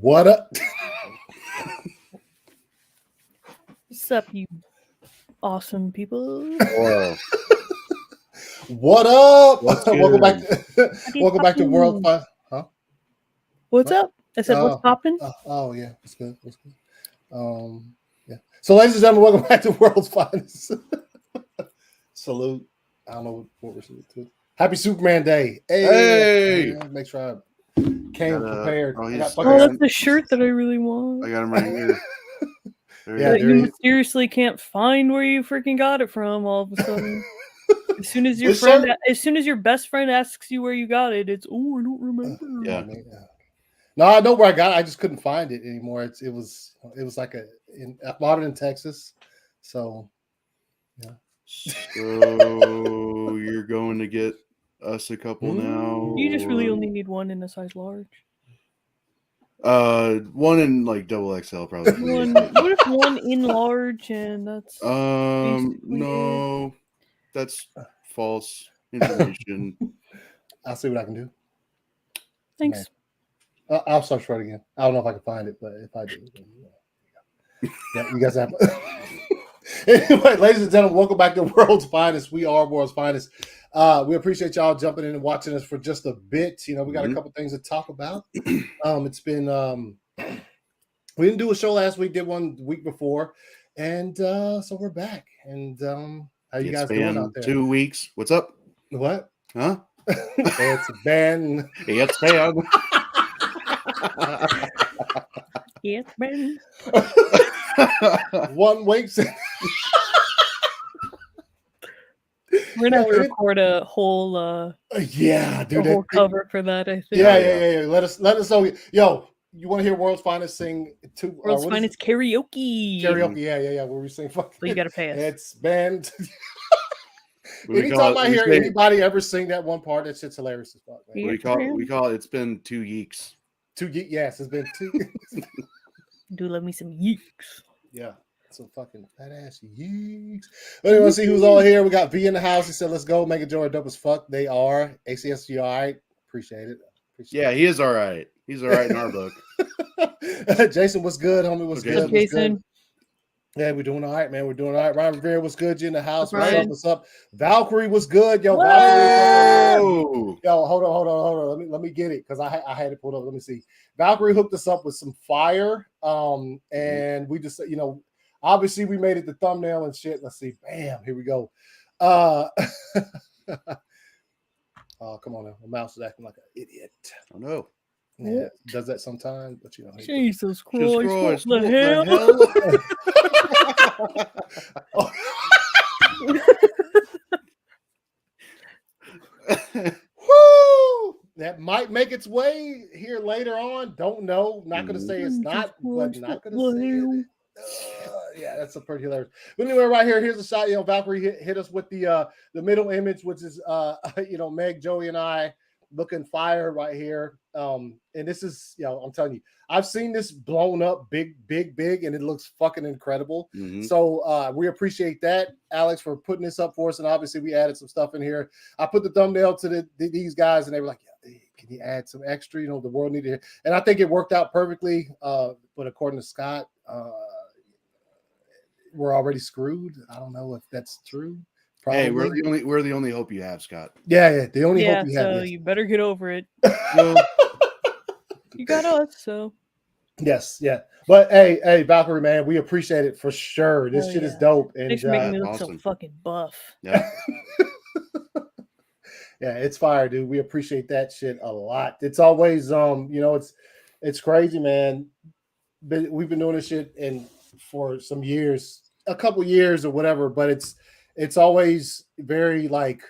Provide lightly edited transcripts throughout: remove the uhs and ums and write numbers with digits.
What up? What's up, you awesome people? Whoa. What up? What's Welcome back. How do you Welcome back to fucking- World Fun. Huh? What's What? up? I said, what's Oh. popping? Oh yeah, it's good. It's good. Yeah. So, ladies and gentlemen, welcome back to World's Finest. Salute. I don't know what we're saluting to. Happy Superman Day. Hey! Yeah, make sure I came prepared. Oh, I he's got fucking- Oh, fucking- that's the shirt that I really want. I got him right here. There he Yeah, That is. there you he is. mysteriously can't find where you freaking got it from all of a sudden. As soon as your This friend, shirt? as soon as your best friend asks you where you got it, it's I don't remember. Yeah. No, I know where I got it. I just couldn't find it anymore. It was like I bought it in Texas. So So you're going to get us a couple now? You just really or- only need one in a size large. One in like double XL probably. One, what if one in large and that's basically No, that's false information. I'll see what I can do. thanks. I'll search for it again. I don't know if I can find it, but if I do, then, yeah, you guys have. Anyway, ladies and gentlemen, welcome back to World's Finest. We are World's Finest. We appreciate y'all jumping in and watching us for just a bit. You know, we got a couple things to talk about. It's been we didn't do a show last week, did one the week before, and so we're back. And how you guys doing out there? 2 weeks. What's up? What? Huh? It's been It's bad. Yeah, man. 1 week since. We're gonna have to No, it- record a whole Yeah, a dude. whole cover for that. I think. Yeah. Let us know. Yo, you want to hear World's Finest sing World's what is Finest karaoke. it? Karaoke? Yeah. Where we sing fucking. But you gotta pay us. It's been. We Anytime I hear say- anybody ever sing that one part, that shit's hilarious as fuck. Man. we call it. It's been 2 weeks. Yes, it's been 2. Do love me some yeeks. Yeah, some fucking fat ass yeeks. But anyway, see who's all here. We got V in the house. He said, "Let's go, make it Joy dope as fuck." They are ACS. You all right? Appreciate it. Yeah, he is all right. He's all right in our book. Jason, what's good, homie? What's Okay. good? What's What's Jason? good? Yeah, we're doing all right, man. We're doing all right. Ryan Vero, what's good? You in the house? What's What's up? Ryan? What's up? Valkyrie, what's good? Yo, What? Valkyrie. Oh, Yo, hold on. Let me get it because I had it pulled up. Let me see. Valkyrie hooked us up with some fire. And we just, obviously we made it the thumbnail and shit. Let's see. Bam, here we go. Oh, come on now. My mouse is acting like an idiot. oh no. Yeah, it does that sometimes, but Jesus Christ! Christ, What what the hell? Woo! That might make its way here later on. Don't know. Not going to say it's not, but not going to say it. Yeah, that's a pretty hilarious. But anyway, right here, here's a shot. Valkyrie hit us with the middle image, which is Meg, Joey, and I looking fire right here. And this is, I'm telling you, I've seen this blown up big, and it looks fucking incredible. Mhm. So we appreciate that, Alex, for putting this up for us. And obviously, we added some stuff in here. I put the thumbnail to these guys, and they were like, "Yeah, can you add some extra? The world needed it." And I think it worked out perfectly. But according to Scott, we're already screwed. I don't know if that's true. Probably. Hey, we're the only hope you have, Scott. Yeah. The only hope you have. So Yes. you better get over it. Well, You got us, so Yes, yeah. But hey, Valkyrie, man, we appreciate it for sure. This Oh, shit is yeah. dope. And thanks for making me look so awesome. fucking buff. yeah. yeah, it's fire, dude. We appreciate that shit a lot. It's always it's crazy, man. But we've been doing this shit for some years, a couple years or whatever, but it's always very like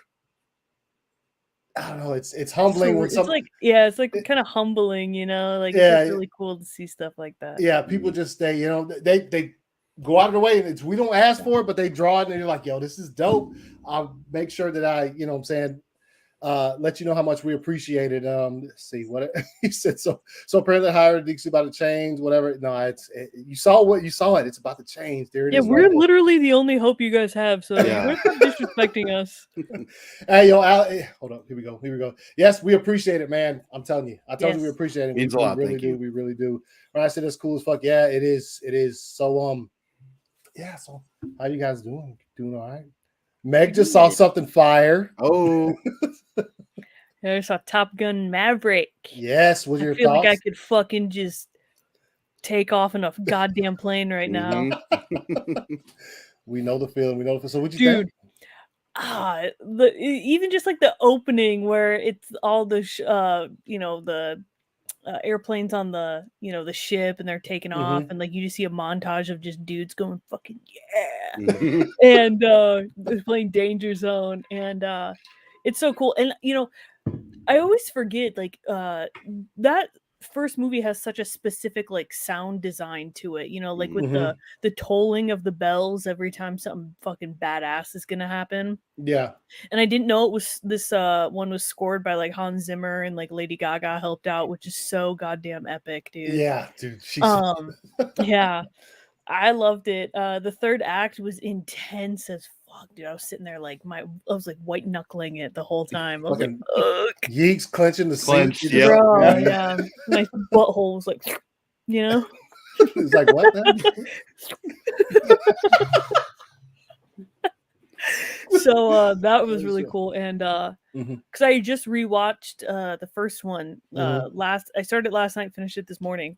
I don't know, it's humbling when something it's like kind of humbling, like it's really cool to see stuff like that. Yeah, people just they they go out of the way and we don't ask for it, but they draw it and they're like, yo, this is dope. I'll make sure that I, let you know how much we appreciate it. Let's see what he said. So apparently higher Dixie about to change, whatever. No, you saw what you saw it. It's about to change. There it Yeah, is. we're Right literally the only hope you guys have. So Yeah. quit disrespecting us. Hey, yo, hold up. Here we go. Yes, we appreciate it, man. I'm telling you. I told you we Yes. appreciate it. Means a we lot. really Thank do. you. We really do. When I said it's cool as fuck, yeah, it is. It is. So yeah. So how you guys doing? Doing all right? Meg just saw Good. something fire. Oh, I saw Top Gun Maverick. Yes. What's I your feel like I thoughts? could fucking just take off in a goddamn plane right now. mhm. We know the feeling. We know the feeling. So what you Dude. think? Even just like the opening where it's all the the airplanes on the the ship and they're taking off and like you just see a montage of just dudes going fucking yeah Mhm. and they're playing Danger Zone and it's so cool and I always forget like that first movie has such a specific like sound design to it, like with Mhm. the tolling of the bells every time something fucking badass is gonna happen. Yeah. And I didn't know it was this one was scored by like Hans Zimmer and like Lady Gaga helped out, which is so goddamn epic, dude. Yeah, dude. She's Yeah, I loved it. The third act was intense as fuck, dude. I was sitting there like I was like white knuckling it the whole time. I was like, fucking ugh, yeeks clenching the seat. Clenched, You yep. just- bro, yeah. My butthole was like, It's like what? So that was really cool, and Mhm. because I just rewatched the first one Mhm. I started last night, finished it this morning.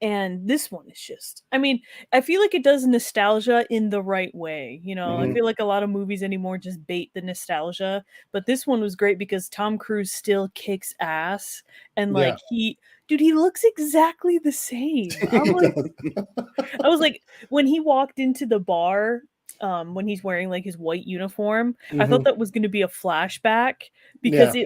And this one is just, I mean, I feel like it does nostalgia in the right way. I Mhm. feel like a lot of movies anymore just bait the nostalgia. But this one was great because Tom Cruise still kicks ass. And like he looks exactly the same. I was like, when he walked into the bar, when he's wearing like his white uniform, I thought that was gonna be a flashback because I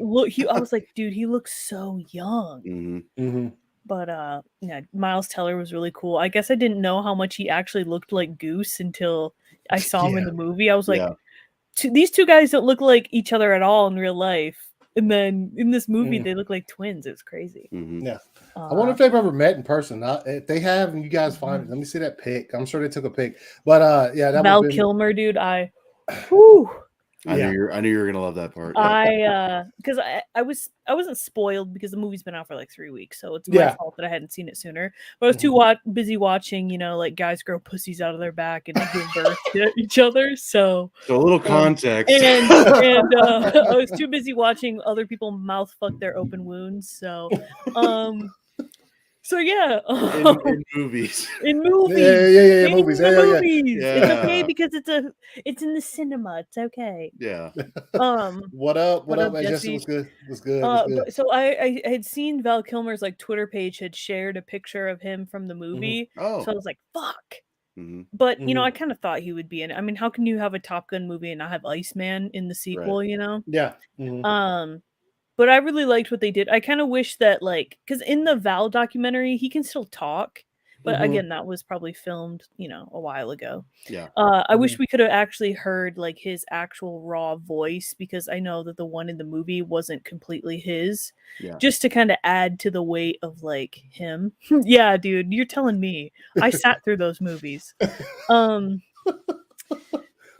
was like, dude, he looks so young. Mhm. Mhm. But yeah, Miles Teller was really cool. I guess I didn't know how much he actually looked like Goose until I saw him in the movie. I was like, Yeah. these two guys don't look like each other at all in real life. And then in this movie, Mm. they look like twins. It's crazy. Mhm. Yeah. I wonder if they've ever met in person. If they have, and you guys find it, let me see that pic. I'm sure they took a pic. But yeah, that Val would be Kilmer, dude. Whew. I knew you were gonna love that part. Because I wasn't spoiled because the movie's been out for like 3 weeks, so it's my fault that I hadn't seen it sooner. But I was too busy watching, like guys grow pussies out of their back and give birth to each other. So a little context. and I was too busy watching other people mouth fuck their open wounds. So yeah, in movies. in movies, yeah, in movies, the yeah. movies. It's okay Yeah. because it's in the cinema. It's okay. Yeah. What up? What up, Man? Jesse? Jesse? Was good. Was good. But so I had seen Val Kilmer's like Twitter page had shared a picture of him from the movie. Oh. So I was like, fuck. Mhm. But I kind of thought he would be in it. I mean, how can you have a Top Gun movie and not have Iceman in the sequel, Yeah. But I really liked what they did. I kind of wish that because in the Val documentary, he can still talk. But again, that was probably filmed, a while ago. Yeah. I wish we could have actually heard like his actual raw voice because I know that the one in the movie wasn't completely his. Yeah. Just to kind of add to the weight of like him. Yeah, dude, you're telling me. I sat through those movies. But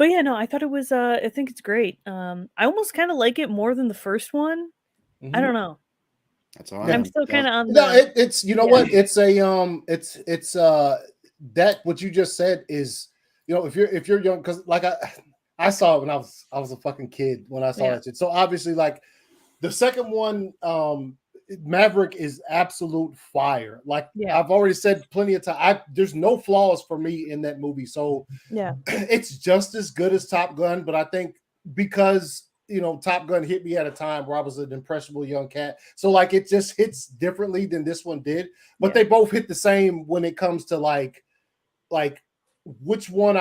yeah, no, I thought it was I think it's great. I almost kind of like it more than the first one. I don't know. That's all I'm still kind of on No, the it's what? It's a it's that what you just said is, if you're young, because like I saw it when I was a fucking kid when I saw that shit. So obviously like the second one, Maverick is absolute fire. Like I've already said plenty of time. There's no flaws for me in that movie. So it's just as good as Top Gun, but I think because Top Gun hit me at a time where I was an impressionable young cat. So like it just hits differently than this one did. But they both hit the same when it comes to like which one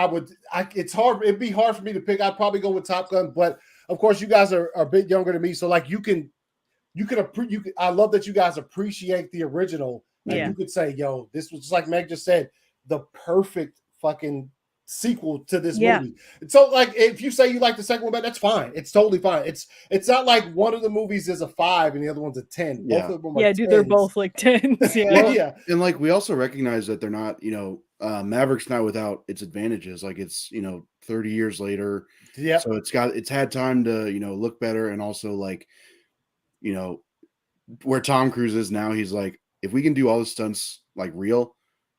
it's hard. It'd be hard for me to pick. I'd probably go with Top Gun, but of course you guys are a bit younger than me. So like you can I love that you guys appreciate the original. And you could say, yo, this was just like Meg just said, the perfect fucking sequel to this Yeah. movie. So, like, if you say you like the second one, but that's fine. It's totally fine. It's not like one of the movies is a 5 and the other one's a 10. Yeah. Both of them are Yeah, dude, they're 10s. both like 10s. Yeah. Well, Yeah. and like we also recognize that they're not, Maverick's not without its advantages. Like it's 30 years later, Yeah. so it's had time to look better, and also like where Tom Cruise is now, he's like, if we can do all the stunts like real,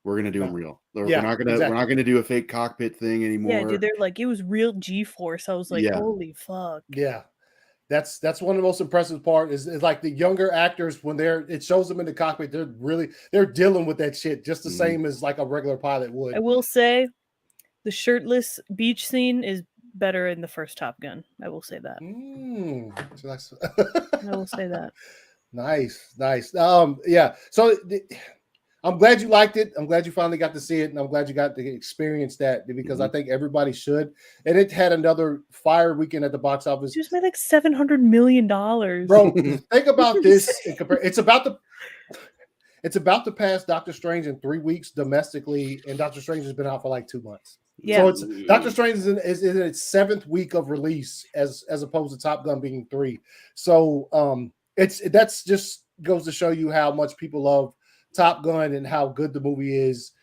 we're gonna do them real. We're Yeah, not exactly. gonna do a fake cockpit thing anymore. Yeah, dude, they're like, it was real G-force. I was like, Yeah. holy fuck. Yeah. That's one of the most impressive part is like the younger actors when it shows them in the cockpit, they're dealing with that shit just the same as like a regular pilot would. I will say the shirtless beach scene is better in the first Top Gun. I will say that. I will say that. Nice. Yeah. So I'm glad you liked it. I'm glad you finally got to see it, and I'm glad you got to experience that because I think everybody should. And it had another fire weekend at the box office. It just made like $700 million. Bro, think about this. It's about to pass Doctor Strange in 3 weeks domestically, and Doctor Strange has been out for like 2 months. Yeah. So Doctor Strange is in its 7th week of release as opposed to Top Gun being 3. So that's just goes to show you how much people love Top Gun and how good the movie is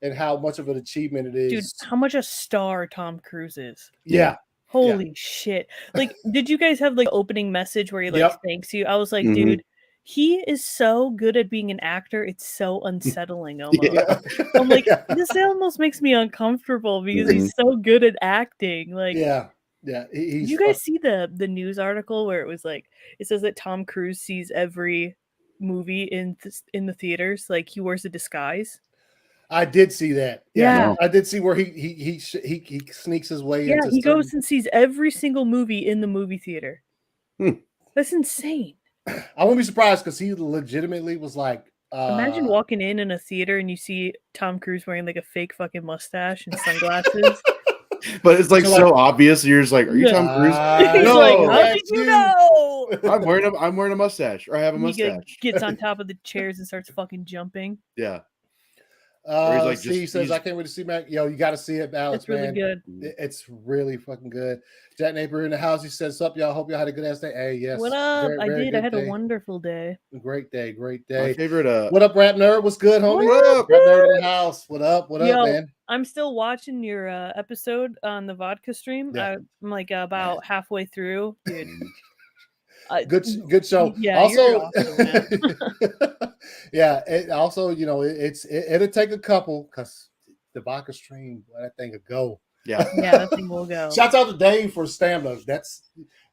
and how much of an achievement it is. Dude, how much a star Tom Cruise is. Yeah. Holy shit. Like, did you guys have like opening message where he like thanks you? I was like, dude, he is so good at being an actor. It's so unsettling almost. Yeah. I'm like, this almost makes me uncomfortable because he's so good at acting. Like, yeah. Did you guys see the news article where it was like, it says that Tom Cruise sees every movie in the theaters, like he wears a disguise? I did see that. Yeah. I did see where he sneaks his way into. Yeah, he goes and sees every single movie in the movie theater. That's insane. I wouldn't be surprised because he legitimately was like, imagine walking in a theater and you see Tom Cruise wearing like a fake fucking mustache and sunglasses. But it's like so obvious. You're just like, are you Tom Cruise? He's No, like, how did you know? I'm wearing a mustache, or I have a mustache. He gets on top of the chairs and starts fucking jumping. Yeah. He says, I can't wait to see Mac. Yo, you got to see it, Alex. It's really good. It's really fucking good. Jack Napier in the house. He says, "Sup, y'all? Hope y'all had a good ass day." Hey, yes. What up? Very, I very did. I had day. a wonderful day. Great day. My favorite. What up, Rap Nerd? What's good, homie? What up, Rap Nerd in the house? What up? What up, man? I'm still watching your episode on the vodka stream. Yeah. I'm like about halfway through, dude. Good show. Yeah, also, you're awesome, man. yeah. Also, it'll take a couple because the vodka stream, that thing will go. Yeah, that thing will go. Shouts out to Dave for stamina. That's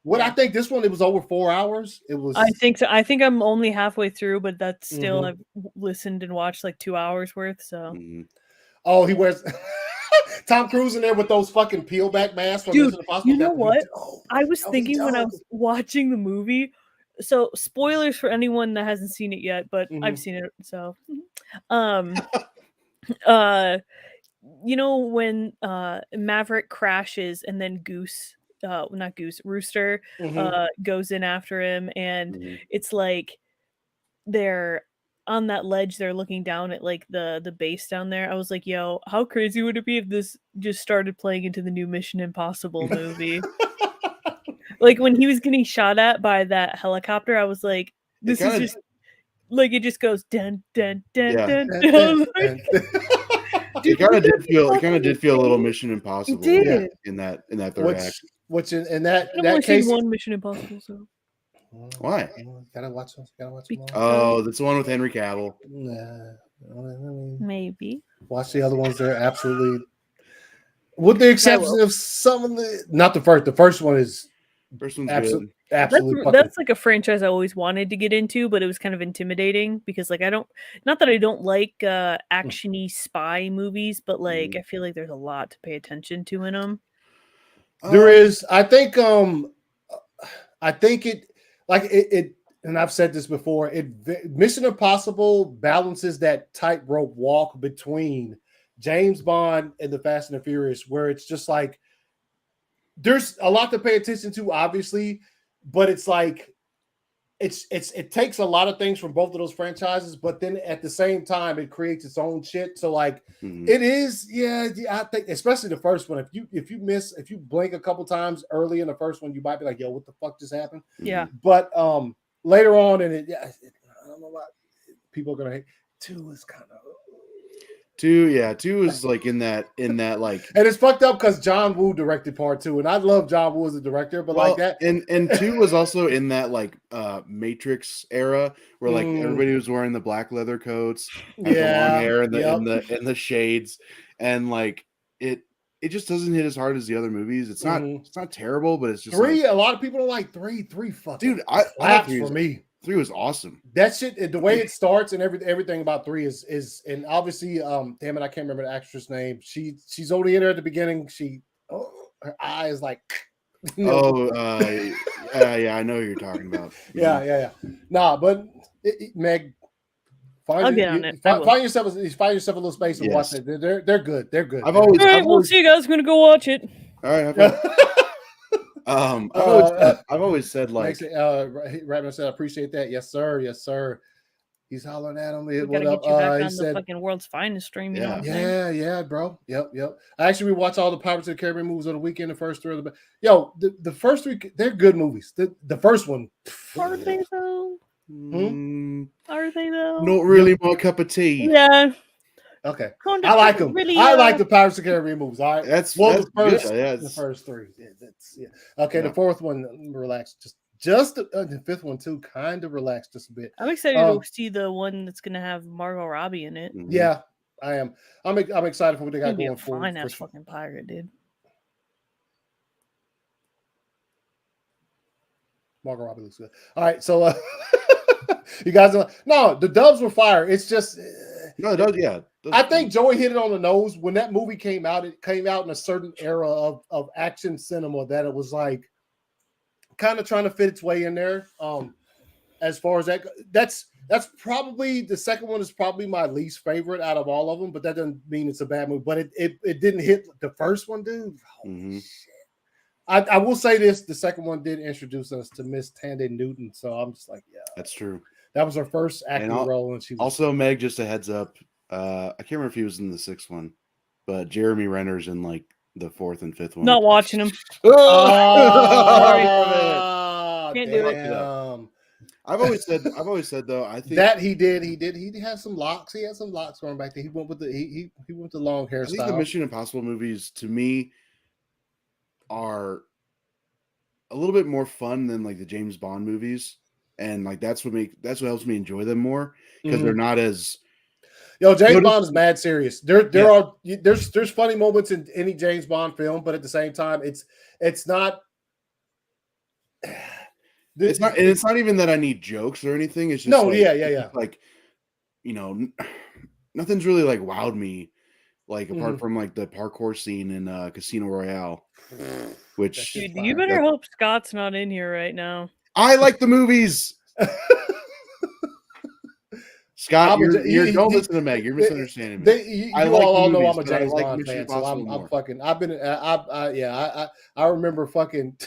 what I think. This one, it was over 4 hours. It was. I think so. I think I'm only halfway through, but that's still I've listened and watched like 2 hours worth. So. Oh, he wears Tom Cruise in there with those fucking peel back masks. Dude, you know what? I was thinking when I was watching the movie. So, spoilers for anyone that hasn't seen it yet, but I've seen it. So, when Maverick crashes and then Rooster goes in after him, and it's like they're on that ledge, they're looking down at like the base down there. I was like, yo, how crazy would it be if this just started playing into the new Mission Impossible movie? Like when he was getting shot at by that helicopter, I was like, this is just like it just goes dun dun dun dun. It kind of did feel a little Mission Impossible in that third act. Which in that case, one Mission Impossible. So why? Gotta watch them. Oh, that's the one with Henry Cavill. Maybe. Watch the other ones. They're absolutely, with the exception of some of the. Not the first. The first one is. First one's absolutely. That's like a franchise I always wanted to get into, but it was kind of intimidating because like not that I don't like actiony spy movies, but like I feel like there's a lot to pay attention to in them. There is. I think it like it, and I've said this before. Mission Impossible balances that tightrope walk between James Bond and the Fast and the Furious, where it's just like there's a lot to pay attention to, obviously, but it's like it takes a lot of things from both of those franchises, but then at the same time it creates its own shit. So like it is, I think especially the first one. If you blink a couple times early in the first one, you might be like, yo, what the fuck just happened? Yeah. But later on in it, I don't know why people are gonna hate. 2 is kind of 2 is like in that like, and it's fucked up because John Woo directed part 2, and I love John Woo as a director, but like that and 2 was also in that like Matrix era where like everybody was wearing the black leather coats, had the long hair and the shades, and like it just doesn't hit as hard as the other movies. It's not terrible, but it's just 3. like, A lot of people are like 3 fucking dude. I slaps for me. 3 was awesome. That shit, the way it starts and everything about 3 is and obviously, damn it, I can't remember the actress name. She's only in there at the beginning. Her eye is like, yeah, I know who you're talking about. Yeah. Nah, but Meg, find yourself a little space and watch it. They're good. They're good. All right, we'll see you guys. Gonna go watch it. All right, have fun. I've always said like, Ratman said, I appreciate that. Yes, sir. He's hollering at him. What up? Get you back on the fucking World's Finest stream. You know what I'm saying? Yeah, bro. Yep. I actually watched all the Pirates of the Caribbean movies on the weekend. The first 3 the first 3, they're good movies. The first one, are they though? Are they though? Not really my cup of tea. Yeah. Okay, I like them. Really, I like the Pirates of the Caribbean movies. All right, the first 3. Okay, the 4th one, relax. Just the 5th one too, kind of relaxed just a bit. I'm excited to see the one that's gonna have Margot Robbie in it. Yeah, I am. I'm excited for what they got going for. Fine ass fucking pirate, dude. Margot Robbie looks good. All right, so you guys are no, the dubs were fire. It's just no, it does, yeah. I think Joey hit it on the nose when that movie came out. It came out in a certain era of action cinema that it was like kind of trying to fit its way in there. As far as that's probably the second one is probably my least favorite out of all of them, but that doesn't mean it's a bad movie. But it didn't hit the first one, dude. Holy shit. I will say this: the second one did introduce us to Miss Thandie Newton, so I'm just like, yeah, that's true. That was her first acting role, and she was also Meg. Just a heads up. I can't remember if he was in the 6th one, but Jeremy Renner's in like the 4th and 5th one. Not watching him. Can't do it. I've always said though, I think that he did. He had some locks. He had some locks going back there. He went with the went with the long hairstyle. I think the Mission Impossible movies to me are a little bit more fun than like the James Bond movies, and like that's what helps me enjoy them more because they're not as. James Bond is mad serious. There's funny moments in any James Bond film, but at the same time, it's not. It's not even that I need jokes or anything. It's just yeah. Like, nothing's really like wowed me, like apart from like the parkour scene in Casino Royale. Which dude, you better hope Scott's not in here right now. I like the movies. Scott, don't listen to Meg. You're misunderstanding me. I all know I'm a James Bond fan, so I'm fucking. I remember fucking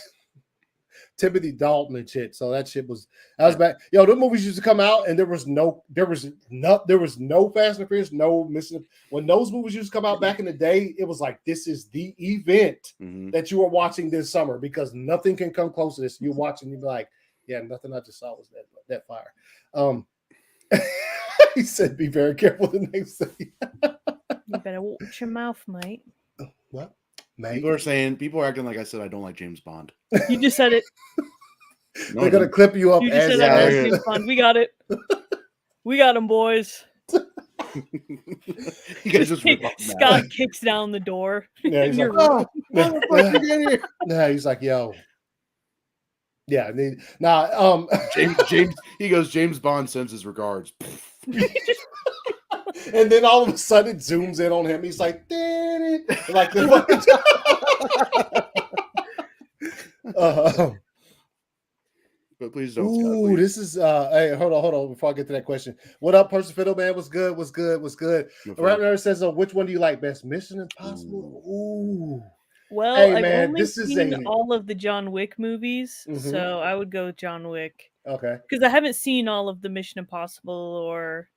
Timothy Dalton and shit. So that was bad. The movies used to come out, and there was no Fast and Furious, no missing. When those movies used to come out back in the day, it was like this is the event that you are watching this summer because nothing can come close to this. You're watching, you'd be like, yeah, nothing I just saw was that fire. He said, "Be very careful the next thing." You better watch your mouth, mate. What? Mate? People are acting like I said I don't like James Bond. You just said it. No, they're gonna clip you up. You just said James Bond. We got it. We got him, boys. You guys just Scott kicks down the door. Yeah, he's like, he's like, yo. Yeah, James. He goes. James Bond sends his regards. And then all of a sudden it zooms in on him. He's like, like the but please don't. Ooh, Scott, this is hey, hold on before I get to that question. What up, Person Fiddle Man? Was good. No Right now says, which one do you like best? Mission Impossible. Ooh. Well, Hey, I've man, only this is seen a all of the John Wick movies, Mhm. so I would go John Wick. Okay. Because I haven't seen all of the Mission Impossible or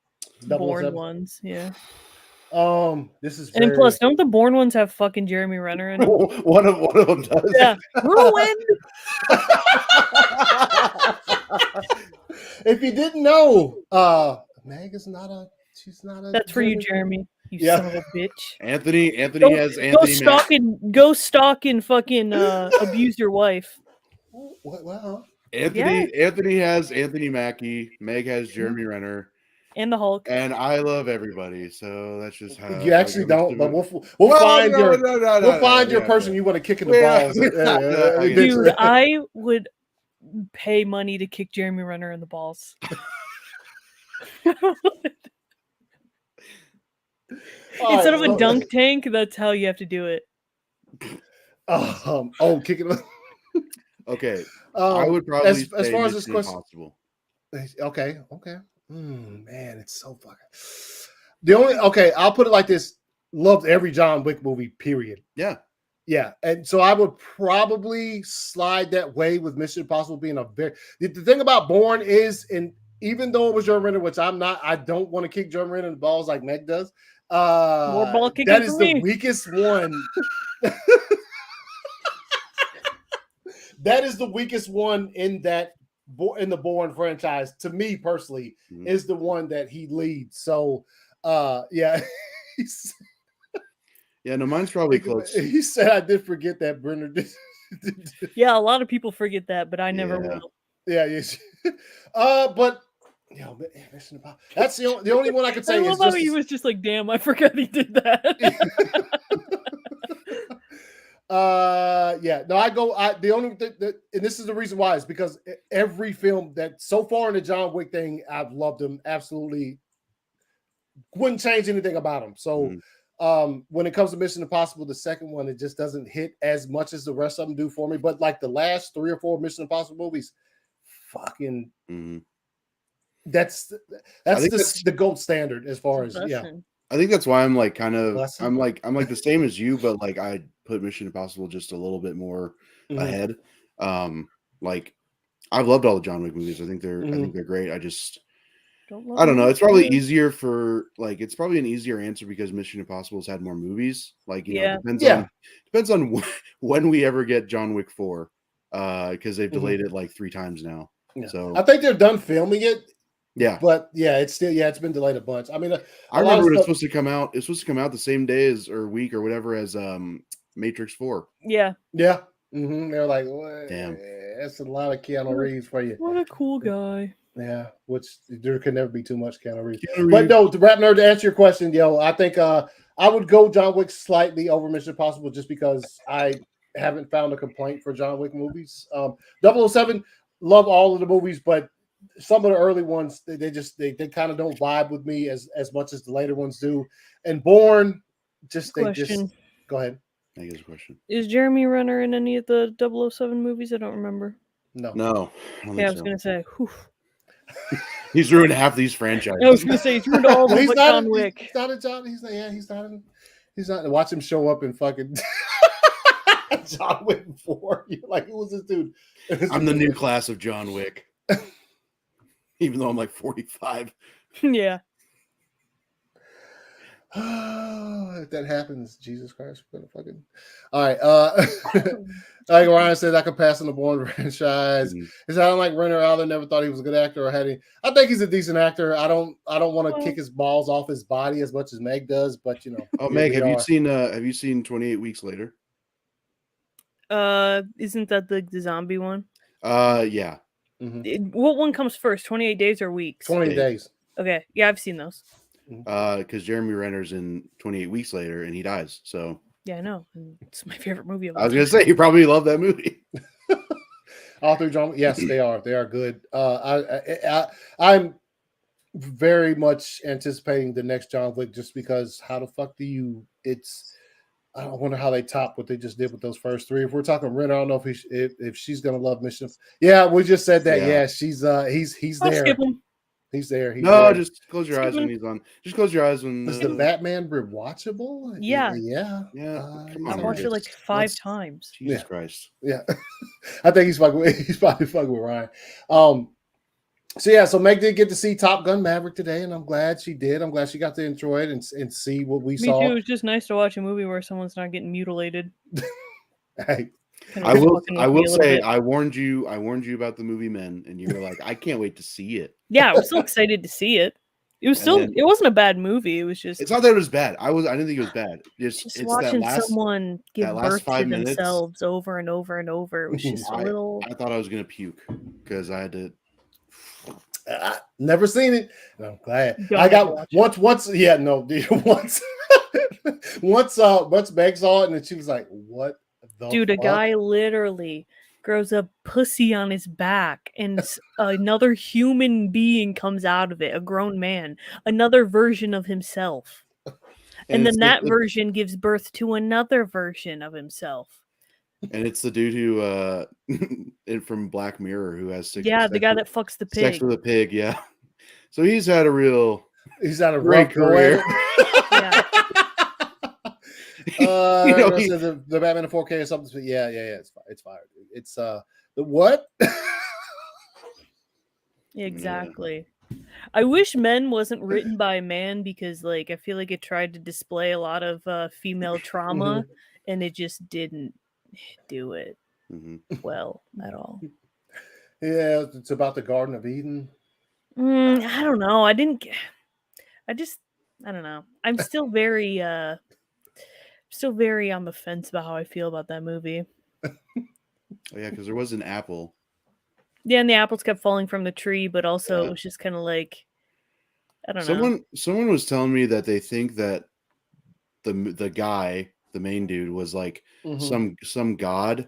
Bourne 007. ones. Yeah. This is And very plus, don't the Bourne ones have fucking Jeremy Renner in them? one of them does. Yeah. Ruined! If you didn't know, Meg is not a. She's not a. That's for you, Jeremy. You Yeah. son of a bitch. Anthony Go, has go Anthony stalk and go stalk and fucking abuse your wife. What? Well, Anthony has Anthony Mackie. Meg has Jeremy Renner. And the Hulk. And I love everybody, so that's just how you actually don't. But we'll find no, your no, no, we'll find no, your yeah, person yeah. you want to kick in the Yeah, balls. yeah, Dude, I would pay money to kick Jeremy Renner in the balls. Instead of a dunk tank, that's how you have to do it. Kick it. Okay. I would probably as far as this question. Impossible. Okay. Man, it's so fucking. The only I'll put it like this: loved every John Wick movie. Period. Yeah, and so I would probably slide that way with Mission Impossible being a very. The thing about Bourne is, and even though it was Jeremy Renner, which I'm not, I don't want to kick Jeremy Renner in the balls like Meg does. More ball kicking. That is the weakest one. That is the weakest one in the Bourne franchise, to me personally, is the one that he leads. So, yeah. Yeah, no, mine's probably close. He said I did forget that Brenner did. Yeah, a lot of people forget that, but I never will. Yeah, yes. But that's the only one I could say. I love how he was just like, "Damn, I forgot he did that." Yeah, no, the only thing and this is the reason why is because every film that so far in the John Wick thing, I've loved them. Absolutely wouldn't change anything about them. So when it comes to Mission Impossible, the second one, it just doesn't hit as much as the rest of them do for me. But like the last 3 or 4 Mission Impossible movies, fucking that's the gold standard as far as I think that's why I'm like kind of I'm like the same as you, but like I put Mission Impossible just a little bit more ahead. Like I've loved all the John Wick movies. I think they're great. I don't know. It's probably easier for it's probably an easier answer because Mission Impossible's had more movies. Like depends on when we ever get John Wick 4, because they've delayed it like 3 times now. Yeah. So I think they're done filming it. Yeah, but it's still it's been delayed a bunch. I mean, I remember when it's supposed to come out. It's supposed to come out the same day as or week or whatever as Matrix 4. Yeah. They're like, well, damn, that's a lot of Keanu Reeves for you. What a cool guy. Yeah, which there can never be too much Keanu Reeves. But no, to Rap Nerd, to answer your question, I think I would go John Wick slightly over Mission Impossible just because I haven't found a complaint for John Wick movies. 007, love all of the movies, but some of the early ones they kind of don't vibe with me as much as the later ones do. And Bourne, go ahead. I guess a question. Is Jeremy Renner in any of the 007 movies? I don't remember. No. I was gonna say, he's ruined half these franchises. I was gonna say he's ruined all of them. John Wick. He's not a John. He's not. Watch him show up in fucking John Wick 4. You're like, who was this dude? I'm the new class of John Wick. Even though I'm like 45. Yeah. If that happens, Jesus Christ, we're gonna fucking. All right. Like Ryan said, I could pass on the Bourne franchise. He said, I don't like Renner either. Never thought he was a good actor or had any. I think he's a decent actor. I don't want to kick his balls off his body as much as Meg does, but Oh, Meg, have you seen 28 Weeks Later? Isn't that the zombie one? Yeah. What one comes first, 28 days or weeks? 28 days. Okay. Yeah, I've seen those. Because Jeremy Renner's in 28 Weeks Later and he dies. So yeah, I know. It's my favorite movie. I was gonna say you probably love that movie. All 3 John. Yes, they are. They are good. I'm very much anticipating the next John Wick just because how the fuck do you? I wonder how they top what they just did with those first 3. If we're talking Renner, I don't know if she's gonna love Mission. Yeah, we just said that. Yeah, she's he's I'll there. skip him. He's there. Just close your eyes when he's on. Just close your eyes when. Is the Batman rewatchable? Yeah. Come I on, watched it like 5 times. Jesus Christ. Yeah. I think he's probably fucking with Ryan. So Meg did get to see Top Gun Maverick today, and I'm glad she did. I'm glad she got to enjoy it and see what we saw. Me too. It was just nice to watch a movie where someone's not getting mutilated. Hey. I will say I warned you about the movie Men, and you were like, I can't wait to see it. Yeah, I was so excited to see it. It wasn't a bad movie. It was just, it's not that it was bad. I didn't think it was bad. Just watching someone give birth to themselves over and over and over. It was just a little. I thought I was gonna puke because I had to. Never seen it. I'm glad. I got once. Yeah, no, dude. Once Meg saw it, and then she was like, "What the dude?" fuck? A guy literally grows a pussy on his back, and another human being comes out of it. A grown man, another version of himself, and then that version gives birth to another version of himself. And it's the dude who from Black Mirror who has sex. Yeah, the guy that fucks the pig. Sex with a pig, yeah. So he's had a great career. Yeah. The Batman in 4K or something. Yeah. It's fire. It's the what? Exactly. I wish Men wasn't written by a man because, like, I feel like it tried to display a lot of female trauma, and it just didn't do it well at all. Yeah, it's about the Garden of Eden. I don't know. I don't know. I'm still very on the fence about how I feel about that movie. Oh yeah, because there was an apple. Yeah, and the apples kept falling from the tree, but also it was just kind of like, I don't know. Someone was telling me that they think that the guy, the main dude, was like some god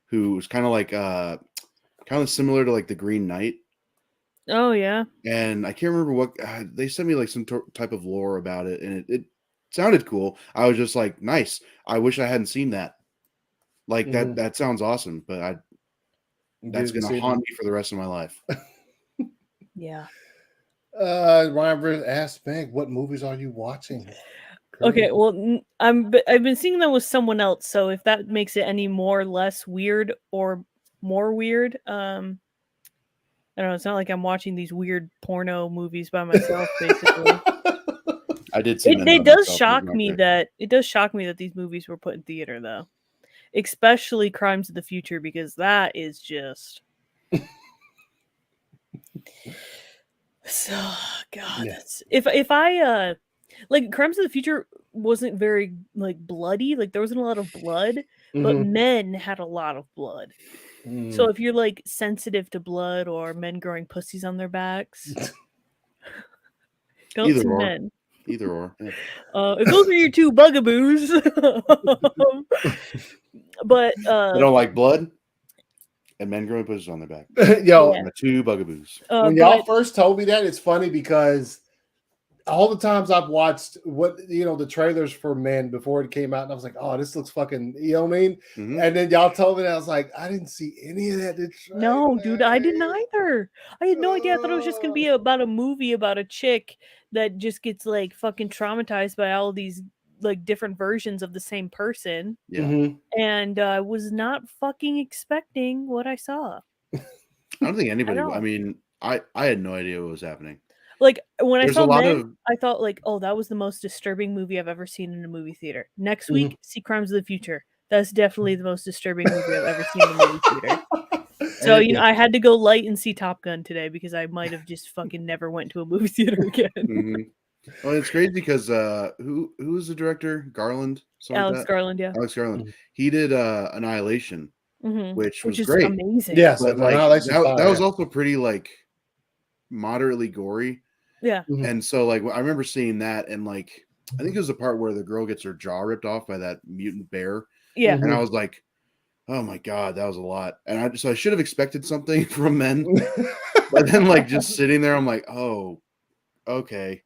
who was kind of like kind of similar to like the Green Knight. Oh yeah. And I can't remember what they sent me, like some type of lore about it, and it sounded cool. I was just like, nice. I wish I hadn't seen that. Like that sounds awesome, but that's gonna haunt me for the rest of my life. Yeah. Ryan asked Meg, "What movies are you watching?" Okay, well, I've been seeing them with someone else, so if that makes it any more or less weird or more weird, I don't know. It's not like I'm watching these weird porno movies by myself, basically. I did see it does shock me that these movies were put in theater, though, especially Crimes of the Future, because that is just so God. Yeah. If I like Crimes of the Future wasn't very like bloody, like there wasn't a lot of blood, but Men had a lot of blood. So if you're like sensitive to blood or men growing pussies on their backs, don't see Men. Either or. Yeah. If those are your two bugaboos, but they don't like blood and men growing pussies on their back. Yo, the two bugaboos. When y'all first told me that, it's funny because all the times I've watched the trailers for Men before it came out, and I was like, oh, this looks fucking, you know what I mean? And then y'all told me that, I was like, I didn't see any of that. No, dude, I didn't either. I had no idea. I thought it was just gonna be about a movie about a chick that just gets like fucking traumatized by all these like different versions of the same person. Yeah. And I was not fucking expecting what I saw. I don't think anybody. I mean, I had no idea what was happening. Like when I saw Men, I thought like, oh, that was the most disturbing movie I've ever seen in a movie theater. Next week, see Crimes of the Future. That's definitely the most disturbing movie I've ever seen in a movie theater. So I had to go light and see Top Gun today because I might have just fucking never went to a movie theater again. Well, it's crazy because who was the director? Garland. Alex Garland, yeah. Alex Garland. He did Annihilation, which was great. Amazing. Yes, but that was also pretty like moderately gory. Yeah. And so like I remember seeing that, and like I think it was the part where the girl gets her jaw ripped off by that mutant bear. Yeah. And I was like, oh my God, that was a lot. And I should have expected something from Men. But then like just sitting there, I'm like, oh, okay.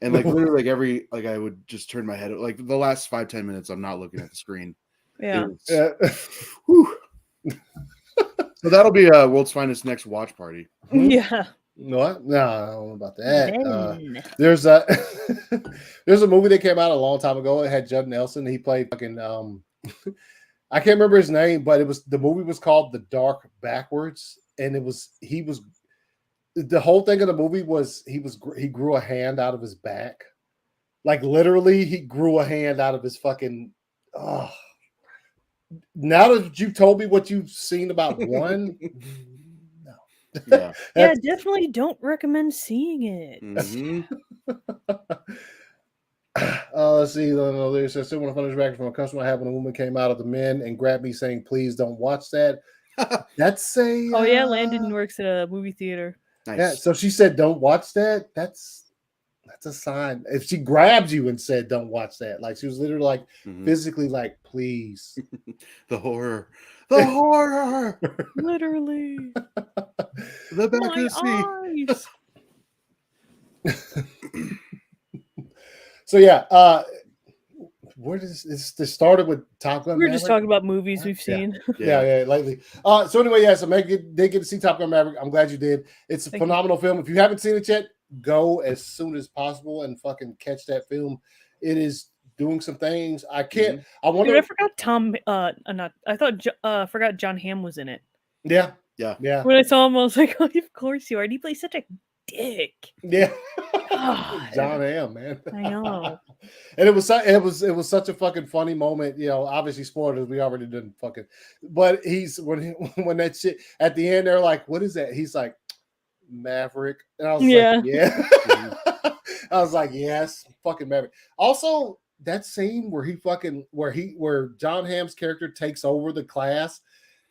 And like literally like I would just turn my head, like the last 5-10 minutes, I'm not looking at the screen. Yeah. So that'll be World's Finest next watch party. Yeah. What? No, I don't know about that. Ben. There's a there's a movie that came out a long time ago. It had Judd Nelson. He played fucking I can't remember his name, but the movie was called The Dark Backwards, and he was the whole thing of the movie was he grew a hand out of his back, like literally he grew a hand out of his fucking. Oh. Now that you told me what you've seen about one, no, yeah, definitely don't recommend seeing it. Mm-hmm. Let's see. There's I still want to finish back from a customer I had when a woman came out of the men and grabbed me saying, "Please don't watch that." That's a. Oh yeah, Landon works at a movie theater. Nice. Yeah, so she said, "Don't watch that." That's a sign. If she grabs you and said, "Don't watch that," like she was literally like physically like, "Please." The horror. The horror. Literally. The back of the seat. So yeah, where does this started with Top Gun? We're just talking about movies we've seen. Yeah, lately. So anyway, yeah, so Meg did get to see Top Gun Maverick. I'm glad you did. It's a phenomenal film. If you haven't seen it yet, go as soon as possible and fucking catch that film. It is doing some things. I can't. I wonder. Dude, I forgot Tom. I thought forgot John Hamm was in it. Yeah. When I saw him, I was like, "Oh, of course you are." And he plays such a dick. Yeah. John Hamm, man. I know. And it was such a fucking funny moment. You know, obviously spoilers. We already didn't fucking. But when that shit at the end, they're like, "What is that?" He's like, "Maverick," and I was like, "Yeah." I was like, "Yes, fucking Maverick." Also, that scene where John Hamm's character takes over the class.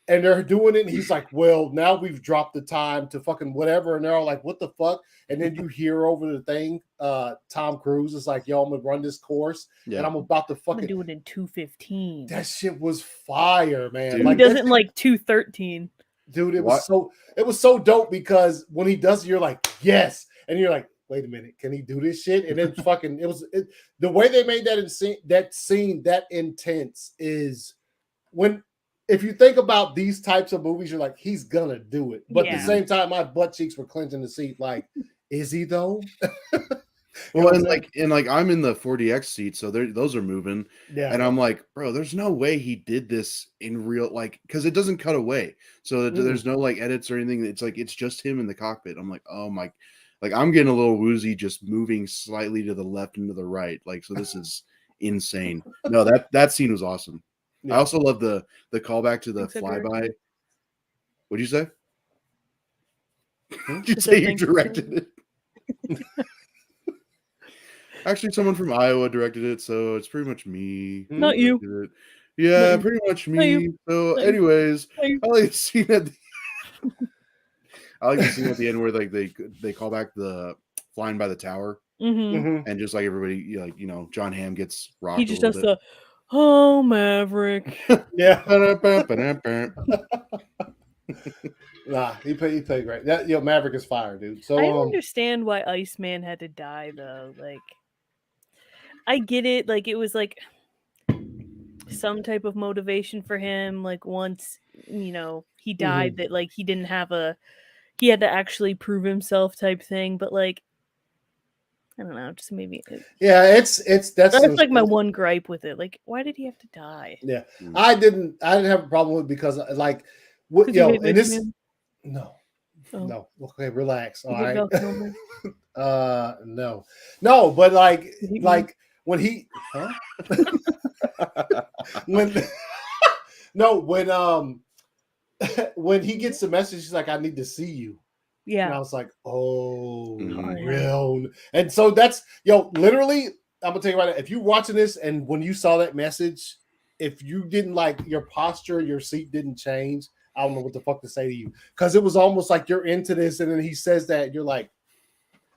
And they're doing it, and he's like, "Well, now we've dropped the time to fucking whatever." And they're all like, "What the fuck?" And then you hear over the thing, Tom Cruise is like, "Yo, I'm gonna run this course, and I'm about to fucking do it in 2:15." That shit was fire, man. Dude, like, he doesn't like 2:13. Dude, it was so dope because when he does it, you're like, "Yes," and you're like, "Wait a minute, can he do this shit?" And then fucking the way they made that scene that intense is when. If you think about these types of movies, you're like, he's gonna do it. But at the same time, my butt cheeks were clenching the seat. Like, is he though? Well, and like I'm in the 4DX seat, so those are moving. Yeah. And I'm like, bro, there's no way he did this in real, like, because it doesn't cut away. So there's no like edits or anything. It's like it's just him in the cockpit. I'm like, oh my, like I'm getting a little woozy just moving slightly to the left and to the right. Like, so this is insane. No, that scene was awesome. Yeah. I also love the callback to the flyby. What'd you say? Did you say you directed it? Actually, someone from Iowa directed it, so it's pretty much me. Not you. Yeah, pretty much me. So, anyways, I like the scene at the end where like they call back the flying by the tower, and just like everybody, like John Hamm gets rocked. He just does the. Oh, Maverick. Yeah. Nah, he played great. Maverick is fire, dude. So I understand why Iceman had to die, though. Like, I get it. Like, it was like some type of motivation for him. Like, once he died, that like he had to actually prove himself type thing. But like, I don't know, just maybe. That's like my one gripe with it. Like, why did he have to die? Yeah, I didn't have a problem with it because like, and this, no. Okay, relax. All right. No, but like when he, when he gets the message, he's like, "I need to see you." Yeah. And I was like, oh, real. And so that's, literally, I'm going to tell you right now, if you're watching this and when you saw that message, if you didn't like your posture, your seat didn't change, I don't know what the fuck to say to you. Because it was almost like you're into this and then he says that, you're like,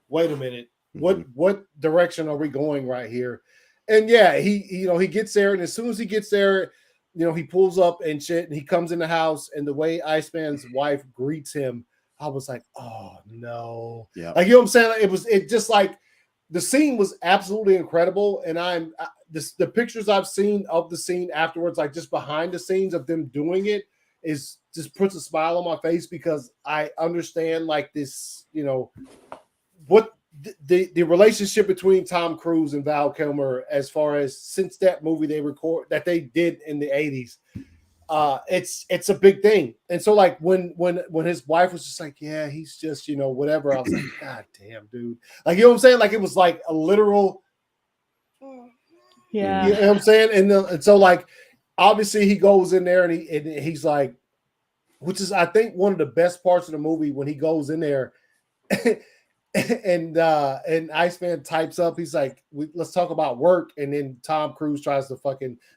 wait a minute, what direction are we going right here? And yeah, he gets there, and as soon as he gets there, he pulls up and shit, and he comes in the house, and the way Iceman's wife greets him, I was like, oh no. Yeah. Like, what I'm saying? It just like the scene was absolutely incredible. And the pictures I've seen of the scene afterwards, like just behind the scenes of them doing it, is just puts a smile on my face because I understand like this, what the relationship between Tom Cruise and Val Kilmer as far as since that movie they did in the 80s. It's a big thing. And so like when his wife was just like, yeah, he's just, whatever, I was like, God damn, dude. Like, you know what I'm saying? Like it was like a literal, yeah. You know what I'm saying? And so like obviously he goes in there and he's like, which is I think one of the best parts of the movie when he goes in there and Iceman types up, he's like, let's talk about work. And then Tom Cruise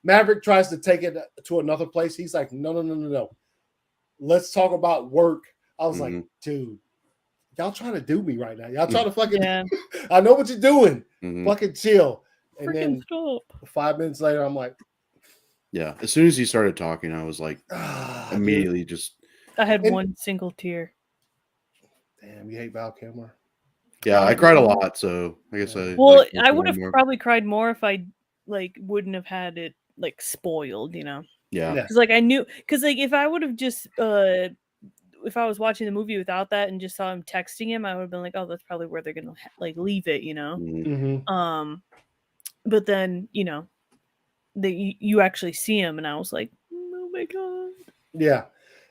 Maverick tries to take it to another place. He's like, no. Let's talk about work. I was like, dude, y'all trying to do me right now. Y'all trying to fucking, I know what you're doing. Fucking chill. And freaking then stop. 5 minutes later, I'm like, yeah. As soon as he started talking, I was like, immediately just. I had one single tear. Damn, you hate Val Kilmer? Yeah, I cried a lot, so I guess I. Well, I would have probably cried more if I like wouldn't have had it like spoiled, Yeah, because like I knew, because like if I would have just if I was watching the movie without that and just saw him texting him, I would have been like, oh, that's probably where they're gonna like leave it, But then you actually see him, and I was like, oh my god. Yeah,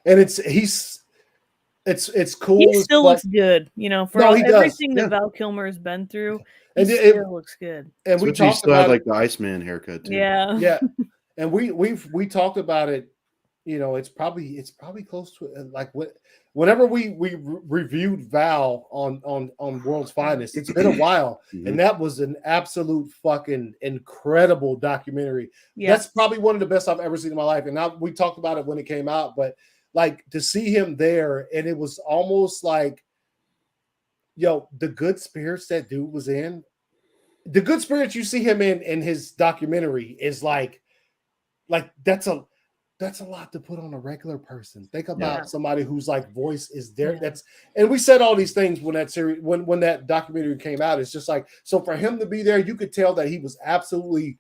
and it's cool. He still looks good, for everything that Yeah. Val Kilmer has been through. He still looks good. And we talked about like the Iceman haircut too. Yeah. And we talked about it. It's probably close to like whenever we reviewed Val on World's Finest. It's been a while, and that was an absolute fucking incredible documentary. Yeah. That's probably one of the best I've ever seen in my life. And we talked about it when it came out, but like to see him there, and it was almost like, the good spirits that dude was in. The good spirits you see him in his documentary is like that's a lot to put on a regular person. Think about somebody whose like voice is there. Yeah. And we said all these things when that series, when that documentary came out. It's just like, so for him to be there, you could tell that he was absolutely.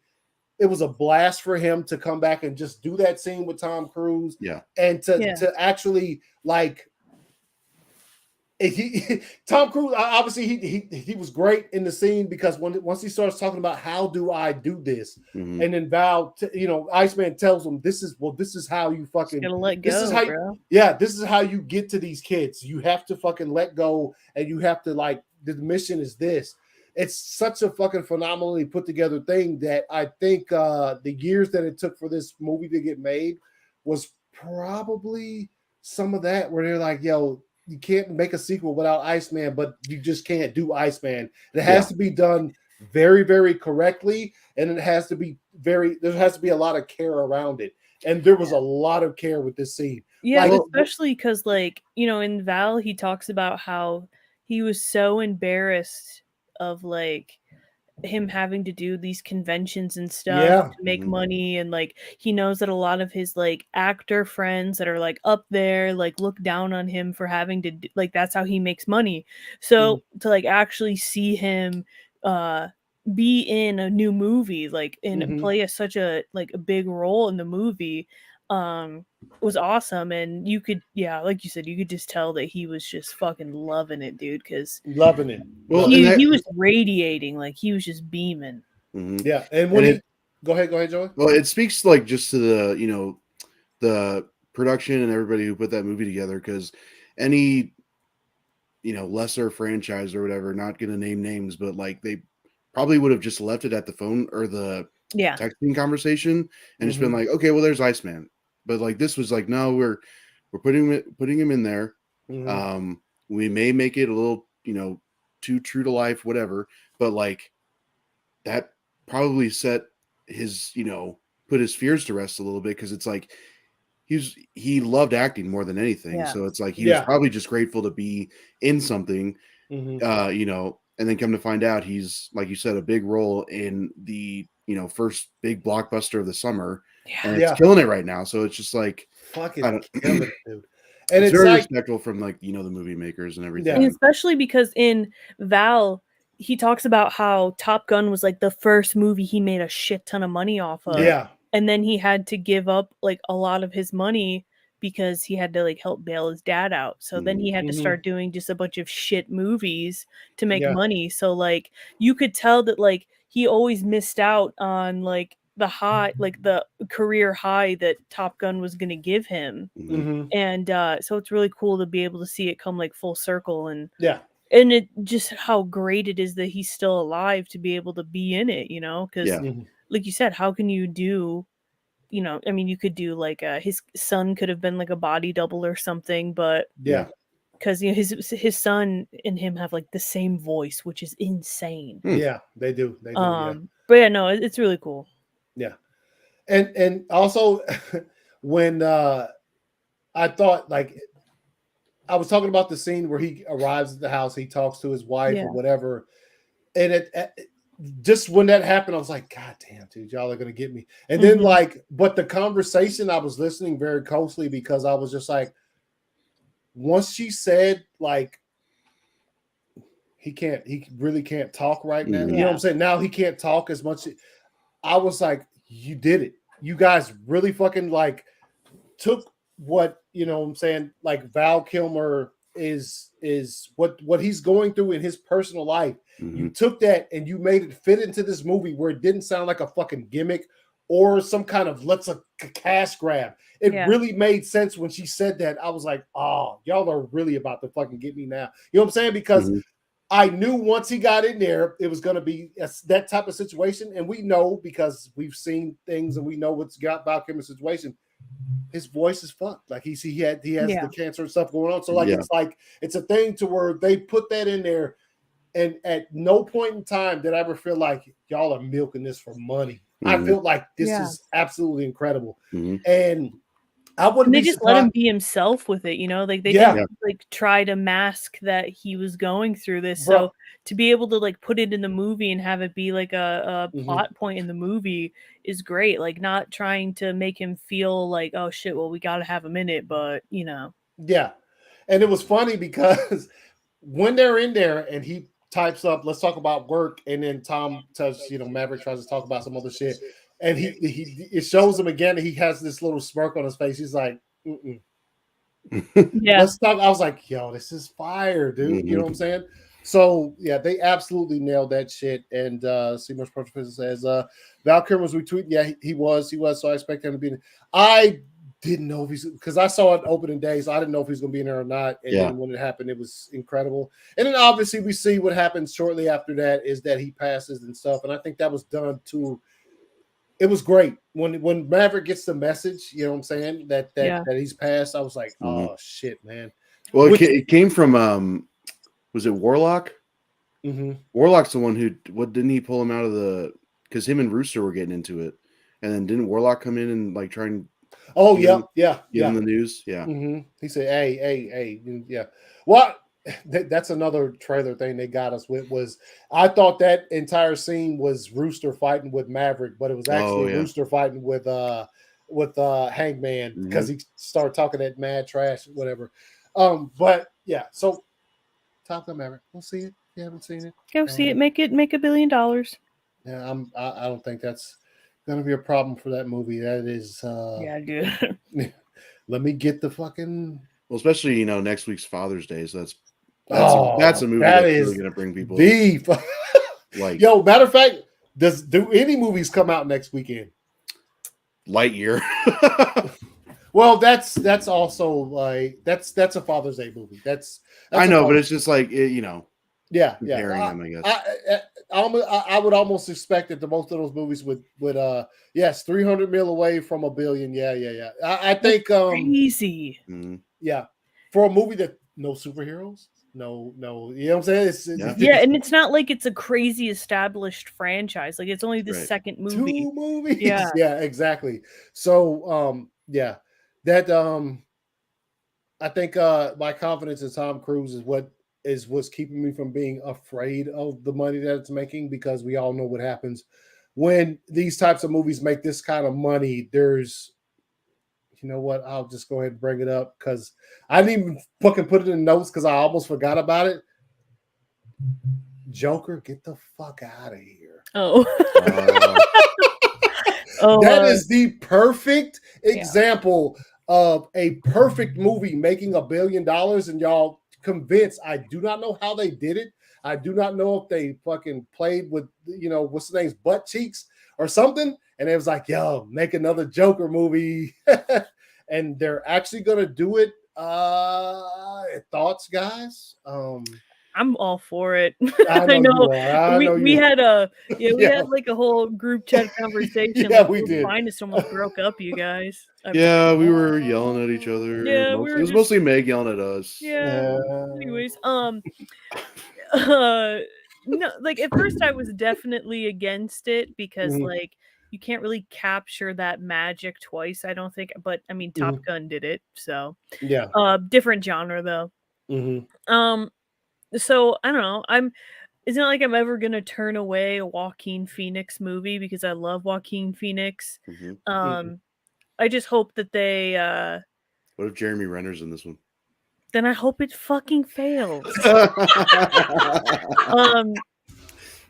It was a blast for him to come back and just do that scene with Tom Cruise. Yeah, and to actually like. Tom Cruise obviously he was great in the scene because once he starts talking about how do I do this, and then Val, Iceman tells him this is how you fucking let go. This is how bro. This is how you get to these kids. You have to fucking let go, and you have to like the mission is this. It's such a fucking phenomenally put together thing that I think the years that it took for this movie to get made was probably some of that where they're like, yo. You can't make a sequel without Iceman, but you just can't do Iceman. It has to be done very, very correctly, and there has to be a lot of care around it. And there was a lot of care with this scene. Yeah, especially because, like, in Val, he talks about how he was so embarrassed of like him having to do these conventions and stuff to make money, and like he knows that a lot of his like actor friends that are like up there like look down on him for having to like that's how he makes money. So to like actually see him be in a new movie like and play such a like a big role in the movie was awesome. And you could like you said, you could just tell that he was just fucking loving it, dude, because loving it. Well, he was radiating, like he was just beaming. Yeah. And when go ahead, Joey. Well, it speaks like just to the the production and everybody who put that movie together, because any lesser franchise or whatever, not gonna name names, but like they probably would have just left it at the phone or the texting conversation and just been like, okay, well, there's Iceman. But like this was like, no, we're putting him in there. We may make it a little too true to life, whatever, but like that probably set his put his fears to rest a little bit, because it's like he loved acting more than anything. So it's like he was probably just grateful to be in something, and then come to find out he's, like you said, a big role in the first big blockbuster of the summer, and it's killing it right now. So it's just like fucking killing it, dude. And it's very like, respectful from like the movie makers and everything. And especially because in Val, he talks about how Top Gun was like the first movie he made a shit ton of money off of. Yeah. And then he had to give up like a lot of his money because he had to like help bail his dad out. So then he had to start doing just a bunch of shit movies to make money. So like you could tell that like he always missed out on like the career high that Top Gun was going to give him. And so it's really cool to be able to see it come like full circle, and it just how great it is that he's still alive to be able to be in it, you know, because like you said, how can you do, you know, I mean, you could do like his son could have been like a body double or something, but because you know his son and him have like the same voice, which is insane. Yeah, they do. But yeah, no, it's really cool. Yeah, and also when I thought like I was talking about the scene where he arrives at the house, he talks to his wife or whatever, and it just when that happened, I was like, God damn, dude, y'all are gonna get me. And then like, but the conversation, I was listening very closely because I was just like, once she said like he really can't talk right now. You know what I'm saying? Now he can't talk as much. I was like, you did it. You guys really fucking like took what, you know what I'm saying, like Val Kilmer is what he's going through in his personal life. You took that and you made it fit into this movie where it didn't sound like a fucking gimmick or some kind of let's a cash grab. It really made sense when she said that. I was like, oh, y'all are really about to fucking get me now. You know what I'm saying? Because I knew once he got in there, it was going to be that type of situation. And we know because we've seen things and we know what's got Val Kilmer's situation. His voice is fucked. Like he has the cancer and stuff going on. So like it's a thing to where they put that in there, and at no point in time did I ever feel like y'all are milking this for money. I feel like this is absolutely incredible, and I wouldn't. They just let him be himself with it, you know. Like they didn't like try to mask that he was going through this. So to be able to like put it in the movie and have it be like a plot point in the movie is great. Like not trying to make him feel like, oh shit, well we got to have him in it, but you know. Yeah, and it was funny because when they're in there and he types up, let's talk about work, and then Tom tells, you know, Maverick tries to talk about some other shit, and he it shows him again, and he has this little smirk on his face. He's like, let's talk. I was like, yo, this is fire, dude. You know what I'm saying? So yeah, they absolutely nailed that shit. And Seymour's Perfect says Val Kilmer was retweeting. Yeah, he was. So I expect him to be in it. I didn't know if he's, because I saw it opening day, so I didn't know if he's going to be in there or not. And then when it happened, it was incredible. And then obviously we see what happens shortly after that is that he passes and stuff. And I think that was done too. It was great when Maverick gets the message. You know what I'm saying, that he's passed. I was like, oh shit, man. Well, it came from was it Warlock? Warlock's the one who didn't he pull him out of the, because him and Rooster were getting into it, and then didn't Warlock come in and like try and give him the news? He said, hey, yeah. Well, that's another trailer thing they got us with. Was I thought that entire scene was Rooster fighting with Maverick, but it was actually Rooster fighting with Hangman, because he started talking that mad trash, whatever. But yeah, so Top Gun Maverick, we'll see it. You haven't seen it, go see it. Make $1 billion. Yeah, I don't think that's gonna be a problem for that movie. That is dude. Let me get the fucking, well, especially, you know, next week's Father's Day, so that's a movie that's really gonna bring people like, yo, matter of fact, do any movies come out next weekend? Lightyear. Well, that's also like that's a Father's Day movie. That's I know, but it's just like you know. Comparing them, I guess. I would almost expect that the most of those movies would 300 mil away from $1 billion. Yeah. I think crazy. Yeah, for a movie that no superheroes, no, you know what I'm saying? It's and it's not like it's a crazy established franchise. Like it's only the second movie. 2 movies. Yeah, exactly. So that I think my confidence in Tom Cruise is what's keeping me from being afraid of the money that it's making, because we all know what happens when these types of movies make this kind of money. There's, you know what, I'll just go ahead and bring it up because I didn't even fucking put it in notes because I almost forgot about it. Joker, get the fuck out of here. That is the perfect example of a perfect movie making $1 billion, and y'all convinced. I do not know how they did it. I do not know if they fucking played with, what's the name's butt cheeks or something. And it was like, yo, make another Joker movie. And they're actually going to do it. Thoughts, guys? I'm all for it. I know you are. We had like a whole group chat conversation. Yeah, like, we did. Finest almost broke up, you guys. We were yelling at each other. Yeah, it was mostly Meg yelling at us. Yeah. Anyways, no, like at first I was definitely against it because like you can't really capture that magic twice, I don't think. But I mean, Top Gun did it, so yeah. Different genre though. So I don't know. It's not like I'm ever gonna turn away a Joaquin Phoenix movie because I love Joaquin Phoenix. I just hope that they. What if Jeremy Renner's in this one? Then I hope it fucking fails.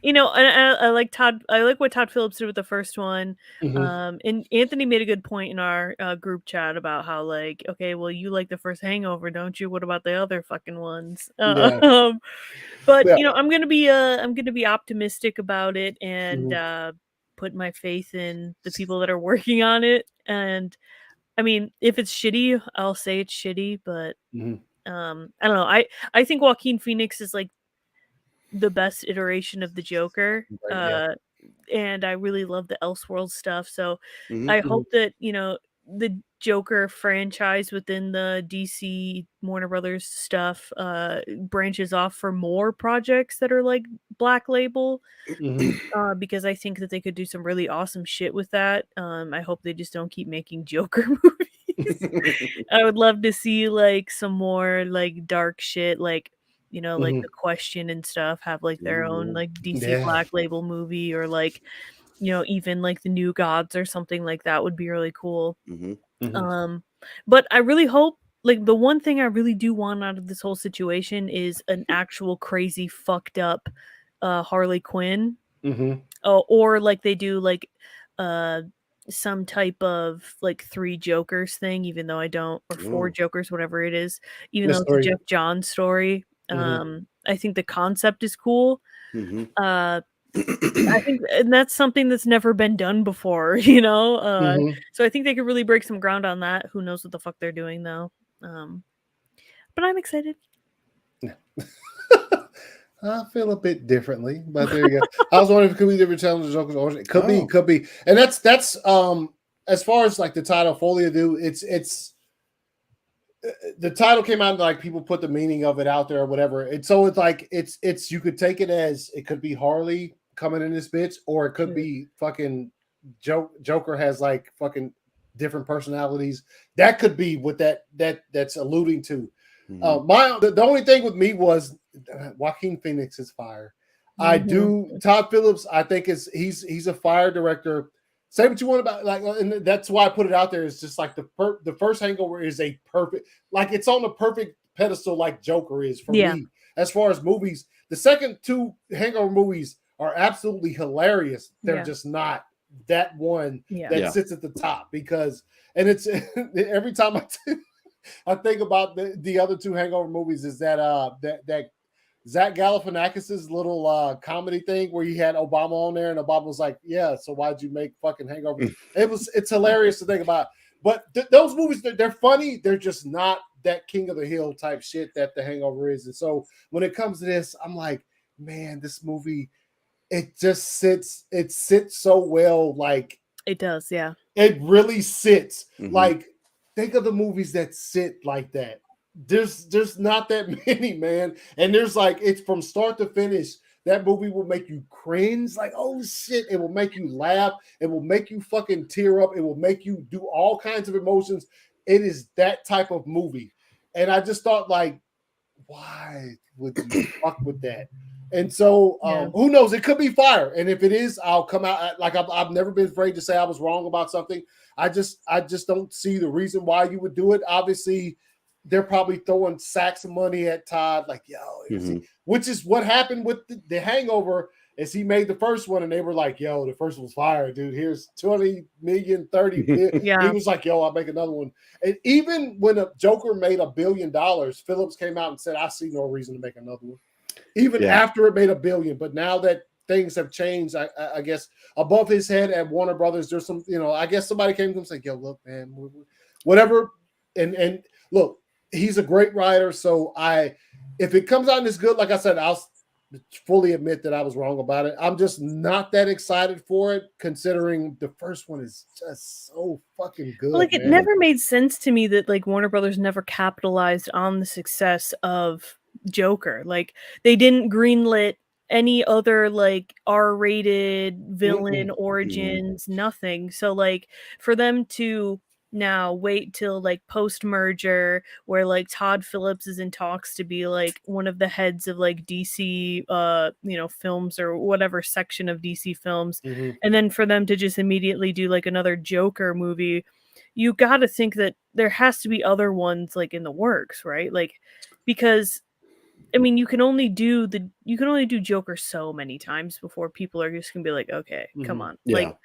And I like Todd. I like what Todd Phillips did with the first one. And Anthony made a good point in our group chat about how like, okay, well, you like the first Hangover, don't you? What about the other fucking ones? But I'm gonna be optimistic about it and put my faith in the people that are working on it. And I mean, if it's shitty, I'll say it's shitty. But I don't know. I think Joaquin Phoenix is like the best iteration of the Joker. And I really love the Elseworld stuff. So I hope that, the Joker franchise within the DC Warner Brothers stuff branches off for more projects that are like Black Label. Because I think that they could do some really awesome shit with that. I hope they just don't keep making Joker movies. I would love to see like some more like dark shit, like like The Question and stuff have like their own like DC Black Label movie, or like even like The New Gods or something like that would be really cool. But I really hope, like, the one thing I really do want out of this whole situation is an actual crazy fucked up Harley Quinn, or like they do like some type of like 3 Jokers thing, even though I don't, or 4 Jokers, whatever it is, even though it's a Jeff Johns story. I think the concept is cool. I think, and that's something that's never been done before, so I think they could really break some ground on that. Who knows what the fuck they're doing though. But I'm excited. I feel a bit differently, but there you go. I was wondering if it could be different challenges. It could be, and that's as far as like the title Folia do. It's the title came out and like people put the meaning of it out there or whatever. And so it's like it's you could take it as it could be Harley coming in this bitch, or it could be fucking Joker has like fucking different personalities. That could be what that's alluding to. The only thing with me was Joaquin Phoenix is fire. Todd Phillips, I think he's a fire director. Say what you want about, like, and that's why I put it out there. It's just like the first Hangover is a perfect, like it's on the perfect pedestal, like Joker is for me as far as movies. The second 2 Hangover movies are absolutely hilarious. They're just not that one that sits at the top, because, and it's every time I think about the other 2 Hangover movies is that Zach Galifianakis's little comedy thing where he had Obama on there, and Obama was like, "Yeah, so why'd you make fucking Hangover?" It's hilarious to think about. But those movies, they're funny. They're just not that King of the Hill type shit that the Hangover is. And so when it comes to this, I'm like, man, this movie, it just sits. It sits so well. Like it does, yeah. It really sits. Like, think of the movies that sit like that. There's not that many, man. And there's like, it's from start to finish. That movie will make you cringe, like, oh shit. It will make you laugh. It will make you fucking tear up. It will make you do all kinds of emotions. It is that type of movie. And I just thought, like, why would you fuck with that? And so who knows? It could be fire. And if it is, I'll come out like I've never been afraid to say I was wrong about something. I just don't see the reason why you would do it. Obviously, they're probably throwing sacks of money at Todd, like, yo, which is what happened with the Hangover. is he made the first one and they were like, yo, the first one's fire, dude. Here's 20 million, 30 million. Yeah. He was like, yo, I'll make another one. And even when a Joker made $1 billion, Phillips came out and said, I see no reason to make another one. Even after it made $1 billion. But now that things have changed, I guess above his head at Warner Brothers, there's some, I guess somebody came to him and said, yo, look, man, whatever. And look, he's a great writer. So if it comes out as good, like I said, I'll fully admit that I was wrong about it. I'm just not that excited for it, considering the first one is just so fucking good. Like, it never made sense to me that like Warner Brothers never capitalized on the success of Joker. Like, they didn't greenlit any other like R-rated villain origins, nothing. So like for them to now wait till like post-merger where like Todd Phillips is in talks to be like one of the heads of like DC films or whatever section of DC films, and then for them to just immediately do like another Joker movie, you got to think that there has to be other ones like in the works, right? Like, because I mean, you can only do Joker so many times before people are just gonna be like, okay, come on. Like,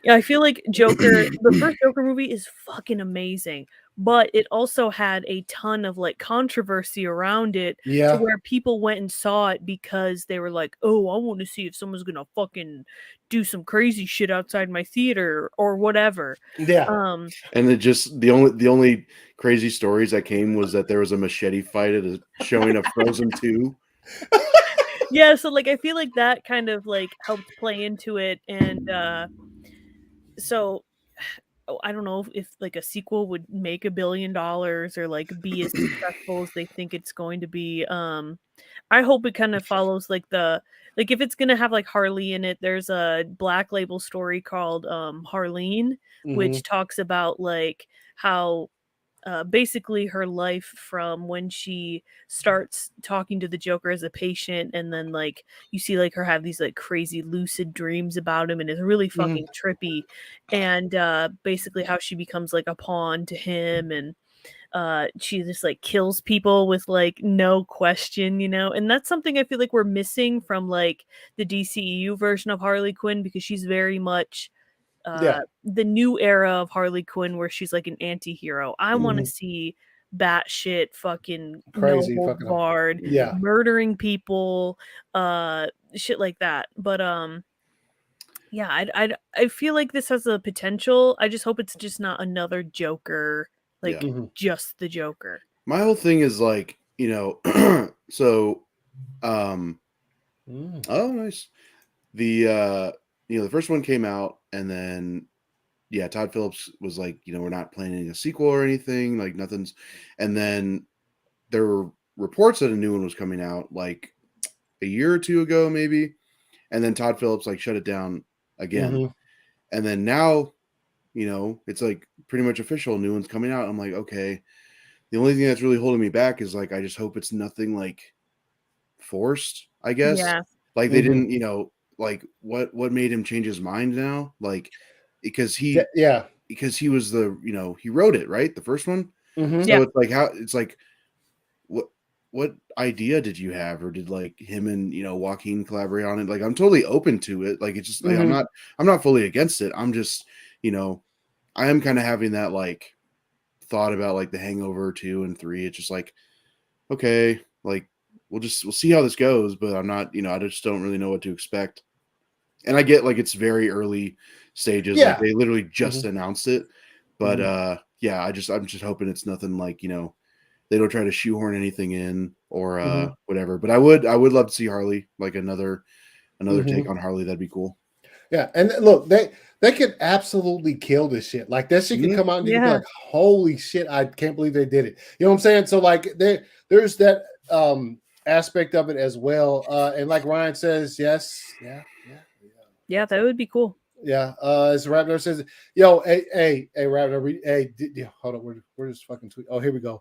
yeah, I feel like Joker, the first Joker movie is fucking amazing, but it also had a ton of like controversy around it to where people went and saw it because they were like, oh, I want to see if someone's gonna fucking do some crazy shit outside my theater or whatever. And it just the only crazy stories that came was that there was a machete fight at a showing of Frozen 2. Yeah, so like I feel like that kind of like helped play into it, and so I don't know if like a sequel would make $1 billion or like be as successful as they think it's going to be. I hope it kind of follows like if it's gonna have like Harley in it, there's a Black Label story called Harleen, which talks about like how basically her life from when she starts talking to the Joker as a patient, and then like you see like her have these like crazy lucid dreams about him, and it's really fucking trippy, and basically how she becomes like a pawn to him, and she just like kills people with like no question, and that's something I feel like we're missing from like the DCEU version of Harley Quinn, because she's very much the new era of Harley Quinn where she's like an anti-hero. I want to see batshit fucking crazy, no holds barred, murdering people, shit like that. But yeah, I feel like this has a potential. I just hope it's just not another Joker, like just the Joker. My whole thing is like, so oh nice. The first one came out, and then Todd Phillips was like, we're not planning a sequel or anything, like nothing's, and then there were reports that a new one was coming out like a year or two ago maybe, and then Todd Phillips like shut it down again, and then now it's like pretty much official, new one's coming out. I'm like, okay, the only thing that's really holding me back is like I just hope it's nothing like forced, I guess. Like they didn't like what made him change his mind now? Like because he was he wrote it, right? The first one. So it's like it's like what idea did you have, or did like him and Joaquin collaborate on it? Like I'm totally open to it. Like it's just like I'm not fully against it. I'm just I am kind of having that like thought about like The Hangover 2 and 3. It's just like, okay, like we'll see how this goes, but I'm not, I just don't really know what to expect. And I get like it's very early stages. Like they literally just announced it. But I'm just hoping it's nothing like, they don't try to shoehorn anything in or whatever. But I would love to see Harley, like another take on Harley. That'd be cool. Yeah, and look, they could absolutely kill this shit. Like that shit could come out and you could be like, holy shit, I can't believe they did it. You know what I'm saying? So like there's that aspect of it as well. And like Ryan says, yeah, that would be cool. Yeah. As Raptor says, yo, hey, Raptor, hold on, we're just fucking tweet. Oh, here we go.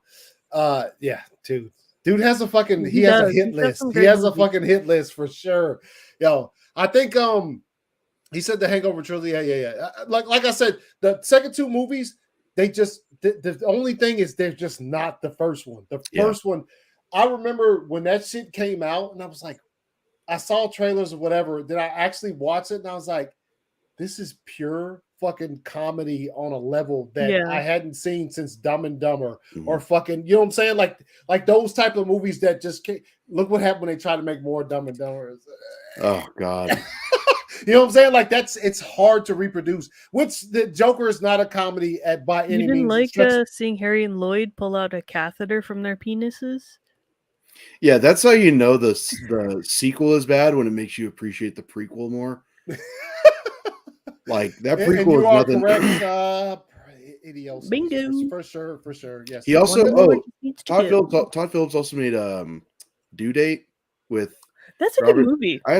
Yeah, dude has a fucking he has a hit list. He has a fucking hit list for sure. Yo, I think he said the Hangover trilogy. Yeah. Like I said, the second two movies, they just the only thing is they're just not the first one. The first one, I remember when that shit came out, and I was like, I saw trailers or whatever. Then I actually watched it and I was like, this is pure fucking comedy on a level that I hadn't seen since Dumb and Dumber or fucking, you know what I'm saying? Like those type of movies that just can't, look what happened when they try to make more Dumb and Dumber. Oh God. You know what I'm saying? Like it's hard to reproduce. Which the Joker is not a comedy by any means. You didn't like seeing Harry and Lloyd pull out a catheter from their penises? Yeah, that's how you know the sequel is bad, when it makes you appreciate the prequel more. Like that prequel and you is are nothing. Correct. Idiosyncrasy. Bingo. For sure. Yes. He also Todd Phillips also made Due Date with. That's a good movie. I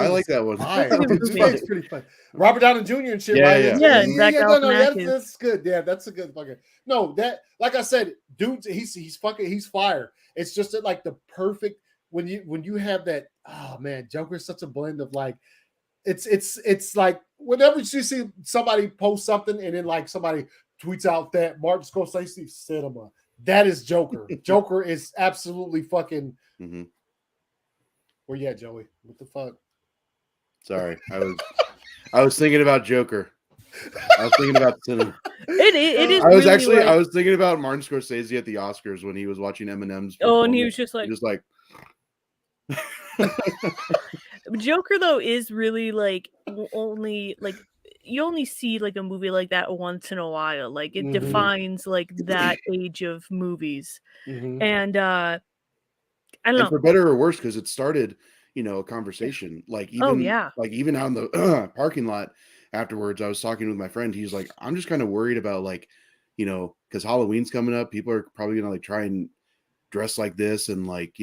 like that one. It's pretty fun. Robert Downey Jr. and shit, right? That's good. Yeah, that's a good fucking. No, that, like I said, dude, he's fire. It's just that, like, the perfect when you have that. Oh man, Joker is such a blend of like, it's like whenever you see somebody post something and then like somebody tweets out that Martin Scorsese cinema, that is Joker. Joker is absolutely fucking. Mm-hmm. Where you at, Joey? What the fuck? Sorry, I was thinking about Joker. I was thinking about cinema. It is. I was thinking about Martin Scorsese at the Oscars when he was watching Eminem's. Oh, and he was just like, Joker though is really like only like you only see like a movie like that once in a while. Like it defines like that age of movies, and I don't know. For better or worse, because it started, a conversation. Like even even out in the parking lot afterwards, I was talking with my friend. He's like, I'm just kind of worried about like, because Halloween's coming up. People are probably gonna like try and dress like this and like,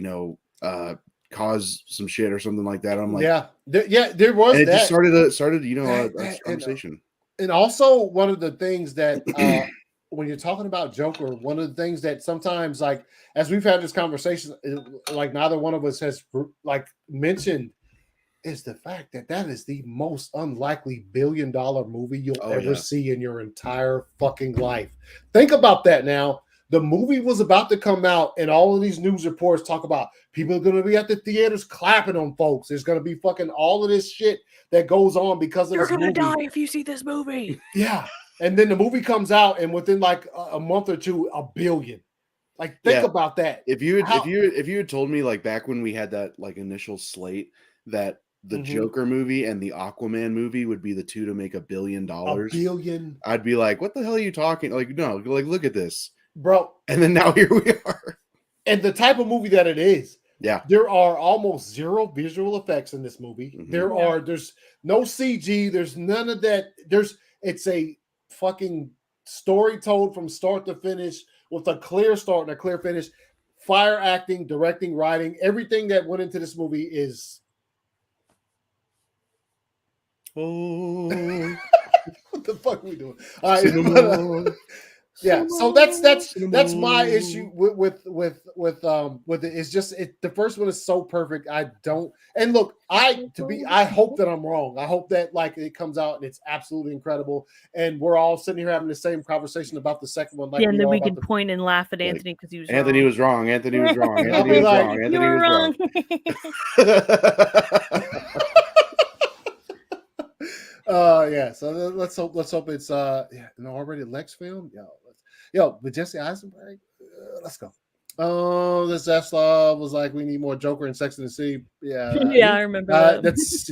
cause some shit or something like that. I'm like, there was. And it that. just started, a conversation. And also one of the things that when you're talking about Joker, one of the things that sometimes, like, as we've had this conversation, like neither one of us has like mentioned, is the fact that is the most unlikely $1 billion movie you'll ever see in your entire fucking life. Think about that now. The movie was about to come out, and all of these news reports talk about people are going to be at the theaters clapping on folks. There's going to be fucking all of this shit that goes on because of this movie. You're going to die if you see this movie. Yeah. And then the movie comes out, and within like a month or two, $1 billion. Like, think about that. If you had told me like back when we had that like initial slate that the Joker movie and the Aquaman movie would be the two to make $1 billion, $1 billion, I'd be like, what the hell are you talking? Like, no, like look at this, bro. And then now here we are. And the type of movie that it is. Yeah. There are almost zero visual effects in this movie. There's no CG. There's none of that. It's a fucking story told from start to finish with a clear start and a clear finish. Fire acting, directing, writing, everything that went into this movie is. Oh, what the fuck are we doing? All right. Yeah, so that's my issue with it. It's just the first one is so perfect. I hope that I'm wrong. I hope that like it comes out and it's absolutely incredible, and we're all sitting here having the same conversation about the second one. Like, and then we can point and laugh at Anthony because he was Anthony wrong. was wrong. Anthony was wrong. Anthony was wrong. Anthony was wrong. Yeah. So let's hope it's an already Lex film. But Jesse Eisenberg, let's go. This Zaslav was like, we need more Joker and Sex and the City. Yeah, I remember that. That's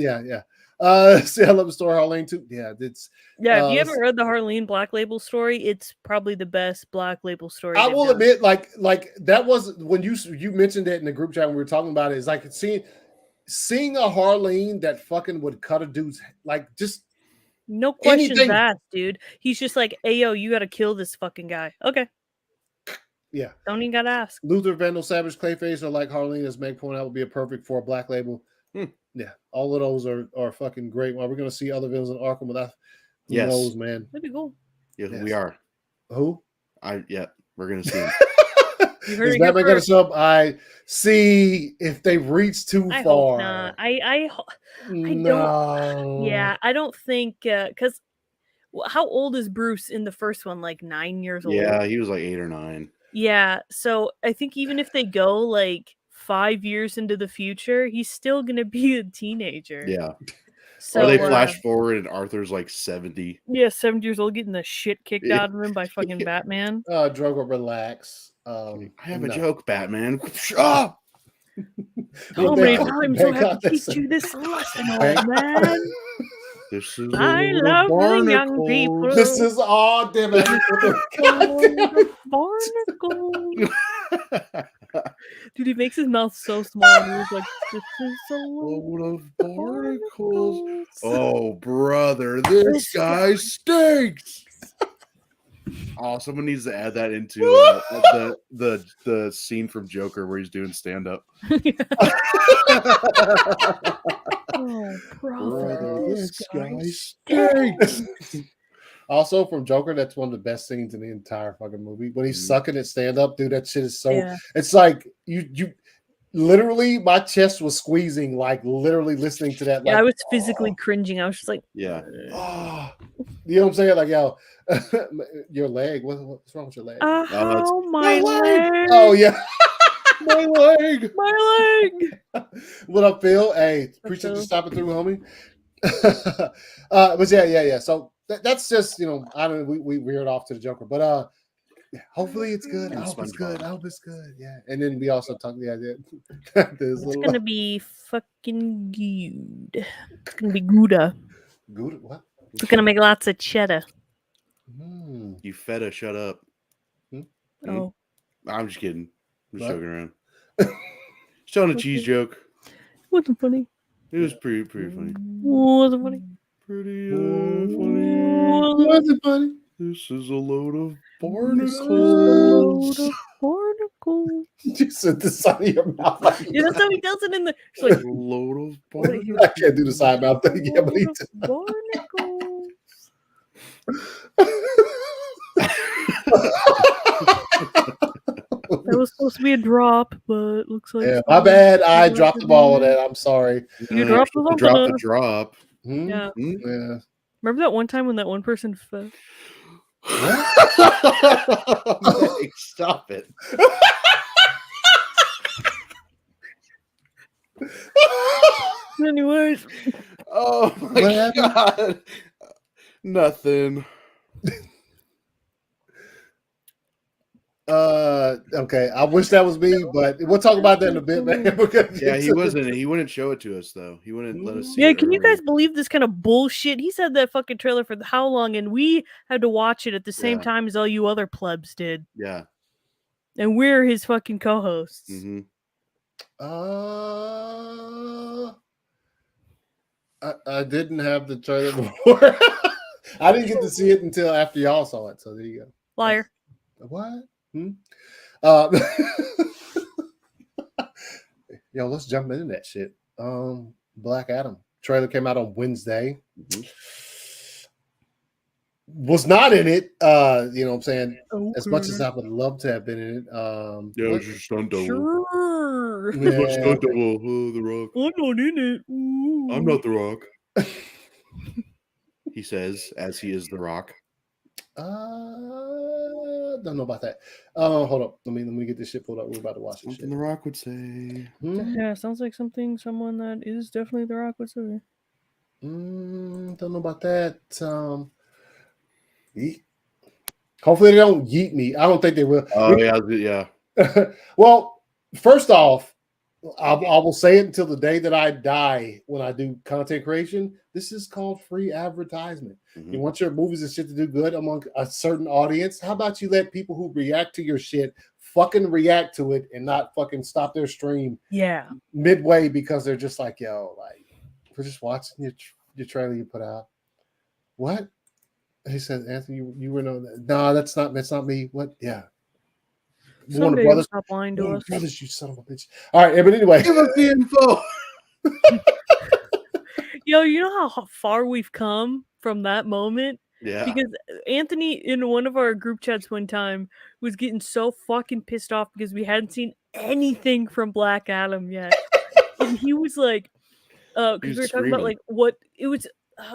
I love the story Harleen too. Yeah, it's if you haven't read the Harleen Black Label story, it's probably the best Black Label story. I will admit, like that was when you mentioned it in the group chat when we were talking about it. It's like seeing a Harleen that fucking would cut a dude's like just. No questions asked, dude. He's just like, hey, yo, you got to kill this fucking guy. Okay. Yeah. Don't even got to ask. Luther, Vandal, Savage, Clayface are like Harleen, as Meg pointed out, would be a perfect for a Black Label. Yeah. All of those are fucking great. Well, we're going to see other villains in Arkham without who knows, man. That'd be cool. Yeah, we are. Who? We're going to see him. Is Batman going to show up? I see if they reach too far. Hope not. I don't. Yeah, I don't think because how old is Bruce in the first one? Like 9 years old. Yeah, he was like 8 or 9. Yeah, so I think even if they go like 5 years into the future, he's still gonna be a teenager. Yeah. So or they flash forward and Arthur's like 70. Yeah, 70 years old, getting the shit kicked out of him by fucking Batman. Drogo, relax. I have a joke, Batman. How many times do I have to teach you this lesson, old man? This is I love the young people. This is all barnacles. Dude, he makes his mouth so small and he's like, this is a load of barnacles. Oh, brother, this guy stinks. Oh, someone needs to add that into the scene from Joker where he's doing stand up. Oh, brother, this guy stinks. Also, from Joker, that's one of the best scenes in the entire fucking movie. When he's sucking at stand up, dude, that shit is so. Yeah. It's like you literally, my chest was squeezing, like literally listening to that. Yeah, like, I was physically cringing. I was just like, yeah. You know what I'm saying? Like, yo, your leg. What's wrong with your leg? My leg. Oh yeah. My leg. My leg. What up, Phil? Hey, appreciate you stopping through, homie. But yeah. So that's just, I don't know, we veered off to the Joker, but hopefully it's good. I hope it's good. Yeah. And then we also talked the idea. It's gonna be fucking good. It's gonna be Gouda. Gouda? What? It's gonna make lots of cheddar. You feta, shut up. Oh. I'm just kidding. I'm just joking around. Just telling a cheese joke. Wasn't funny. It was pretty funny. Wasn't funny. Pretty funny. Wasn't funny. This is a load of barnacles. You said the side of your mouth. Yeah, that's how he does it in the. It's like a load of barnacles. I can't do the side mouth thing. Yeah, but he barnacles. That was supposed to be a drop, but looks like. Yeah, my bad. I dropped the ball on that. I'm sorry. You dropped the drop. Yeah. Yeah. Remember that one time when that one person fell? Stop it. Anyways. Oh my God. Nothing. Okay. I wish that was me, but we'll talk about that in a bit, man. Yeah, he wouldn't show it to us though. He wouldn't let us see it. Can you guys believe this kind of bullshit? He said that fucking trailer for how long, and we had to watch it at the same time as all you other plebs did. Yeah. And we're his fucking co-hosts. Mm-hmm. I didn't have the trailer before. I didn't get to see it until after y'all saw it. So there you go. Liar. What? Yo, let's jump into that shit. Black Adam trailer came out on Wednesday. Mm-hmm. Was not in it. You know what I'm saying? Okay. As much as I would love to have been in it. Yeah, it was your stunt double. Sure. Yeah. Stunt double. Oh, The Rock. I'm not in it. Ooh. I'm not The Rock. He says, as he is The Rock. Don't know about that. Hold up. Let me get this shit pulled up. We're about to watch this shit. The Rock would say. Yeah, sounds like someone that is definitely The Rock would say. Don't know about that. Hopefully they don't yeet me. I don't think they will. Oh yeah. Well, first off, I will say it until the day that I die when I do content creation. This is called free advertisement. Mm-hmm. You want your movies and shit to do good among a certain audience. How about you let people who react to your shit fucking react to it and not fucking stop their stream midway because they're just like, yo, like, we're just watching your trailer you put out. What? He said, Anthony, you were no, that's not me. What? Yeah. Someday brothers, stop lying to us. Brothers, you son of a bitch. All right, but anyway. Give us the info. Yo, you know how far we've come from that moment? Yeah. Because Anthony, in one of our group chats one time, was getting so fucking pissed off because we hadn't seen anything from Black Adam yet. And he was like, because we were talking about like what it was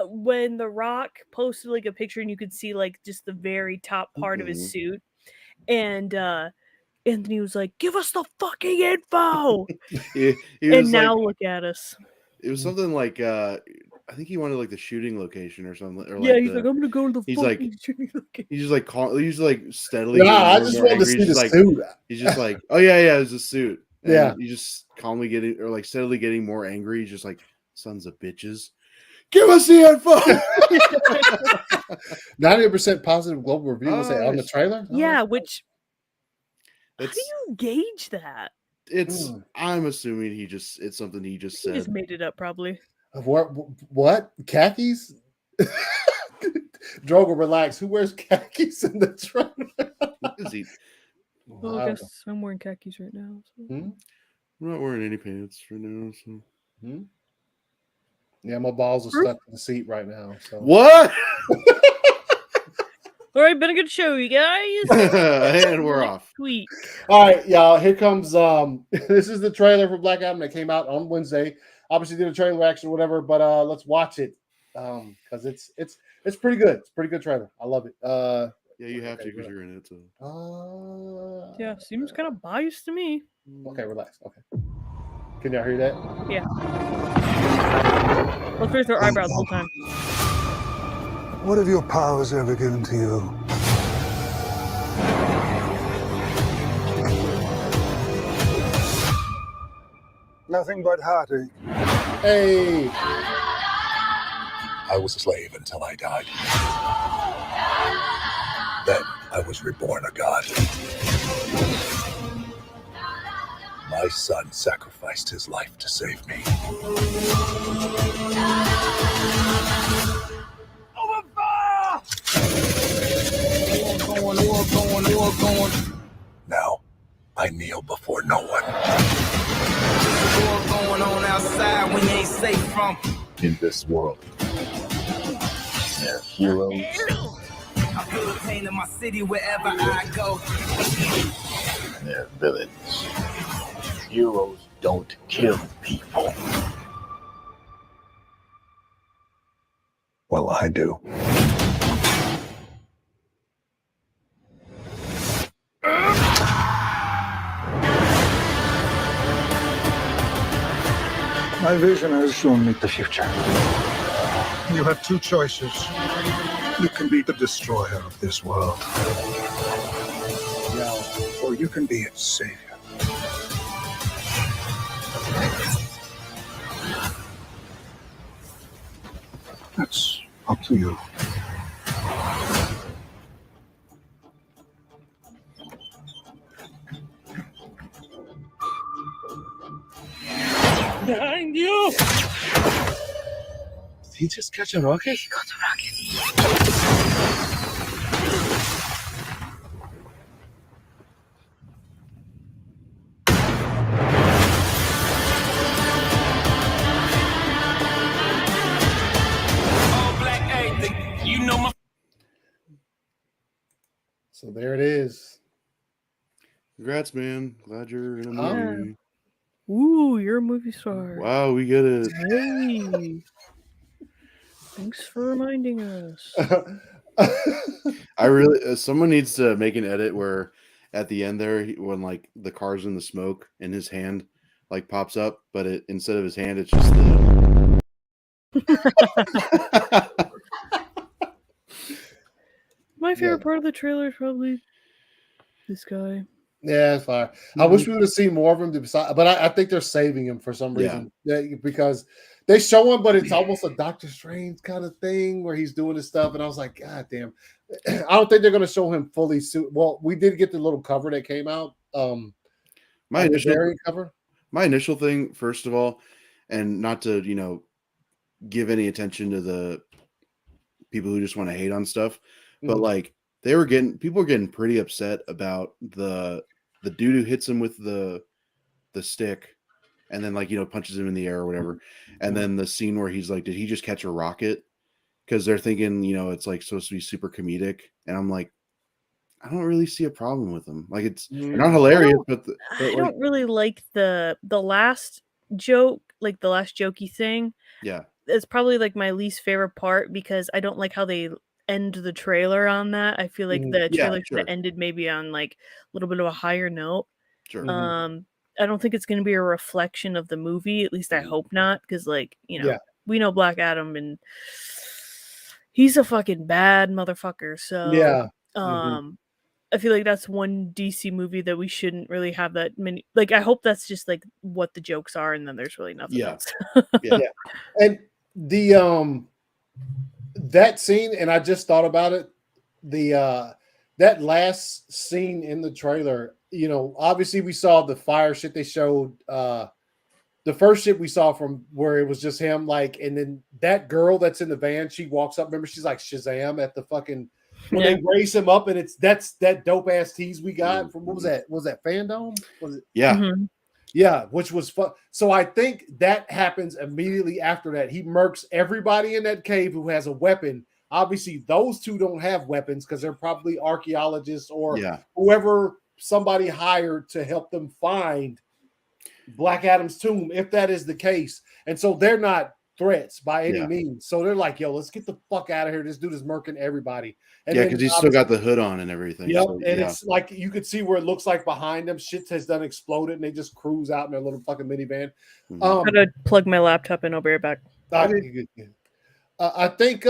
when The Rock posted like a picture and you could see like just the very top part of his suit. And Anthony was like, "Give us the fucking info." he and now look at us. It was something like I think he wanted like the shooting location or something, or yeah, like he's like, "I'm gonna go to the fucking shooting location." He's just like he's like steadily. I just wanted to see the suit. He's just like, oh yeah, it's a suit. And yeah, he's just calmly getting, or like steadily getting more angry. He's just like, sons of bitches, give us the info. 90% positive global review was on the trailer. Yeah, which how do you gauge that? I'm assuming it's something he just said. He just made it up, probably. What khakis? Drogo, relax. Who wears khakis in the trailer? Well, I guess I'm wearing khakis right now. So. I'm not wearing any pants right now. So. Yeah, my balls are stuck in the seat right now. So. What? All right, been a good show, you guys. And we're off. Week. All right, y'all. Here comes this is the trailer for Black Adam that came out on Wednesday. Obviously did a trailer reaction or whatever, but let's watch it. Because it's pretty good. It's a pretty good trailer. I love it. Yeah, you have to because you're in it. So. Yeah, seems kind of biased to me. Okay, relax. Okay. Can y'all hear that? Yeah. Let's raise their eyebrows the whole time. What have your powers ever given to you? Nothing but heartache. Hey! I was a slave until I died. Then I was reborn a god. My son sacrificed his life to save me. Over fire! War going. Now, I kneel before no one. War going on outside when you ain't safe from. In this world, there are heroes. I feel the pain in my city wherever I go. And there are villains. Heroes don't kill people. Well, I do. My vision has shown me the future. You have two choices. You can be the destroyer of this world. Or you can be its savior. That's up to you. Behind you! Did he just catch a rocket? He got a rocket. So there it is. Congrats, man. Glad you're in a movie. Ooh, you're a movie star. Wow, we get it. Hey. Thanks for reminding us. I really, someone needs to make an edit where at the end there, when like the car's in the smoke and his hand like pops up, but instead of his hand, it's just the. My favorite part of the trailer is probably this guy. Yeah, it's fine. I wish we would have seen more of him, but I think they're saving him for some reason. Yeah, because they show him, but it's almost a Doctor Strange kind of thing where he's doing his stuff, and I was like, God damn! I don't think they're going to show him fully suit. Well, we did get the little cover that came out. My initial thing, first of all, and not to give any attention to the people who just want to hate on stuff, but like. People were getting pretty upset about the dude who hits him with the stick and then punches him in the air or whatever. And then the scene where he's like, did he just catch a rocket? Because they're thinking, it's like supposed to be super comedic. And I'm like, I don't really see a problem with them. Like they're not hilarious, but I don't really like the last joke, like the last jokey thing. Yeah. It's probably like my least favorite part because I don't like how they end the trailer on that. I feel like the trailer should have sure. ended maybe on like a little bit of a higher note. Sure. I don't think it's going to be a reflection of the movie. At least I hope not, because like, you know, we know Black Adam and he's a fucking bad motherfucker. So I feel like that's one DC movie that we shouldn't really have that many. Like, I hope that's just like what the jokes are, and then there's really nothing else. And the that scene, and I just thought about it. The that last scene in the trailer, you know, obviously we saw the fire shit they showed. The first shit we saw from where it was just him, like, and then that girl that's in the van, she walks up. Remember, she's like Shazam at the fucking when they raise him up, and that's that dope ass tease we got from what was that? Was that Fandom? Was it? Yeah, which was fun. So I think that happens immediately after that. He murks everybody in that cave who has a weapon. Obviously, those two don't have weapons because they're probably archaeologists or whoever somebody hired to help them find Black Adam's tomb, if that is the case. And so they're not threats by any means. So they're like, yo, let's get the fuck out of here. This dude is murking everybody. And because he's still got the hood on and everything. Yep, so, and it's like you could see where it looks like behind them shit has done exploded and they just cruise out in their little fucking minivan. I'm gonna plug my laptop in. I'll be right back. I think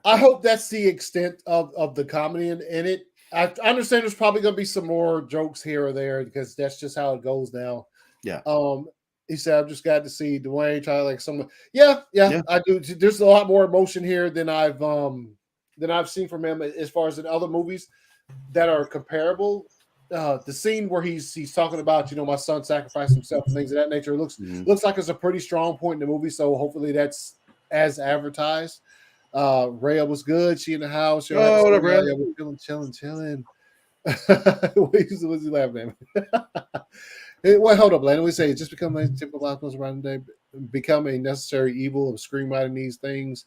I hope that's the extent of the comedy in it. I understand there's probably going to be some more jokes here or there because that's just how it goes now. He said, "I've just got to see Dwayne try like someone." Yeah, I do. There's a lot more emotion here than I've seen from him as far as in other movies that are comparable. The scene where he's talking about, you know, my son sacrificed himself and things of that nature looks like it's a pretty strong point in the movie. So hopefully that's as advertised. Rhea was good. She in the house. What up, Rhea? We're chilling. What's he laughing at? Well, hold up, Landon. We say it's just become a typical blockbuster around the day, become a necessary evil of screenwriting these things.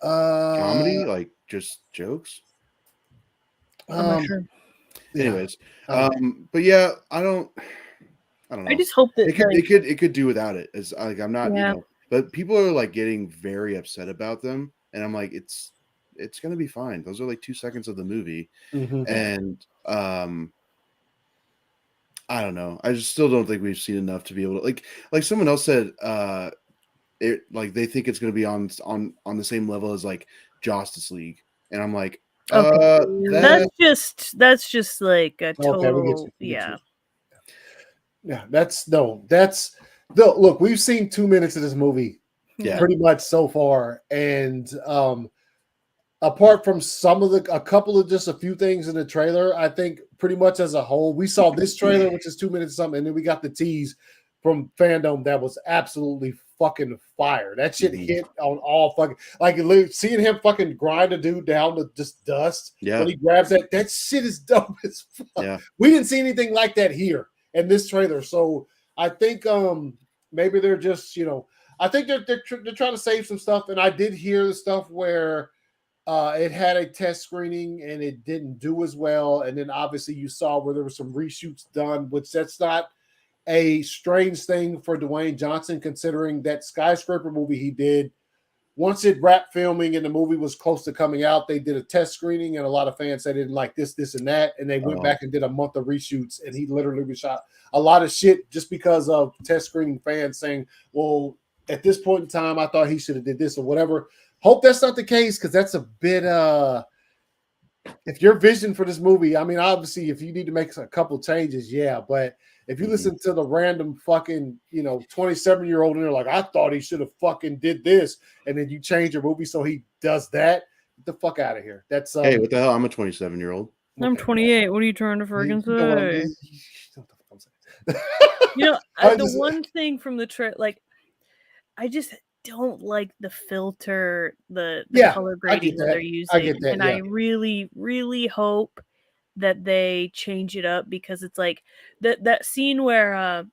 Comedy, like just jokes. I'm not sure. Anyways, but yeah, I don't know. I just hope that it could do without it. It's like I'm not, you know, but people are like getting very upset about them, and I'm like, it's gonna be fine. Those are like 2 seconds of the movie, and I don't know. I just still don't think we've seen enough to be able to like someone else said. It like they think it's gonna be on the same level as like Justice League, and I'm like. That's just like a total look, we've seen 2 minutes of this movie pretty much so far, and apart from a couple of just a few things in the trailer, I think pretty much as a whole, we saw this trailer, which is 2 minutes something, and then we got the tease from Fandom that was absolutely fucking fire. That shit hit on all fucking like seeing him fucking grind a dude down to just dust when he grabs that shit is dope as fuck. We didn't see anything like that here in this trailer, so I think maybe they're just, you know, I think they're trying to save some stuff, and I did hear the stuff where it had a test screening and it didn't do as well, and then obviously you saw where there were some reshoots done, which that's not a strange thing for Dwayne Johnson, considering that Skyscraper movie he did. Once it wrapped filming and the movie was close to coming out, they did a test screening, and a lot of fans said they didn't like this, and that, and they went back and did a month of reshoots, and he literally reshot a lot of shit just because of test screening fans saying, well, at this point in time, I thought he should have did this or whatever. Hope that's not the case, because that's a bit if your vision for this movie, I mean, obviously, if you need to make a couple changes, but if you listen to the random fucking, you know, 27-year-old and they're like, I thought he should have fucking did this, and then you change your movie so he does that, get the fuck out of here. That's hey, what the hell? I'm a 27-year-old. I'm 28. What are you trying to friggin' say? You know, the one thing from the like, I just don't like the filter, the color grading that they're using, and I really, really hope that they change it up, because it's like that scene where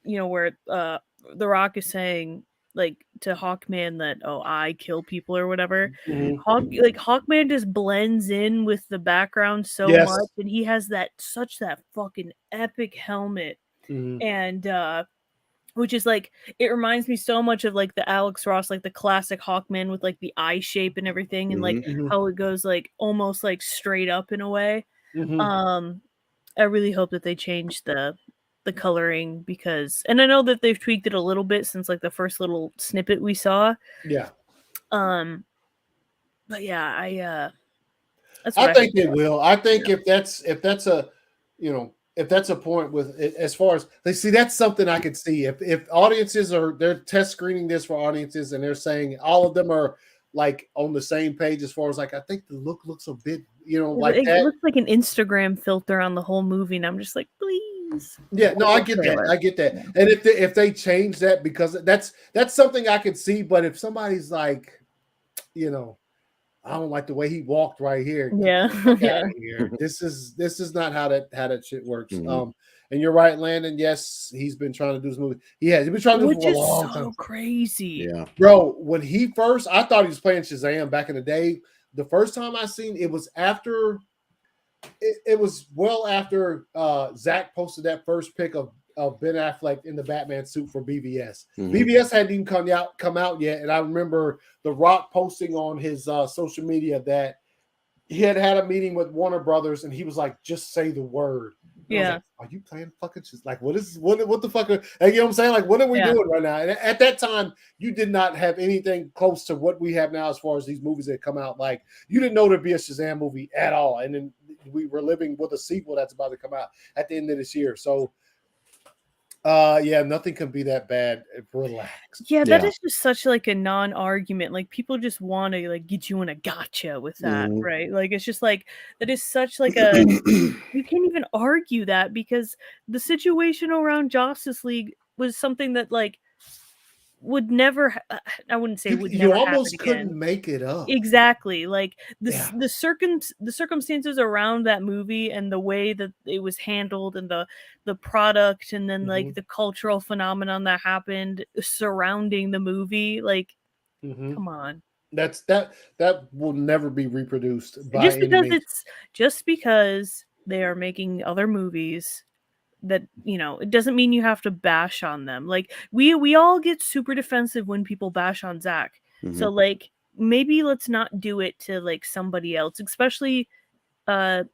where The Rock is saying like to Hawkman that, oh, I kill people or whatever. Hawkman just blends in with the background so much, and he has that fucking epic helmet, and which is like, it reminds me so much of like the Alex Ross, like the classic Hawkman with like the eye shape and everything, and like how it goes like almost like straight up in a way. I really hope that they change the coloring, because, and I know that they've tweaked it a little bit since like the first little snippet we saw. Yeah. But yeah, I think they will. I think if that's a, you know, if that's a point with it, as far as they see, that's something I could see. If audiences they're test screening this for audiences and they're saying all of them are like on the same page as far as like, I think the look looks a bit, you know, like it that. looks like an Instagram filter on the whole movie, and I'm just like, please. Yeah, no, I get that. I get that. Yeah. And if they change that, because that's something I could see. But if somebody's like, you know, I don't like the way he walked right here. Yeah. Here. This is not how that shit works. And you're right, Landon. Yes, he's been trying to do this movie. He's been trying to do it for a long time. Crazy. Yeah. Bro, when he first, I thought he was playing Shazam back in the day. The first time I seen it was after it was well after Zach posted that first pic of Ben Affleck in the Batman suit for BVS. BVS hadn't even come out yet, and I remember The Rock posting on his social media that he had a meeting with Warner Brothers, and he was like, "Just say the word." And yeah. Like, are you playing fucking shit? Like, what the fuck? You know what I'm saying? Like, what are we doing right now? And at that time, you did not have anything close to what we have now as far as these movies that come out. Like, you didn't know there'd be a Shazam movie at all, and then we were living with a sequel that's about to come out at the end of this year. So. Yeah, nothing can be that bad. Relax. Yeah, that is just such like a non-argument. Like, people just want to like get you in a gotcha with that, right? Like, it's just like that is such like a you can't even argue that, because the situation around Justice League was something that like would never I wouldn't say would never happen almost again. Couldn't make it up. Exactly. Like the circumstances around that movie and the way that it was handled and the product, and then like the cultural phenomenon that happened surrounding the movie, like come on. That will never be reproduced by just because they are making other movies. That, you know, it doesn't mean you have to bash on them. Like we all get super defensive when people bash on Zach. So like maybe let's not do it to like somebody else, especially I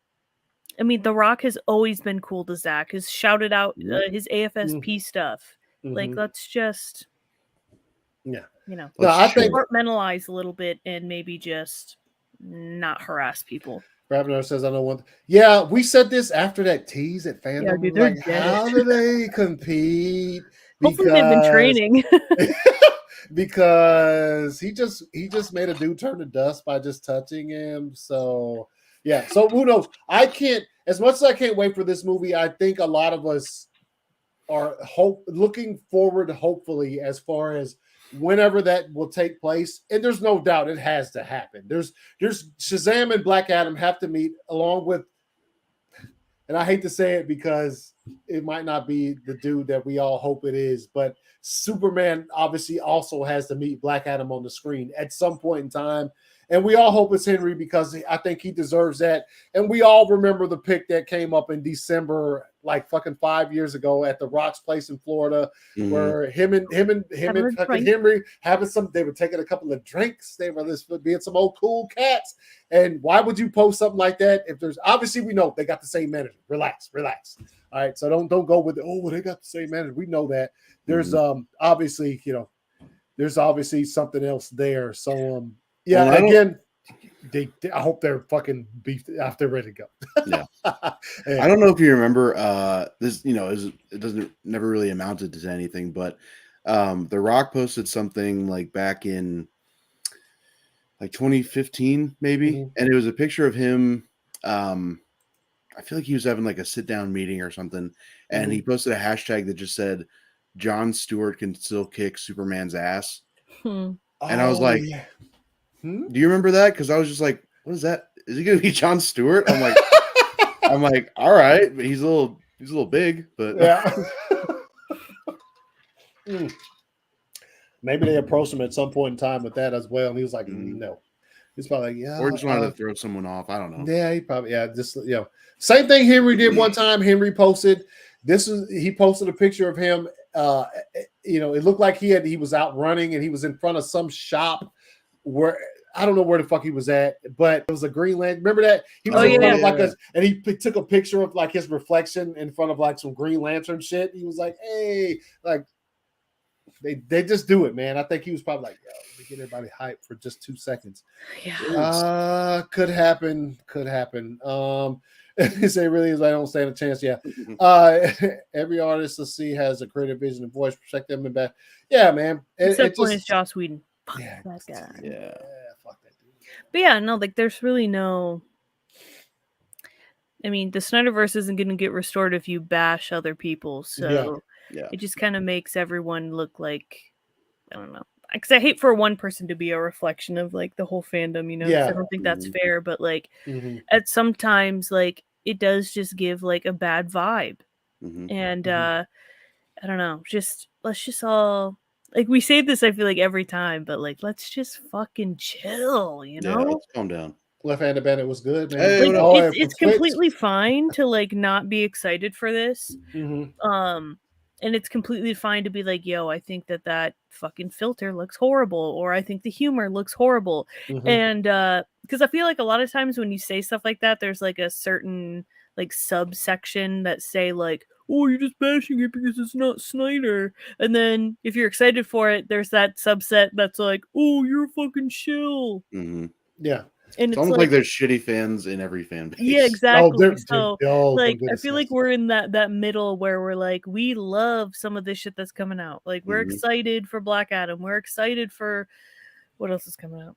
mean, The Rock has always been cool to Zach, has shouted out his AFSP stuff. Like, let's just you know, I think compartmentalize a little bit and maybe just not harass people. Ravener says, I know one. Yeah, we said this after that tease at Fandom. Yeah, dude, like, how do they compete? Hopefully they've been training. Because he just made a dude turn to dust by just touching him. So yeah, so who knows? I can't, as much as I can't wait for this movie, I think a lot of us are looking forward, hopefully, as far as whenever that will take place. And there's no doubt it has to happen. There's Shazam and Black Adam have to meet, along with, and I hate to say it because it might not be the dude that we all hope it is, but Superman obviously also has to meet Black Adam on the screen at some point in time. And we all hope it's Henry, because I think he deserves that. And we all remember the pic that came up in December, like fucking 5 years ago, at the Rock's place in Florida, where him and fucking Henry having they were taking a couple of drinks. They were being some old cool cats. And why would you post something like that if there's, obviously we know they got the same manager. Relax. All right, so don't go with they got the same manager. We know that. There's obviously, you know, there's obviously something else there. So yeah, well, again, I hope they're fucking beefed after they're ready to go. Yeah. I don't know if you remember this, you know, it doesn't never really amounted to anything, but The Rock posted something like back in like 2015, maybe, and it was a picture of him. I feel like he was having like a sit down meeting or something, and he posted a hashtag that just said, "Jon Stewart can still kick Superman's ass," and I was like. Yeah. Do you remember that? Because I was just like, "What is that? Is he going to be Jon Stewart?" I'm like, all right, but he's a little big, but yeah. Maybe they approached him at some point in time with that as well, and he was like, "No." He's probably like, "Yeah," or just wanted to throw someone off. I don't know. Yeah, he probably just same thing Henry did one time. Henry posted he posted a picture of him it looked like he was out running and he was in front of some shop where I don't know where the fuck he was at, but it was a Green Lantern. Remember that he was in front of like and he took a picture of like his reflection in front of like some Green Lantern shit. He was like, "Hey, like they just do it, man." I think he was probably like, "Yo, let me get everybody hyped for just 2 seconds." Yeah, could happen. They say really is I don't stand a chance. Yeah. Every artist I see has a creative vision and voice. Protect them and back. Yeah, man. Except when it's Joss Whedon. Fuck that guy. Yeah, fuck that dude. But yeah, no, like there's really no. I mean, the Snyderverse isn't going to get restored if you bash other people. So it just kind of makes everyone look like, I don't know. Because I hate for one person to be a reflection of like the whole fandom, you know. Yeah. I don't think that's fair. But like at sometimes like it does just give like a bad vibe. And I don't know. Just let's just all. Like we say this, I feel like every time, but like let's just fucking chill, you know? Yeah, let's calm down. Left-handed bandit was good, man. Hey, like, it's completely fine to like not be excited for this. And it's completely fine to be like, yo, I think that fucking filter looks horrible, or I think the humor looks horrible. And because I feel like a lot of times when you say stuff like that, there's like a certain like subsection that say like, oh, you're just bashing it because it's not Snyder. And then if you're excited for it, there's that subset that's like, oh, you're fucking chill. Yeah. And it's almost like there's shitty fans in every fan base. Yeah, exactly. Like I feel like we're in that middle where we're like, we love some of this shit that's coming out. Like we're excited for Black Adam. We're excited for what else is coming out?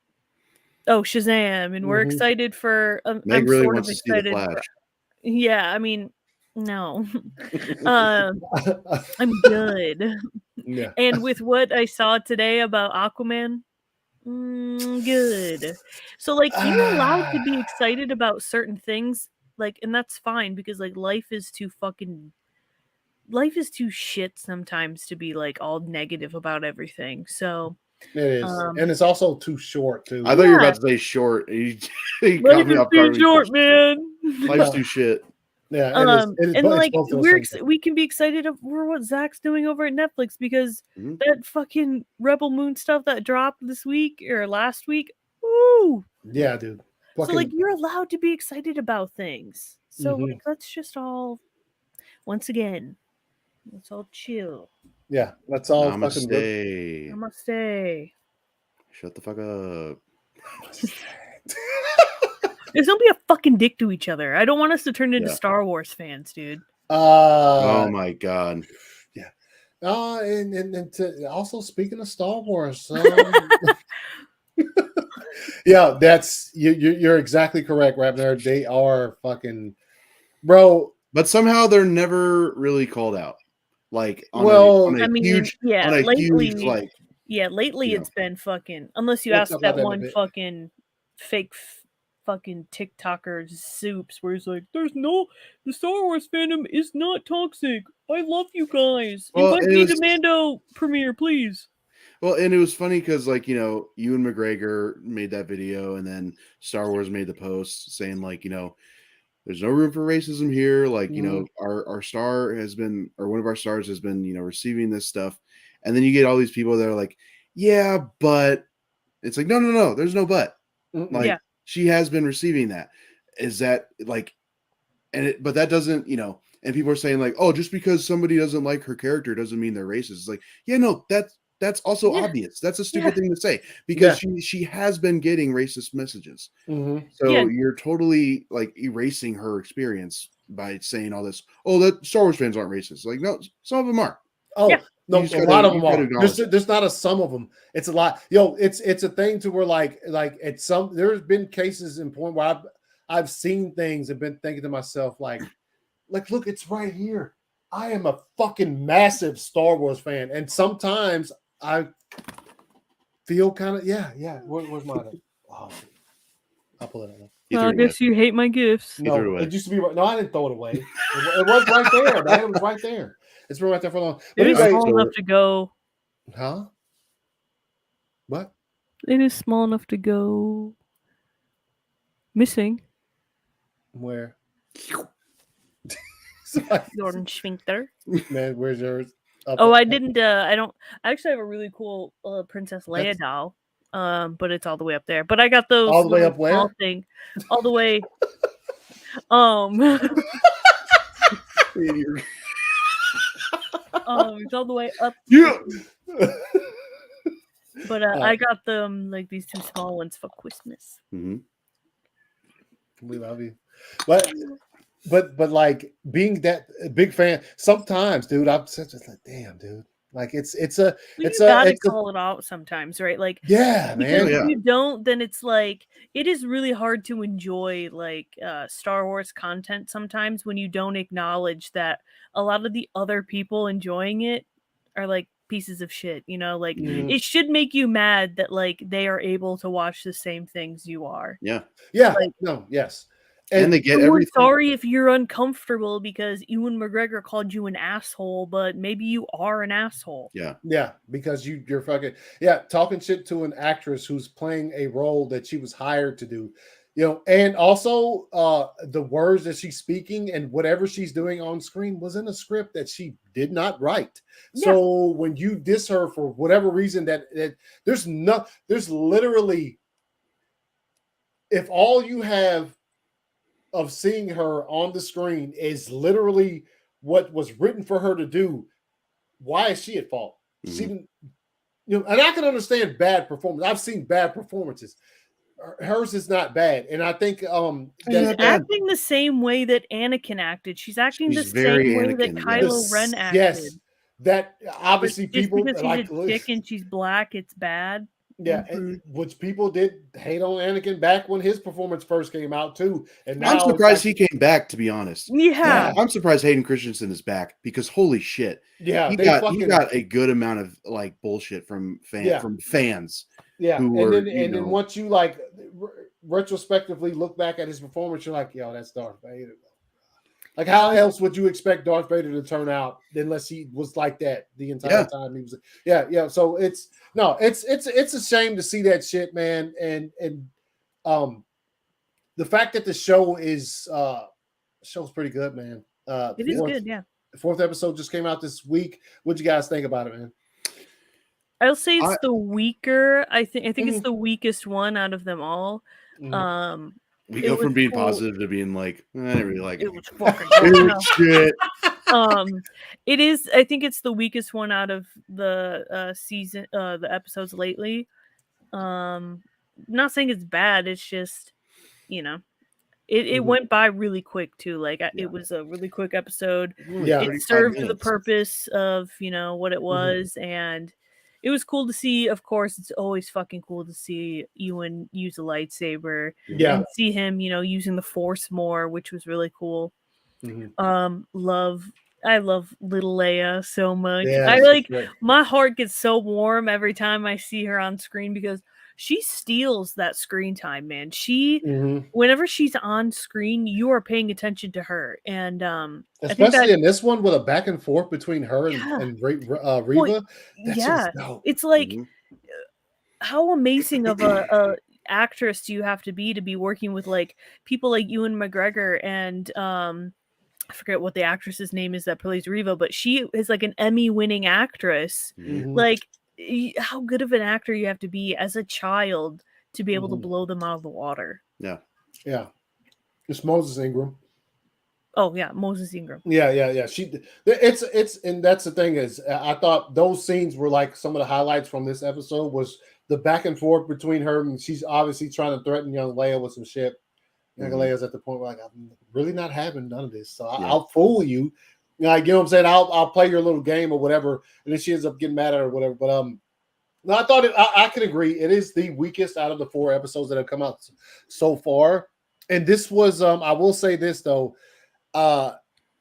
Oh, Shazam, and we're excited for. Meg I'm really sort wants of to see the excited. Flash. Yeah, I mean, no, I'm good. Yeah. And with what I saw today about Aquaman. Good. So like you're allowed to be excited about certain things, like, and that's fine because like life is too shit sometimes to be like all negative about everything. So it is, and it's also too short too. I thought you were about to say short. He life is too short, man. Life's too shit. Yeah, it is, and like we can be excited for what Zach's doing over at Netflix because that fucking Rebel Moon stuff that dropped this week or last week. Woo! Yeah, dude. So like you're allowed to be excited about things. So like let's just all once again, let's all chill. Yeah, let's all Namaste. Namaste. Shut the fuck up. Just don't be a fucking dick to each other. I don't want us to turn into Star Wars fans, dude. Oh my god. Yeah. And also speaking of Star Wars, yeah, that's you're exactly correct, Rapner. They are fucking bro. But somehow they're never really called out. Like huge lately it's been fucking unless you ask that one fucking fake fucking TikToker soups where he's like, the Star Wars fandom is not toxic. I love you guys. Invite me to Mando premiere, please. Well, and it was funny because like, Ewan McGregor made that video and then Star Wars made the post saying like, there's no room for racism here. Like, our star has been, or one of our stars has been, receiving this stuff. And then you get all these people that are like, yeah, but it's like, no, there's no but. Like, she has been receiving that. Is that like, but that doesn't, and people are saying like, oh, just because somebody doesn't like her character doesn't mean they're racist. It's like, yeah, no, that's also obvious. That's a stupid thing to say because she has been getting racist messages. So you're totally like erasing her experience by saying all this. Oh, that Star Wars fans aren't racist. Like, no, some of them are. Oh, no, a lot of them are. There's not a some of them. It's a lot. It's a thing to where like it's there's been cases in point where I've seen things and been thinking to myself like look, it's right here. I am a fucking massive Star Wars fan, and sometimes I feel kind of Where's mine? Oh, I'll pull it out. Well, I guess you hate my gifts. No, it used to be. No, I didn't throw it away. It was right there, man. It was right there. It's been right there for long. But it is small enough to go. Huh? What? It is small enough to go missing. Where? Jordan Schwinkter. Man, where's yours? I didn't. I don't. I actually have a really cool Princess Leia doll. But it's all the way up there. But I got those all the way up where? Thing, all the way. It's all the way up. Yeah. But I got them like these 2 small ones for Christmas. Mm-hmm. We love you, but like being that big fan, sometimes, dude, I'm just like, damn, dude. Like you gotta call it out sometimes, right? Like, yeah, man. If you don't, then it's like it is really hard to enjoy like Star Wars content sometimes when you don't acknowledge that a lot of the other people enjoying it are like pieces of shit. Like it should make you mad that like they are able to watch the same things you are. Yeah. Like, no, yes. And they get everything. Sorry if you're uncomfortable because Ewan McGregor called you an asshole, but maybe you are an asshole. Yeah, because you're fucking talking shit to an actress who's playing a role that she was hired to do, and also the words that she's speaking and whatever she's doing on screen was in a script that she did not write. Yeah. So when you diss her for whatever reason, that there's literally, if all you have of seeing her on the screen is literally what was written for her to do, why is she at fault? She didn't, and I can understand bad performance. I've seen bad performances. Hers is not bad, and I think she's acting the same way that Anakin acted. She's acting the same way that Kylo Ren acted. Yes, that obviously people because she's a chick and she's black, it's bad. Yeah, which people did hate on Anakin back when his performance first came out too. And now I'm surprised he came back, to be honest. Yeah. I'm surprised Hayden Christensen is back because holy shit. Yeah, he got a good amount of like bullshit from fans. Yeah, and then once you like retrospectively look back at his performance, you're like, yo, that's Darth Vader. Like, how else would you expect Darth Vader to turn out unless he was like that the entire time he was? Yeah. So it's a shame to see that shit, man. And the fact that the show is show's pretty good, man. It is good, yeah. The 4th episode just came out this week. What'd you guys think about it, man? I'll say it's the weaker. I think it's the weakest one out of them all. We go from being positive to being like, I didn't really like it. It was fucking shit. It is. I think it's the weakest one out of the season, the episodes lately. Not saying it's bad. It's just, it went by really quick too. Like it was a really quick episode. Yeah, it served the purpose of what it was, and it was cool to see. Of course, it's always fucking cool to see Ewan use a lightsaber. Yeah, and see him, using the Force more, which was really cool. I love little Leia so much. Yeah, my heart gets so warm every time I see her on screen because she steals that screen time, man. She whenever she's on screen, you are paying attention to her, and especially in this one with a back and forth between her and Reva. Well, it's like how amazing of a actress do you have to be working with like people like Ewan McGregor and I forget what the actress's name is that plays Reva, but she is like an Emmy-winning actress. Like, how good of an actor you have to be as a child to be able to blow them out of the water. Yeah. It's Moses Ingram. Oh yeah, Moses Ingram. Yeah. It's and that's the thing is, I thought those scenes were like some of the highlights from this episode was the back and forth between her and she's obviously trying to threaten young Leia with some shit. Young Leia's at the point where like I'm really not having none of this, so I'll fool you. Like, you know what I'm saying? I'll play your little game or whatever, and then she ends up getting mad at her or whatever. But no, I thought I can agree. It is the weakest out of the 4 episodes that have come out so far. And this was I will say this though,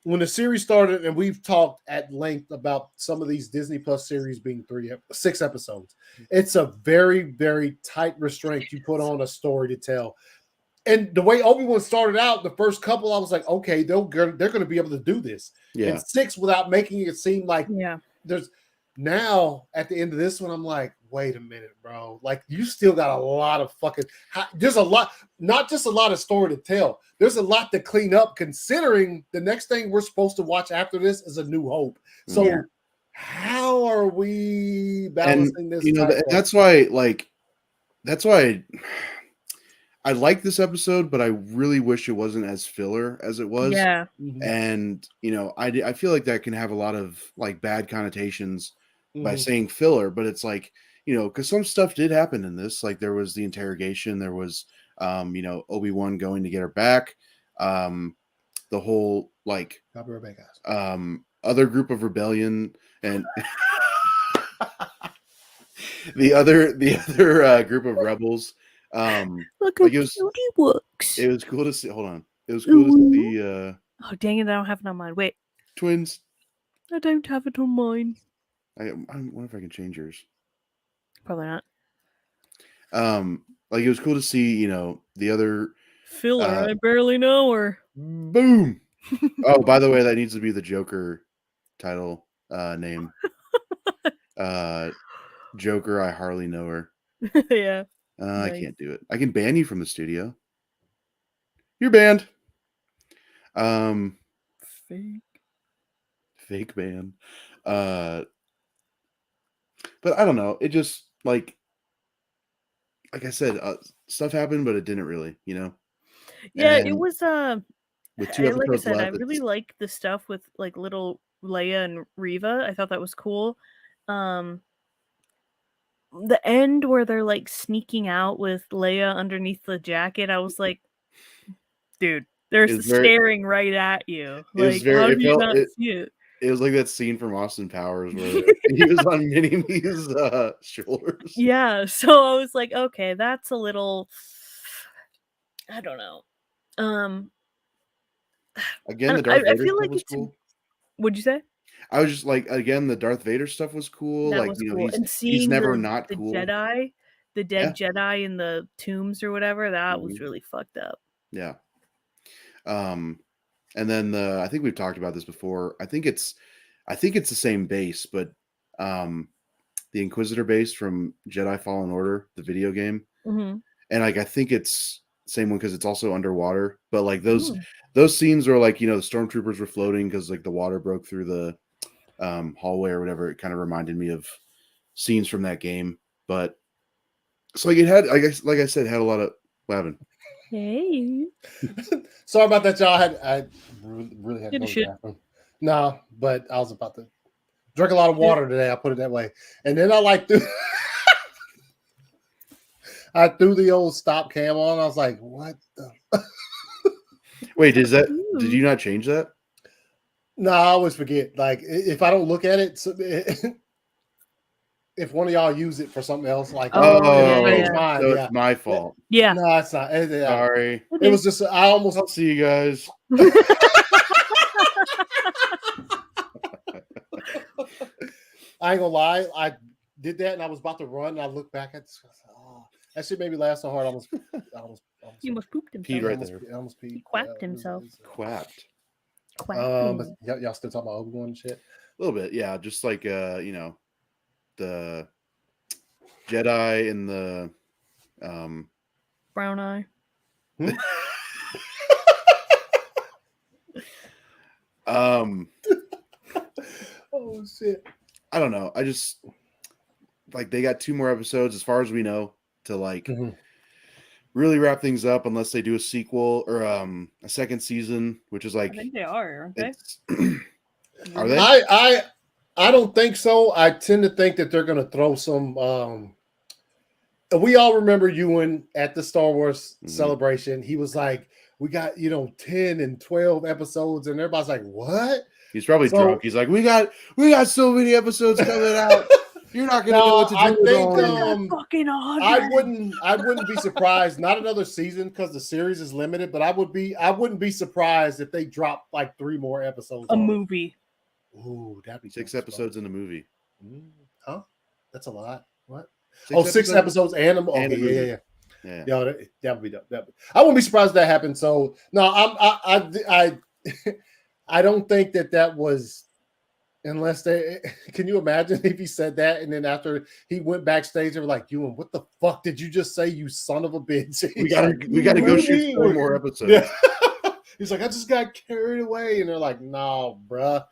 when the series started, and we've talked at length about some of these Disney Plus series being 6 episodes. It's a very, very tight restraint you put on a story to tell. And the way Obi-Wan started out, the first couple, I was like, okay, they're going to be able to do this. Yeah. And 6 without making it seem like there's now at the end of this one, I'm like, wait a minute, bro. Like, you still got a lot of there's a lot, not just a lot of story to tell. There's a lot to clean up considering the next thing we're supposed to watch after this is A New Hope. So how are we balancing this? That's why I like this episode, but I really wish it wasn't as filler as it was. Yeah. And I feel like that can have a lot of like bad connotations by saying filler, but it's like, because some stuff did happen in this. Like there was the interrogation, there was Obi-Wan going to get her back, the whole like other group of rebellion, and the other group of rebels. Look how cute he looks. It was cool to see. Hold on. It was cool to see. Oh, dang it. I don't have it on mine. Wait. Twins. I don't have it on mine. I wonder if I can change yours. Probably not. Like it was cool to see, the other filler. I barely know her. Boom. Oh, by the way, that needs to be the Joker title name. Joker, I hardly know her. Yeah. Nice. I can't do it. I can ban you from the studio. You're banned. Fake ban. But I don't know. It just like I said, stuff happened, but it didn't really, Yeah, and it was with 2 episodes like I said, left, I really liked the stuff with like little Leia and Reva. I thought that was cool. The end where they're like sneaking out with Leia underneath the jacket, I was like, dude, they're staring right at you. Like, how do you not see it? It was like that scene from Austin Powers where he was on Mini-Me's shoulders. Yeah, so I was like, okay, that's a little, I don't know. Again, the Darth Vader feel stuff like was cool. What'd you say? I was just like, again, the Darth Vader stuff was cool. That like, was cool. And he's never not the cool. Jedi, the dead Jedi in the tombs or whatever, that was really fucked up. Yeah. And then I think we've talked about this before. I think it's the same base, but the Inquisitor base from Jedi Fallen Order, the video game, and like I think it's the same one because it's also underwater. But like those scenes where like the stormtroopers were floating because like the water broke through the hallway or whatever, it kind of reminded me of scenes from that game. But so like it had, I guess, like I said, had a lot of Lavin. Hey, sorry about that, y'all. I really had to go to the bathroom. No, but I was about to drink a lot of water today. I put it that way, and then I threw the old stop cam on. I was like, "What the?" Wait, did you not change that? No, I always forget. Like if I don't look at it, if one of y'all use it for something else, like mine, so it's my fault. Yeah, no, it's not. Sorry, it was just I'll see you guys. I ain't gonna lie, I did that and I was about to run and I looked back at this. That shit made me laugh so hard. I almost he almost pooped himself. Peed right there. He quacked himself. Quacked. But y'all still talking about Obi-Wan and shit? A little bit, yeah. Just like the Jedi and the brown eye. Oh shit. I don't know. I just like they got 2 more episodes as far as we know to like really wrap things up unless they do a sequel or a second season, which is like I think they are, aren't they? Are they? I don't think so. I tend to think that they're gonna throw some we all remember Ewan at the Star Wars celebration. He was like, we got 10 and 12 episodes, and everybody's like, what? He's probably drunk. He's like, we got so many episodes coming out. You're not gonna know what to do. I wouldn't be surprised. Not another season because the series is limited, but I wouldn't be surprised if they drop like 3 more episodes. A movie. Ooh, that'd be 6 episodes in a movie. Huh? That's a lot. What? 6 episodes and a movie. Yeah. That would be dope. I wouldn't be surprised if that happened. So no, I don't think that was. Unless they, can you imagine if he said that and then after he went backstage, they were like, "Ewan, what the fuck did you just say, you son of a bitch?" We gotta go shoot 4 more episodes. Yeah. He's like, "I just got carried away," and they're like, "No, bruh,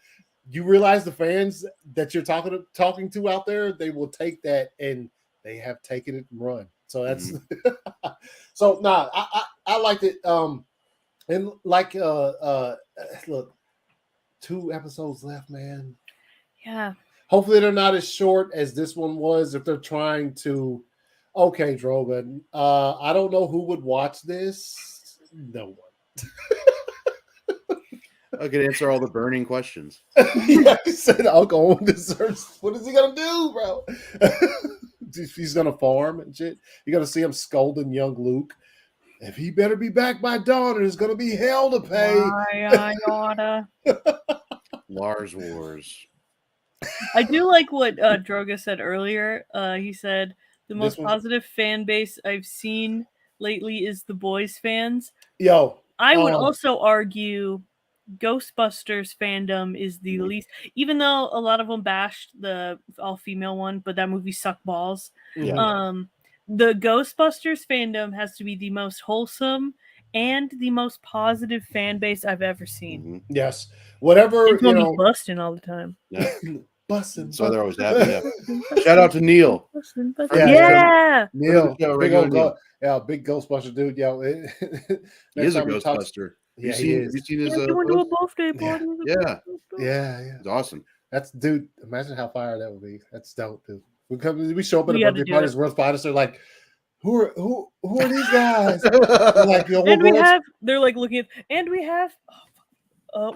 you realize the fans that you're talking to out there, they will take that and they have taken it and run. So that's so nah, I liked it. And like look, 2 episodes left, man. Yeah. Hopefully they're not as short as this one was. If they're trying to, okay, Drogon. I don't know who would watch this. No one. I could answer all the burning questions. Yeah, he said alcohol deserves. What is he gonna do, bro? He's gonna farm and shit. You're gonna see him scolding young Luke. If he better be back by dawn, there's gonna be hell to pay. Why I oughta. Lars Wars. I do like what Droga said earlier. He said the most positive fan base I've seen lately is the boys fans. Yo, I would also argue Ghostbusters fandom is the least, even though a lot of them bashed the all-female one, but that movie sucked balls. Yeah. The Ghostbusters fandom has to be the most wholesome and the most positive fan base I've ever seen. Mm-hmm. Yes, whatever, it's gonna be busting all the time. Yeah. Busting. So they're always happy. Yeah. Shout out to Neil. Yeah. Neil, big Ghostbuster dude. Yo, he is a Ghostbuster. Yeah, he is. You seen his? You want to do a birthday party? Yeah. It's awesome. That's dude. Imagine how fire that would be. That's dope, dude. We show up at a birthday party. World's Finest. They're like, who are these guys? Like, yo, and they're like looking at, and we have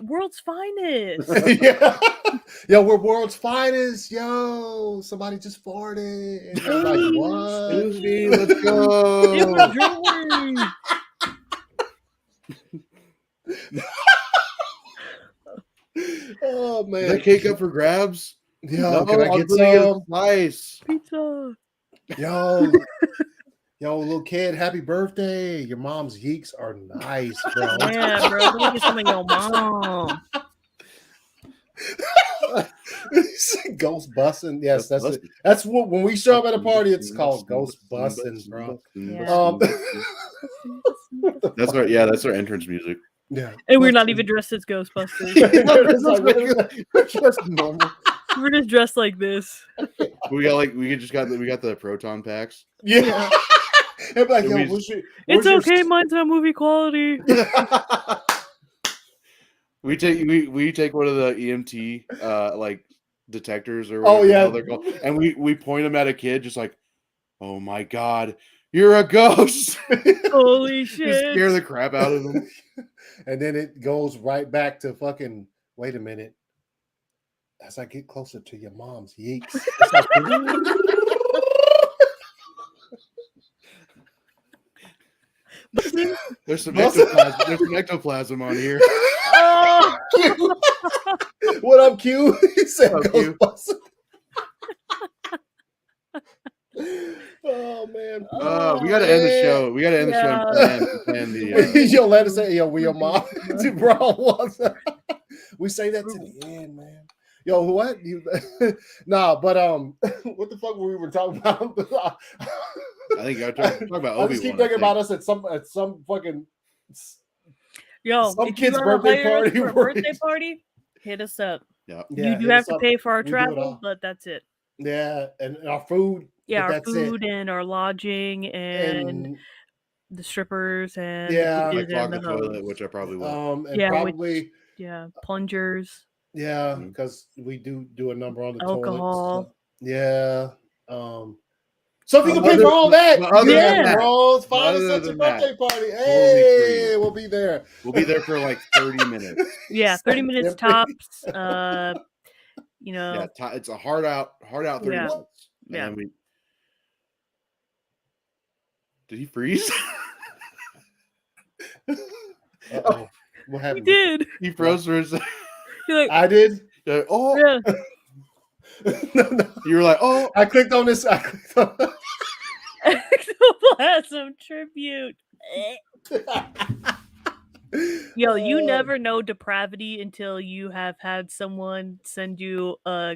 World's Finest. Yeah. Yo, we're World's Finest. Yo, somebody just farted. And they're like, what? Excuse me, let's go. It was drawing. Oh man, is that cake up for grabs? Yeah, can I get some? Nice pizza. Yo, little kid, happy birthday! Your mom's yeeks are nice, bro. Yeah, bro. Look at some of your mom. Ghost busting. Yes, that's what when we show up at a party, it's called ghost busting, bro. Yeah. That's right. Yeah, that's our entrance music. Yeah, and we're not even dressed as Ghostbusters. We're just normal. We're just dressed like this. We got the proton packs. Yeah. Like, yo, it's okay. Mine's not movie quality. We take one of the EMT like detectors or whatever they're called, and we point them at a kid, just like, oh my god, you're a ghost! Holy shit! Just scare the crap out of them. And then it goes right back to fucking. Wait a minute. As I get closer to your mom's yeeks, it's like, there's some ectoplasm. There's some ectoplasm on here. Oh, what up, Q? He said, Ghostbusters. Oh man! We gotta end the show. We gotta end the show and the. Yo, let us say, yo, we your mom, bro. We say that to the end, man. Yo, what? Nah, but what the fuck were we talking about? I think I talking about Obi-Wan. I just keep thinking about us at some fucking some kid's birthday party. For a birthday party, hit us up. Yeah, you do have to pay for our travel, but that's it. Yeah, and our food. Yeah, our food and our lodging and the strippers and the toilet, which I probably will. Probably plungers. Yeah, because we do a number on the alcohol. Toilet. Yeah. So if you can pay for all that, bro, it's fine. It's such a birthday party. Hey, we'll be there. We'll be there for like 30 minutes. Yeah, 30 minutes tops. It's a hard out 30 minutes. Yeah. Did he freeze? Uh-oh. What happened? He did. He froze for a second. Like, I did. Like, oh. Yeah. No. You were like, oh. I clicked on this. Ectoplasm tribute. Yo, you never know depravity until you have had someone send you a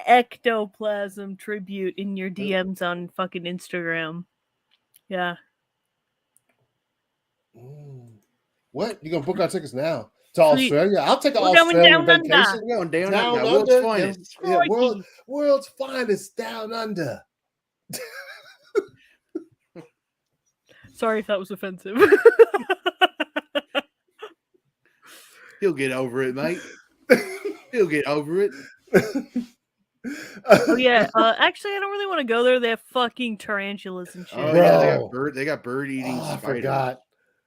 ectoplasm tribute in your DMs on fucking Instagram. Yeah. What? You gonna book our tickets now? To Australia. I'll take an Australian vacation. Going down under. World's finest. World's finest down under. Sorry if that was offensive. He'll get over it, mate. He'll get over it. Oh yeah. Actually, I don't really want to go there. They have fucking tarantulas and shit. Oh yeah, they got bird eating spiders. I forgot.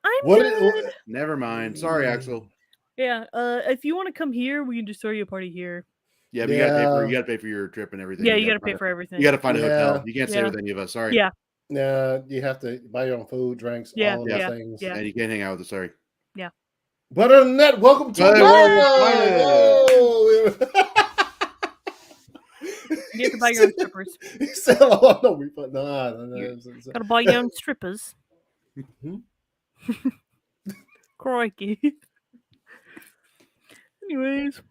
I'm good. Never mind. Sorry, Axel. Yeah. If you want to come here, we can just throw you a party here. Yeah, but you gotta pay for your trip and everything. Yeah, you gotta pay for everything. You gotta find a hotel. You can't stay with any of us. Sorry. Yeah. You have to buy your own food, drinks, all of those things. Yeah. And you can't hang out with us. Sorry. Yeah. But other than that, welcome to You have to buy your own strippers. He said, "Oh no, no. Gotta buy your own strippers." Crikey. Anyways,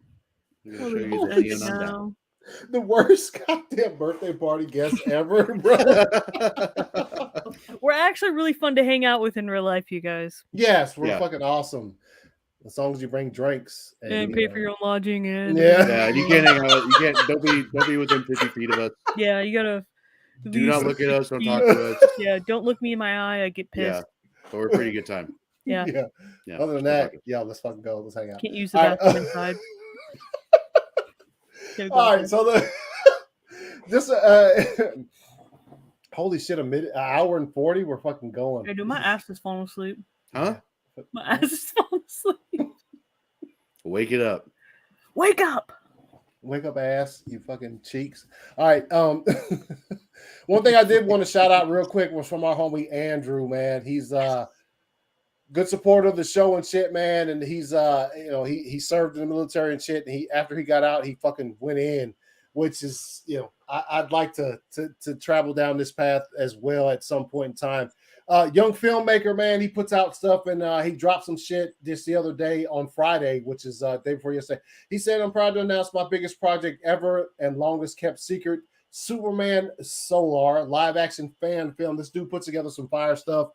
the worst goddamn birthday party guest ever, bro. We're actually really fun to hang out with in real life, you guys. Yes, we're fucking awesome. As long as you bring drinks and pay for your own lodging and you can't hang out. You can't. Don't be within 50 feet of us. Yeah, you gotta. Do not look at us. Don't talk to us. Yeah, don't look me in my eye. I get pissed. Yeah, but we're a pretty good time. Yeah. Other than that, let's fucking go. Let's hang out. Can't use the bathroom inside. All right, so just holy shit, an hour and 40. We're fucking going. Hey, dude, my ass is falling asleep. Huh? My ass is falling asleep. Wake it up. Wake up. Wake up, ass, you fucking cheeks. All right. One thing I did want to shout out real quick was from our homie Andrew, man. He's good supporter of the show and shit, man. And he's he served in the military and shit. And after he got out, he fucking went in, which is, I'd like to travel down this path as well at some point in time. Young filmmaker, man, he puts out stuff and he dropped some shit just the other day on Friday, which is day before yesterday. He said, "I'm proud to announce my biggest project ever and longest kept secret, Superman Solar live action fan film." This dude puts together some fire stuff.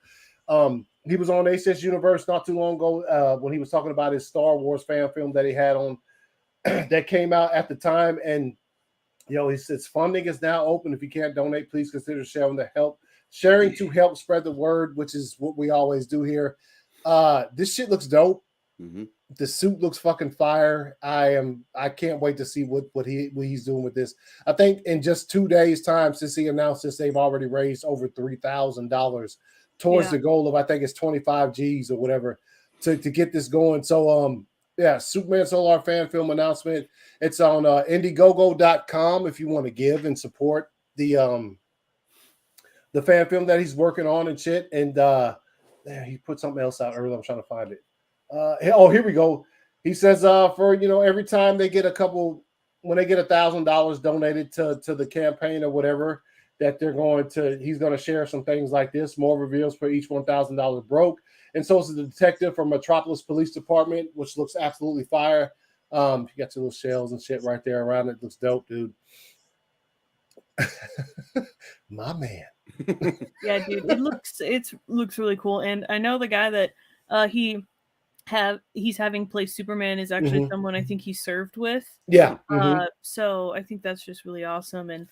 He was on ACS Universe not too long ago when he was talking about his Star Wars fan film that he had on that came out at the time. And he says funding is now open. If you can't donate, please consider sharing to help spread the word, which is what we always do here. This shit looks dope. Mm-hmm. The suit looks fucking fire. I can't wait to see what he's doing with this. I think in just 2 days' time since he announced this, they've already raised over $3,000 towards the goal of, I think it's 25 G's or whatever to get this going. So Superman Solar fan film announcement. It's on Indiegogo.com if you want to give and support the fan film that he's working on and shit. And he put something else out earlier. I'm trying to find it. Here we go. He says for every time they get when they get $1,000 donated to the campaign or whatever, that he's going to share some things like this. More reveals for each $1,000 broke. And so it's the detective from Metropolis Police Department, which looks absolutely fire. You got your little shells and shit right there around it. Looks dope, dude. My man. Yeah, dude, it looks really cool. And I know the guy that he's having play Superman is actually someone I think he served with. Yeah. So I think that's just really awesome. And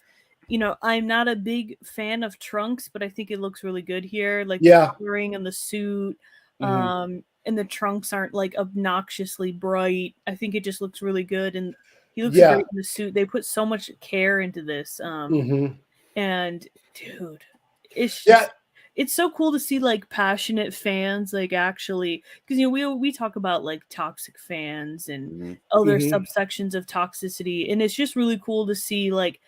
I'm not a big fan of trunks, but I think it looks really good here. Like the coloring and the suit, and the trunks aren't like obnoxiously bright. I think it just looks really good, and he looks great in the suit. They put so much care into this. And dude, it's just it's so cool to see like passionate fans, like actually, because we talk about like toxic fans and other subsections of toxicity, and it's just really cool to see like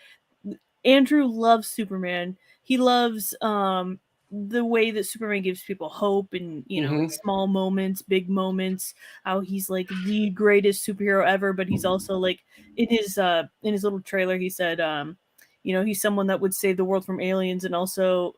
Andrew loves Superman. He loves the way that Superman gives people hope and small moments, big moments, how he's like the greatest superhero ever, but he's also like in his little trailer he said he's someone that would save the world from aliens and also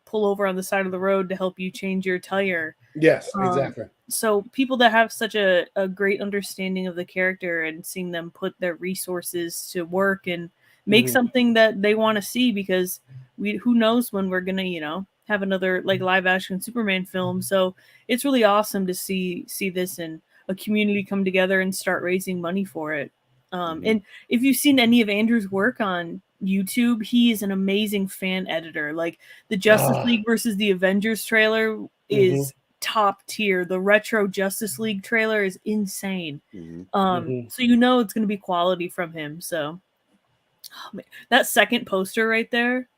pull over on the side of the road to help you change your tire. Yes, exactly. So people that have such a great understanding of the character and seeing them put their resources to work and make something that they want to see, because who knows when we're gonna have another like live action Superman film. So it's really awesome to see this, and a community come together and start raising money for it. And if you've seen any of Andrew's work on YouTube, he is an amazing fan editor. Like the Justice League versus the Avengers trailer is top tier. The retro Justice League trailer is insane. So you know it's going to be quality from him. So that second poster right there.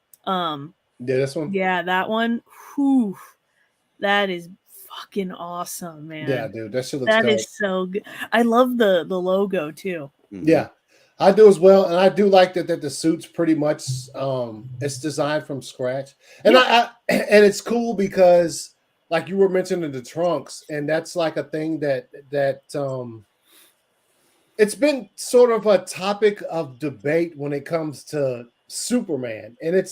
This one. Yeah, that one. Whew, that is fucking awesome, man. Yeah, dude, that shit looks dope. That is so good. I love the logo too. Yeah, I do as well, and I do like that the suit's pretty much it's designed from scratch, and and it's cool because like you were mentioning the trunks, and that's like a thing that it's been sort of a topic of debate when it comes to Superman, and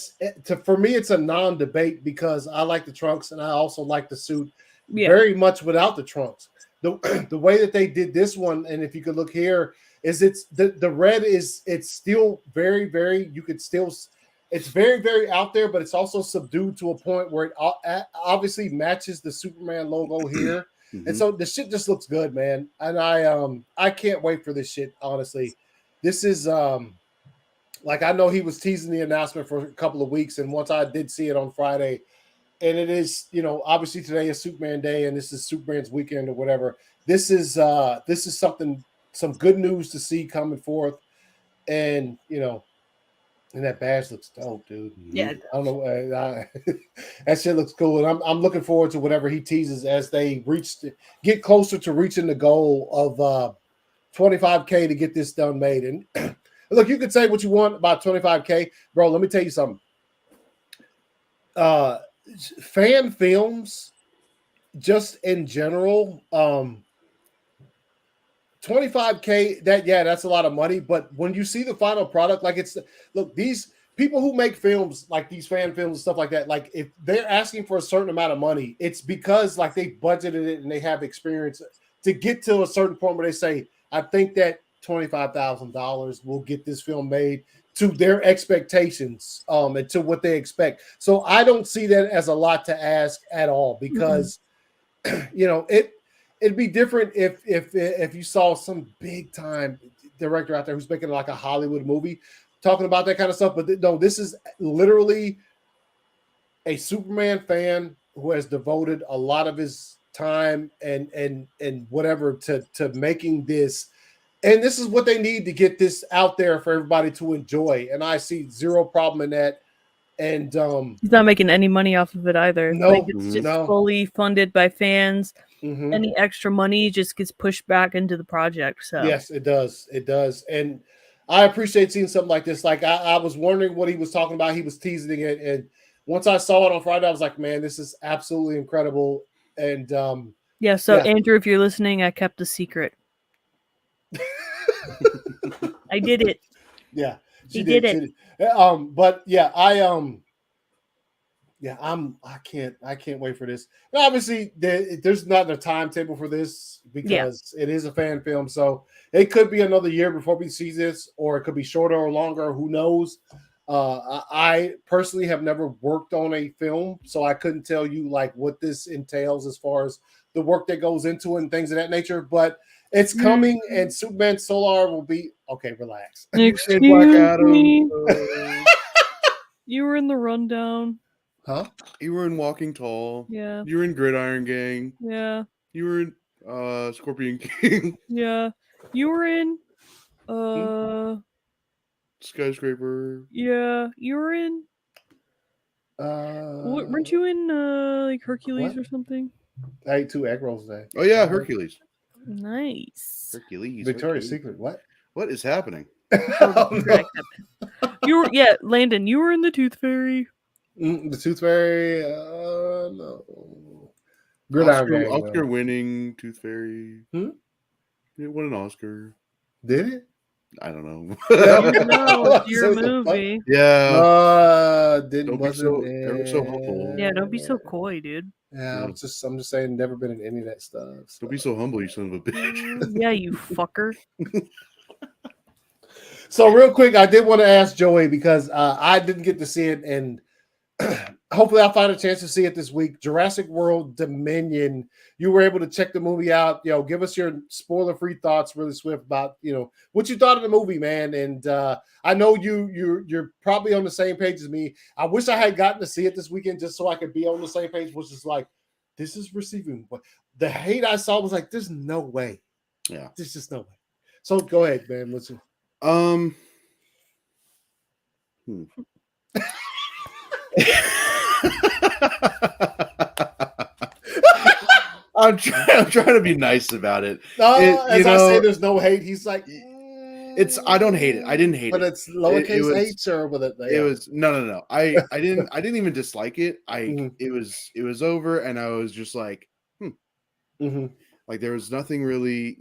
for me it's a non-debate because I like the trunks and I also like the suit very much without the trunks. The way that they did this one, and if you could look here, is it's the red is it's still very, very, you could still, it's very, very out there, but it's also subdued to a point where it obviously matches the Superman logo here. And so the shit just looks good, man. And I can't wait for this shit, honestly. This is like, I know he was teasing the announcement for a couple of weeks, and once I did see it on Friday, and it is, obviously today is Superman Day, and this is Superman's weekend or whatever. This is some good news to see coming forth, and and that badge looks dope, dude. Yeah, I don't know, that shit looks cool, and I'm looking forward to whatever he teases as they get closer to reaching the goal of $25K to get this done made. And look, you could say what you want about $25K, bro. Let me tell you something. Fan films, just in general, $25K, that's a lot of money. But when you see the final product, like look, these people who make films, like these fan films and stuff like that, like if they're asking for a certain amount of money, it's because like they budgeted it and they have experience to get to a certain point where they say, I think that $25,000 will get this film made to their expectations, and to what they expect. So I don't see that as a lot to ask at all, because it'd be different if you saw some big time director out there who's making like a Hollywood movie talking about that kind of stuff. But no, this is literally a Superman fan who has devoted a lot of his time and whatever to making this. And this is what they need to get this out there for everybody to enjoy. And I see zero problem in that. And he's not making any money off of it either. No, like, it's just fully funded by fans. Any extra money just gets pushed back into the project. So yes, it does. It does. And I appreciate seeing something like this. Like I was wondering what he was talking about. He was teasing it. And once I saw it on Friday, I was like, man, this is absolutely incredible. And Andrew, if you're listening, I kept a secret. I did it. Yeah, she did it. But yeah, I can't wait for this. And obviously, there's not a timetable for this because it is a fan film. So it could be another year before we see this, or it could be shorter or longer. Who knows? I personally have never worked on a film, so I couldn't tell you like what this entails as far as the work that goes into it and things of that nature. But it's coming, and Superman Solar will be okay. Relax. Excuse me. You were in the Rundown. Huh? You were in Walking Tall. Yeah. You were in Gridiron Gang. Yeah. You were in Scorpion King. Yeah. You were in Skyscraper. Yeah. You were in weren't you in like Hercules or something? I ate 2 egg rolls today. Oh yeah, Hercules. Nice. Hercules. Victoria's Secret. What is happening? You were Landon, you were in the Tooth Fairy. The Tooth Fairy, no. Gridiron Gang, Oscar winning Tooth Fairy. It won an Oscar. Did it? I don't know. No, it's your movie. Yeah. Didn't Ever so humble. Yeah, don't be so coy, dude. Yeah, I'm just saying, never been in any of that stuff. So. Don't be so humble, you son of a bitch. Yeah, you fucker. So real quick, I did want to ask Joey because I didn't get to see it, and hopefully I'll find a chance to see it this week. Jurassic World Dominion. You were able to check the movie out. Give us your spoiler-free thoughts really swift about, what you thought of the movie, man. And I know you're probably on the same page as me. I wish I had gotten to see it this weekend just so I could be on the same page, which is like, this is receiving. The hate I saw was like, there's no way. Yeah. There's just no way. So go ahead, man. Listen. I'm trying to be nice about it. I say there's no hate, he's like, I don't hate it. I didn't hate it. But it's lowercase h or with it. It was no. I didn't even dislike it. It was over, and I was just like, like there was nothing really,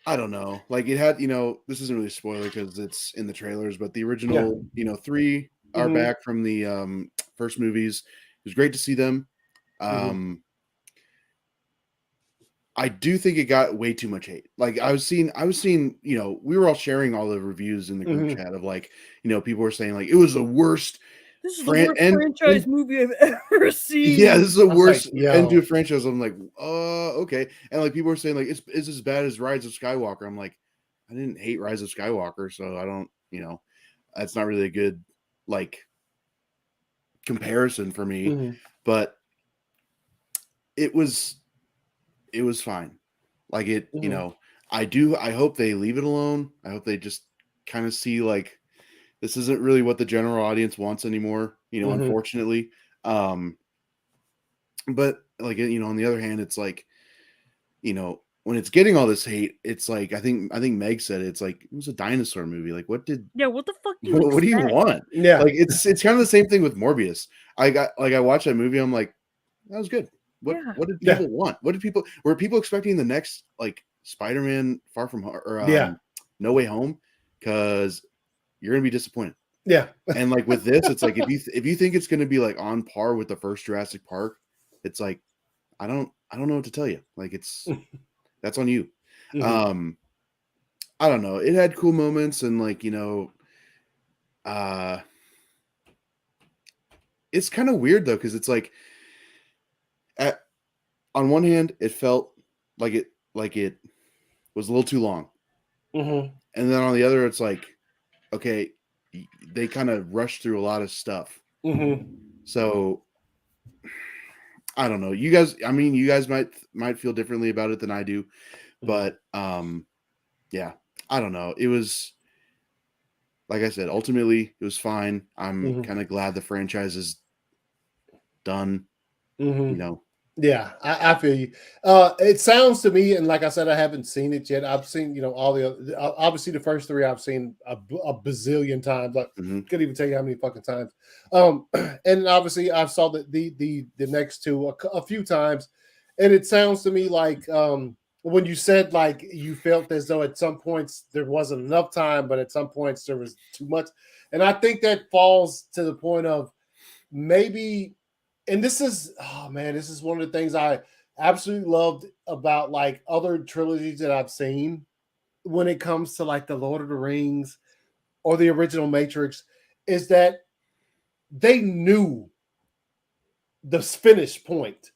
I don't know. Like it had, this isn't really a spoiler because it's in the trailers, but the original, 3 are back from the first movies. It was great to see them. I do think it got way too much hate. Like I was seeing, we were all sharing all the reviews in the group chat of like, people were saying like it was the worst. This is the worst franchise movie I've ever seen. Yeah, this is the worst end to a franchise. I'm like, okay. And like people were saying like, it's as bad as Rise of Skywalker. I'm like, I didn't hate Rise of Skywalker, so I don't, that's not really a good like comparison for me. But it was fine. Like it, I hope they leave it alone. I hope they just kind of see like this isn't really what the general audience wants anymore, unfortunately. But like, on the other hand, it's like, when it's getting all this hate, it's like, I think Meg said it's like, it was a dinosaur movie. Like what the fuck do you what do you want? Yeah. Like it's kind of the same thing with Morbius. I watched that movie. I'm like, that was good. What did people want? Were people expecting the next like Spider-Man Far From Home or No Way Home? Because you're gonna be disappointed. Yeah. And like with this, it's like if you think it's gonna be like on par with the first Jurassic Park, it's like I don't know what to tell you. Like that's on you. I don't know. It had cool moments and like, it's kind of weird though, because it's like on one hand, it felt like it was a little too long. And then on the other, it's like, okay, they kind of rushed through a lot of stuff. So I don't know. You guys might feel differently about it than I do, but yeah, I don't know. It was, like I said, ultimately it was fine. I'm kind of glad the franchise is done. Yeah, I feel you. It sounds to me, and like I said, I haven't seen it yet. I've seen, all the obviously the first 3 I've seen a bazillion times. Like, couldn't even tell you how many fucking times. And obviously I saw the next 2 a few times, and it sounds to me like when you said like you felt as though at some points there wasn't enough time, but at some points there was too much, and I think that falls to the point of maybe. And this is one of the things I absolutely loved about like other trilogies that I've seen when it comes to like the Lord of the Rings or the original Matrix is that they knew the finish point.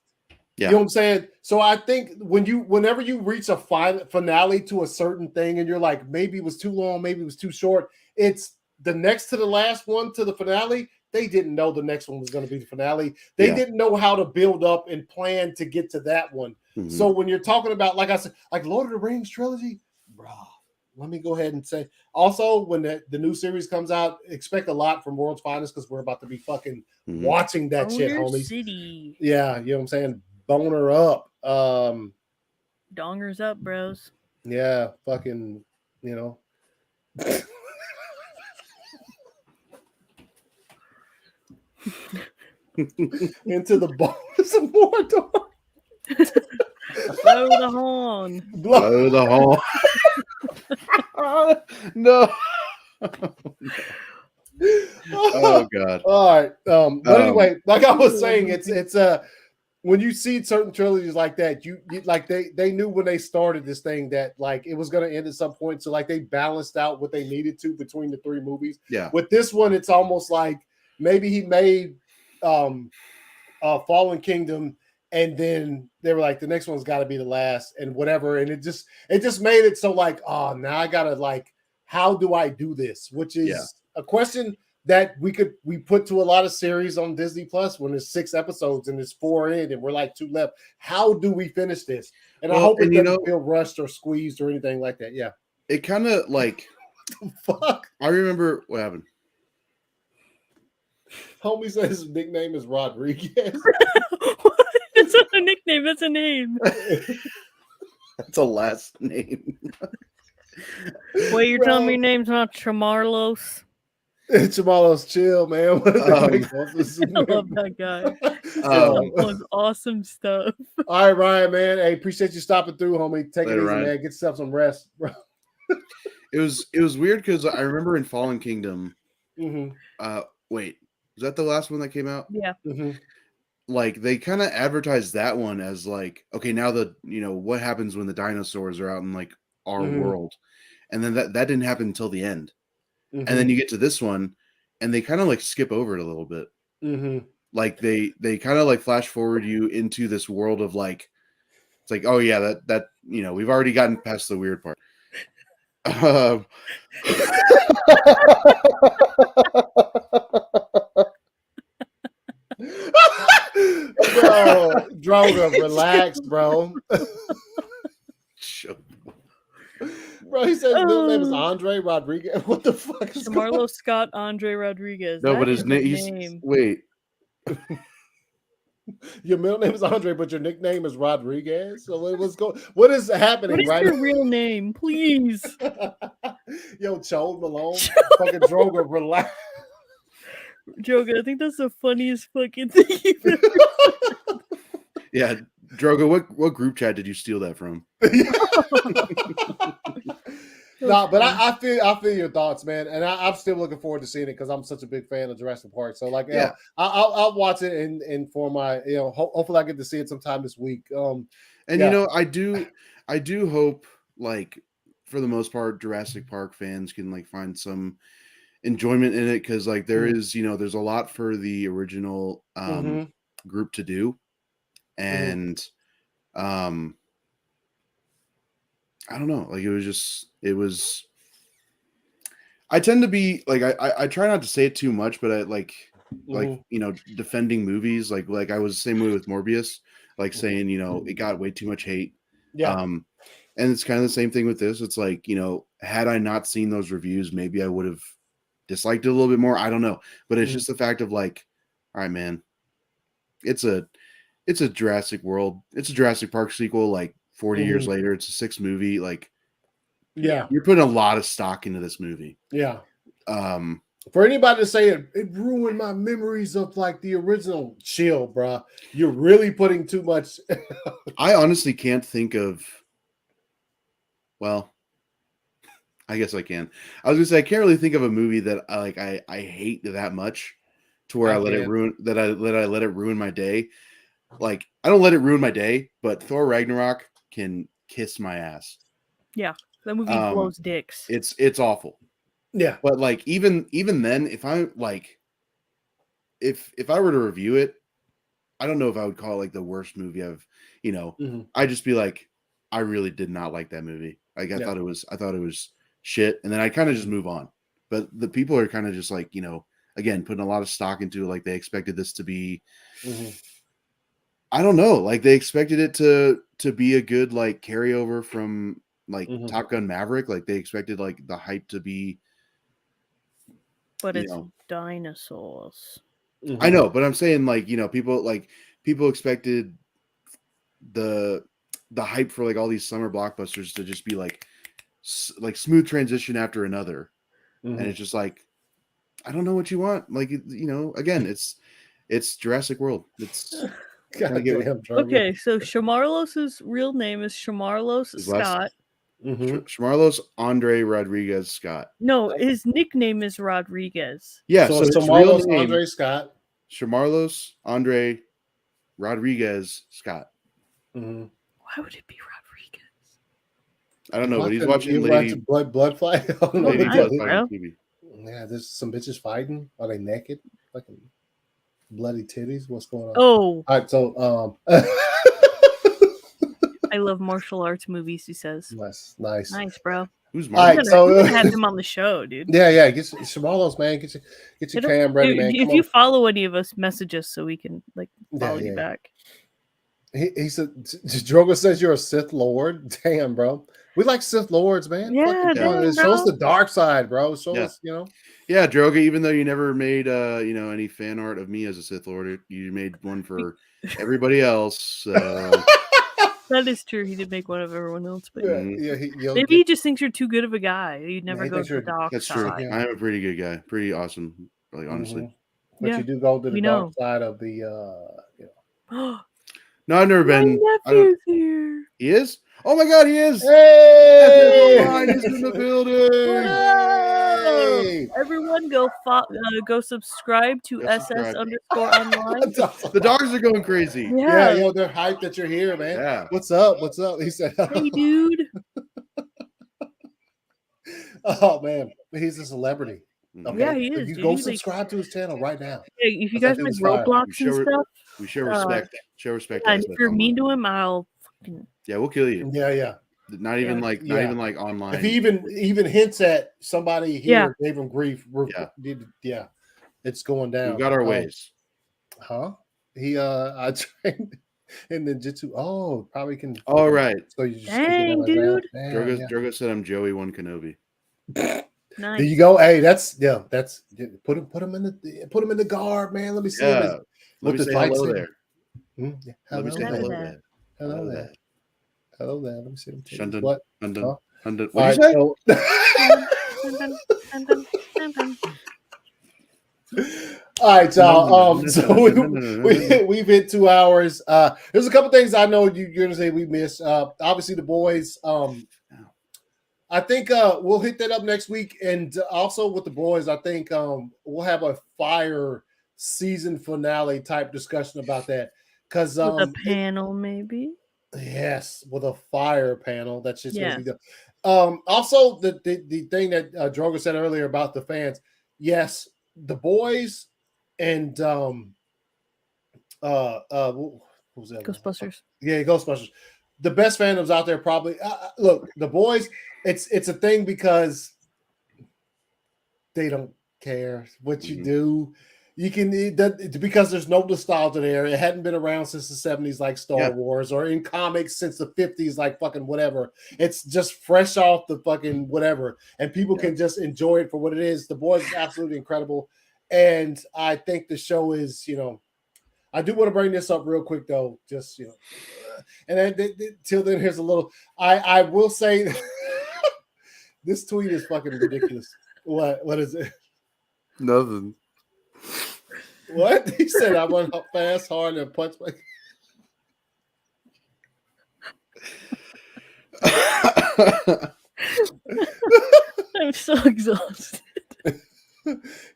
Yeah. You know what I'm saying? So I think whenever you reach a finale to a certain thing and you're like, maybe it was too long, maybe it was too short, it's the next to the last one to the finale. They didn't know the next one was going to be the finale. They didn't know how to build up and plan to get to that one. So when you're talking about, like I said, like Lord of the Rings trilogy, bro, let me go ahead and say, also, when the new series comes out, expect a lot from World's Finest because we're about to be fucking watching that Boner shit, homies. City. Yeah, you know what I'm saying? Boner up. Dongers up, bros. Yeah, fucking, into the bonus of Mordor. Blow the horn. Blow the horn. No. Oh God. All right. But anyway, like I was saying, it's when you see certain trilogies like that, you like they knew when they started this thing that like it was going to end at some point. So like they balanced out what they needed to between the 3 movies. Yeah. With this one, it's almost like maybe he made Fallen Kingdom, and then they were like, the next one's got to be the last, and whatever. And it just made it so like, oh, now I gotta like, how do I do this? Which is a question that we put to a lot of series on Disney Plus when there's 6 episodes and there's 4 in and we're like 2 left. How do we finish this? And I hope it doesn't feel rushed or squeezed or anything like that. Yeah. It kind of like, fuck. I remember what happened. Homie says his nickname is Rodriguez. It's not a nickname, that's a name. That's a last name. Wait, you're telling me your name's not Chamarlos? Chamalos, chill, man. I love that guy. That was awesome stuff. All right, Ryan, man. Hey, appreciate you stopping through, homie. Take it easy, Ryan. man. Get yourself some rest, bro. It was weird because I remember in Fallen Kingdom. Mm-hmm. Wait, was that the last one that came out? Yeah. Mm-hmm. Like they kind of advertised that one as like, okay, now what happens when the dinosaurs are out in like our world, and then that didn't happen until the end. And then you get to this one, and they kind of like skip over it a little bit. Mm-hmm. Like they kind of like flash forward you into this world of like, it's like, oh yeah, that we've already gotten past the weird part. Bro, Droga, relax, bro. Bro, he said his middle name is Andre Rodriguez. What the fuck is Marlo Scott Andre Rodriguez. No, but his name. Wait. Your middle name is Andre, but your nickname is Rodriguez. So what is happening? What is right your now? real name, please? Yo, Chode Malone, fucking Droga, relax. Droga, I think that's the funniest fucking thing you've ever said. Yeah, Droga, what group chat did you steal that from? No, but I feel your thoughts, man, and I'm still looking forward to seeing it because I'm such a big fan of Jurassic Park. So like, yeah, I'll watch it and for my hopefully I get to see it sometime this week. I do hope like for the most part Jurassic Park fans can like find some enjoyment in it because like there is there's a lot for the original group to do, and I don't know, like it was I tend to be like I try not to say it too much, but I like defending movies like I was the same way with Morbius, like saying it got way too much hate. And it's kind of the same thing with this. It's like, had I not seen those reviews, maybe I would have disliked it a little bit more. I don't know. But it's just the fact of like, all right, man, it's a Jurassic World. It's a Jurassic Park sequel. Like 40 years later, it's a 6th movie. Like, you're putting a lot of stock into this movie. Yeah. For anybody to say it ruined my memories of like the original, chill, bro. You're really putting too much. I honestly can't think of. Well, I guess I can. I was gonna say I can't really think of a movie that I hate that much to where I let it ruin my day. Like I don't let it ruin my day, but Thor Ragnarok can kiss my ass. Yeah, that movie blows dicks. It's awful. Yeah, but like even then, if I like, if I were to review it, I don't know if I would call it like the worst movie I've I'd just be like, I really did not like that movie. Like I thought it was shit, and then I kind of just move on. But the people are kind of just like again putting a lot of stock into it, like they expected this to be. I don't know, like they expected it to be a good like carryover from like Top Gun Maverick, like they expected like the hype to be. But it's dinosaurs. I know, but I'm saying like people expected the hype for like all these summer blockbusters to just be like smooth transition after another, and it's just like I don't know what you want. Like again, it's Jurassic World. It's okay. So Shamarlos's real name is Shamarlos Scott. Shamarlos Andre Rodriguez Scott. No, his nickname is Rodriguez. Yeah, so Shamarlos Andre Scott. Shamarlos Andre Rodriguez Scott. Why would it be Rodriguez? I don't know, but he's watching Lady Blood Fly. Lady Blood Fight on TV. Yeah, there's some bitches fighting. Are they naked? fucking bloody titties. What's going on? Oh, All right, so I love martial arts movies. He says, nice, nice, bro. Who's All right, Mark? so We gotta have him on the show, dude. yeah, get Shamalos, man, get your cam ready, man. If you follow any of us, message us so we can like follow you back. He said, Drogo says you're a Sith Lord. Damn, bro. We like Sith Lords, man. Yeah, show us the dark side, bro. Show us, Yeah, Droga, even though you never made any fan art of me as a Sith Lord, you made one for everybody else. That is true. He did make one of everyone else, but maybe he just thinks you're too good of a guy. You'd never go to the dark that's side. True. I am a pretty good guy. Pretty awesome, like honestly. But you do go to the dark side of the No, I've never been. My nephew's here. He is? Oh my god, he is! Hey! He's in the building! Hey! Everyone go subscribe to SS_online. The dogs are going crazy. Yeah, they're hyped that you're here, man. Yeah. What's up? He said, hey, dude. Oh, man. He's a celebrity. Okay? Yeah, he is. You go subscribe to his channel right now. Hey, if you guys like Roblox and stuff. We show respect. Show respect. And if you're mean to him, I'll fucking... Yeah, we'll kill you. Yeah. Not even like online. If he even hints at somebody here, gave him grief. It's going down. We got our ways. Huh? I trained in ninjutsu. Oh, probably can. All right. So you just dang, dude. Drogo said I'm Joey One Kenobi. Nice. There you go. Hey, that's put him in the guard, man. Let me see. Yeah. Let me say hello there. Let me say hello there. Hello there. Hello there. Let me see them. What? What did you say? All right, y'all. So we've hit 2 hours. There's a couple things I know you're gonna say we missed. Obviously, the boys. I think we'll hit that up next week, and also with the boys, I think we'll have a fire season finale type discussion about that. Because with a panel, maybe. Yes, with a fire panel. That's just gonna be good. Also, the thing that Drogo said earlier about the fans. Yes, the boys and what was that? Ghostbusters. Yeah, Ghostbusters. The best fandoms out there probably. Look, the boys. It's a thing because they don't care what you do. You can because there's no nostalgia there. It hadn't been around since the 70s, like Star Wars, or in comics since the 50s, like fucking whatever. It's just fresh off the fucking whatever, and people can just enjoy it for what it is. The boys is absolutely incredible, and I think the show is, I do want to bring this up real quick though, just and then till then, here's a little. I will say, this tweet is fucking ridiculous. What is it? Nothing. What? He said I went up fast, hard, and punched my. I'm so exhausted.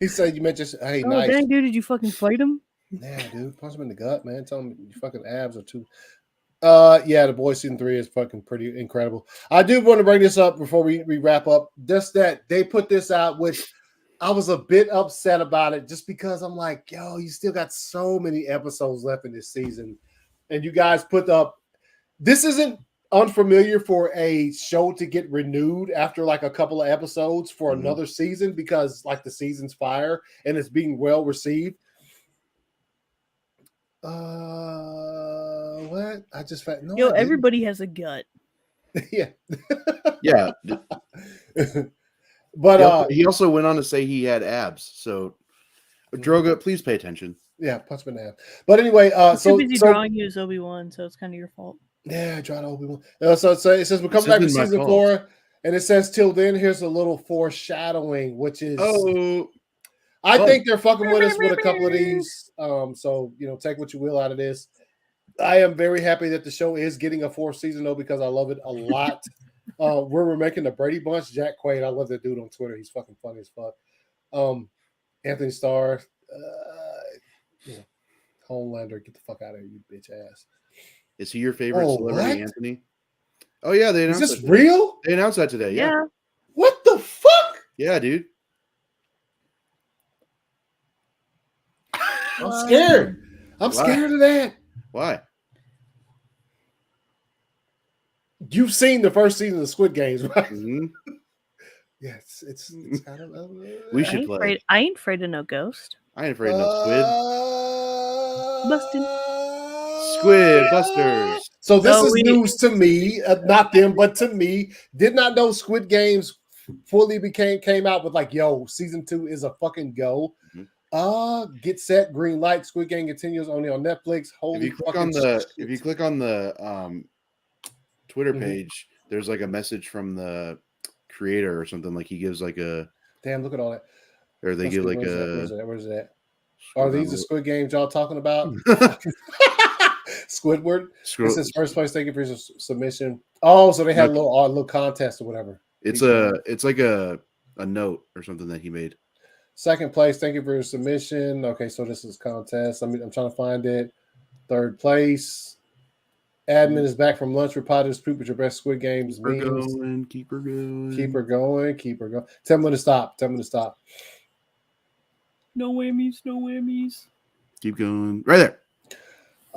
He said you meant just hey, oh, nice. Dang, dude, did you fucking fight him? Yeah, dude. Punch him in the gut, man. Tell him your fucking abs are too. The Boys season 3 is fucking pretty incredible. I do want to bring this up before we wrap up. Just that they put this out, which I was a bit upset about it, just because I'm like, yo, you still got so many episodes left in this season, and you guys put up. This isn't unfamiliar for a show to get renewed after like a couple of episodes for another season, because like the season's fire and it's being well received. What? I just felt no. Yo, everybody has a gut. Yeah. Yeah. But he also went on to say he had abs. So Droga, please pay attention. Yeah, punch me in the abs. But anyway, too busy drawing you as Obi-Wan, so it's kind of your fault. Yeah, I tried Obi-Wan. So it says we're coming back to season 4, and it says till then. Here's a little foreshadowing, which is I think they're fucking with us with a couple of these. So take what you will out of this. I am very happy that the show is getting a 4th season though, because I love it a lot. We're making the Brady Bunch. Jack Quaid, I love that dude on Twitter. He's fucking funny as fuck. Anthony Starr, Homelander, get the fuck out of here, you bitch ass. Is he your favorite celebrity, Anthony? Oh yeah, they announced. Is this real? They announced that today. Yeah. What the fuck? Yeah, dude. I'm scared. I'm scared of that. Why? You've seen the first season of Squid Games, right? Mm-hmm. Yes, it's kind of. We should play. I ain't afraid of no ghost. I ain't afraid of no squid. Busted. Squid Busters. So this is news to me, not them, but to me. Did not know Squid Games fully came out with like, yo, season 2 is a fucking go. Mm-hmm. Get set, green light. Squid Game continues only on Netflix. Holy fucking shit. If you click on the Twitter page, there's like a message from the creator or something. Like he gives like a damn. Look at all that. Or they give like where's it at? Are these the Squid Games y'all talking about? Squidward. This is first place. Thank you for your submission. Oh, so they had a little contest or whatever. It's like a note or something that he made. Second place. Thank you for your submission. Okay, so this is contest. I'm trying to find it. Third place. Admin is back from lunch. Repotted his poop with your best Squid Games memes. Keep her going. Keep her going. Keep her going. Tell me when to stop. Tell me to stop. No whammies. No whammies. Keep going. Right there.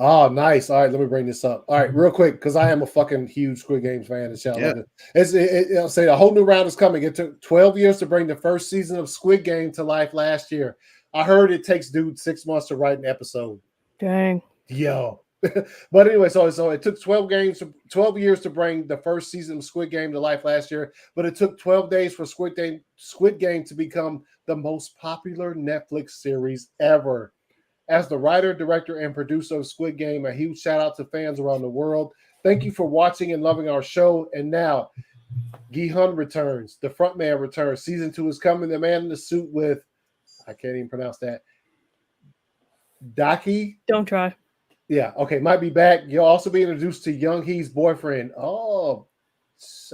Oh, nice. All right, let me bring this up. All right, real quick, because I am a fucking huge Squid Games fan. I'll say a whole new round is coming. It took 12 years to bring the first season of Squid Game to life last year. I heard it takes dude 6 months to write an episode. Dang. Yo. But anyway, so it took 12 years to bring the first season of Squid Game to life last year, but it took 12 days for Squid Game to become the most popular Netflix series ever. As the writer, director, and producer of Squid Game, a huge shout out to fans around the world. Thank you for watching and loving our show. And now, Gi-hun returns. The frontman returns. Season 2 is coming. The man in the suit with, I can't even pronounce that, Daki. Don't try. Yeah, okay, might be back. You'll also be introduced to Young Hee's boyfriend. Oh,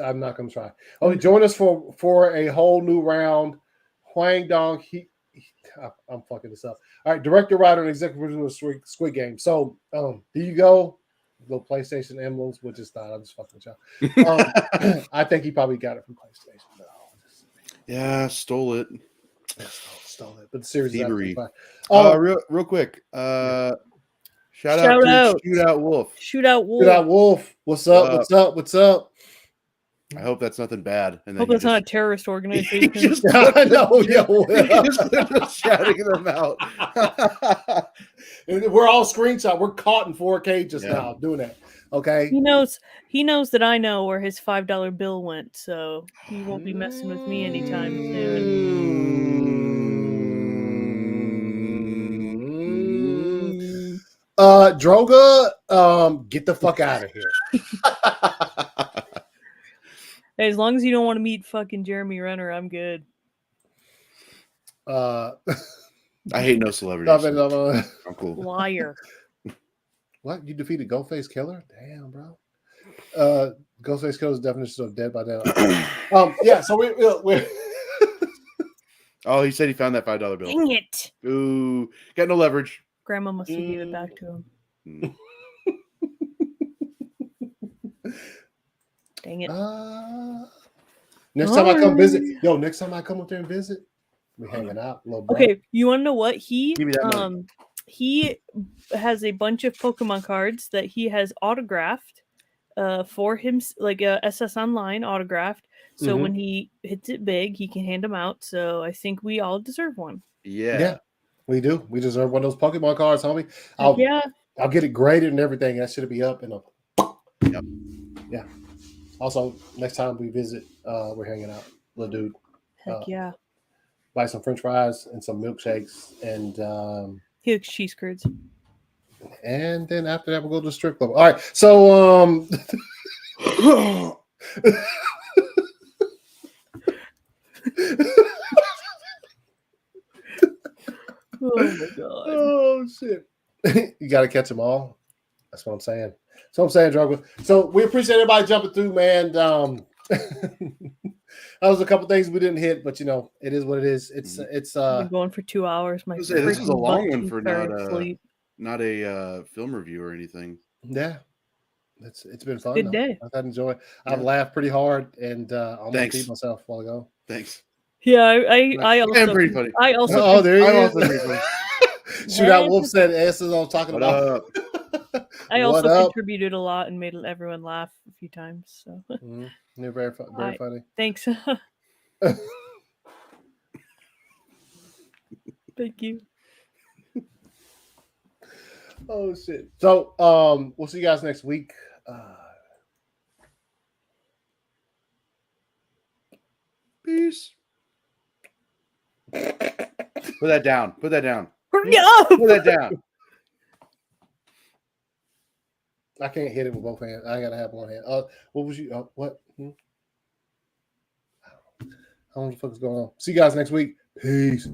I'm not going to try. Okay, join us for a whole new round. Hwang Dong He. I'm fucking this up. All right, director, writer, and executive producer of Squid Game. So, here you go. Little PlayStation emblems, which is not. I'm just fucking with y'all. I think he probably got it from PlayStation. Yeah, stole it. Yeah, stole it. But the series Thievery. is real quick. Shout out to Shootout Wolf. Shootout Wolf. Shootout Wolf. What's up? What's up? What's up? I hope that's nothing bad. And hope that's not a terrorist organization. I know, just shouting them out. We're all screenshot. We're caught in 4K just now doing that. Okay. He knows that I know where his $5 bill went, so he won't be messing with me anytime soon. Droga, get the fuck out of here. Hey, as long as you don't want to meet fucking Jeremy Renner, I'm good. I hate no celebrities. No. I'm cool. Liar. What? You defeated Ghostface Killer? Damn, bro. Ghostface Killer's definition of dead by dead. Yeah, so we're Oh, he said he found that $5 bill. Dang it. Ooh, got no leverage. Grandma must have gave it back to him. Dang it. Next time I come visit, next time I come up there and visit, we're hanging out. Okay, you want to know what? He Give me that money. He has a bunch of Pokemon cards that he has autographed for him, like a SS Online autographed. So when he hits it big, he can hand them out. So I think we all deserve one. Yeah, we do. We deserve one of those Pokemon cards, homie. I'll get it graded and everything. That should be up and up. Yep. Yeah. Also, next time we visit, we're hanging out, little dude. Heck yeah. Buy some French fries and some milkshakes, and he likes cheese curds. And then after that, we'll go to the strip club. All right. So, oh my god. Oh shit. You got to catch them all. That's what I'm saying. So I'm saying, Droga. So we appreciate everybody jumping through, man. That was a couple things we didn't hit, but it is what it is. It's been going for 2 hours. This is a long one for not a film review or anything. Yeah. It's been fun. Good day. I've enjoyed. I've laughed pretty hard and almost beat myself a while ago. Thanks. Yeah, I also pretty funny. I also there you I'm also pretty funny. Shootout Wolf said, "Ass is on talking about." I also contributed a lot and made everyone laugh a few times. So You're very funny. Thanks. Thank you. Oh shit! So we'll see you guys next week. Peace. Put that down. Put that down. Hurry up! Put that down. I can't hit it with both hands. I gotta have one hand. What was you? What? I don't know what the fuck is going on. See you guys next week. Peace.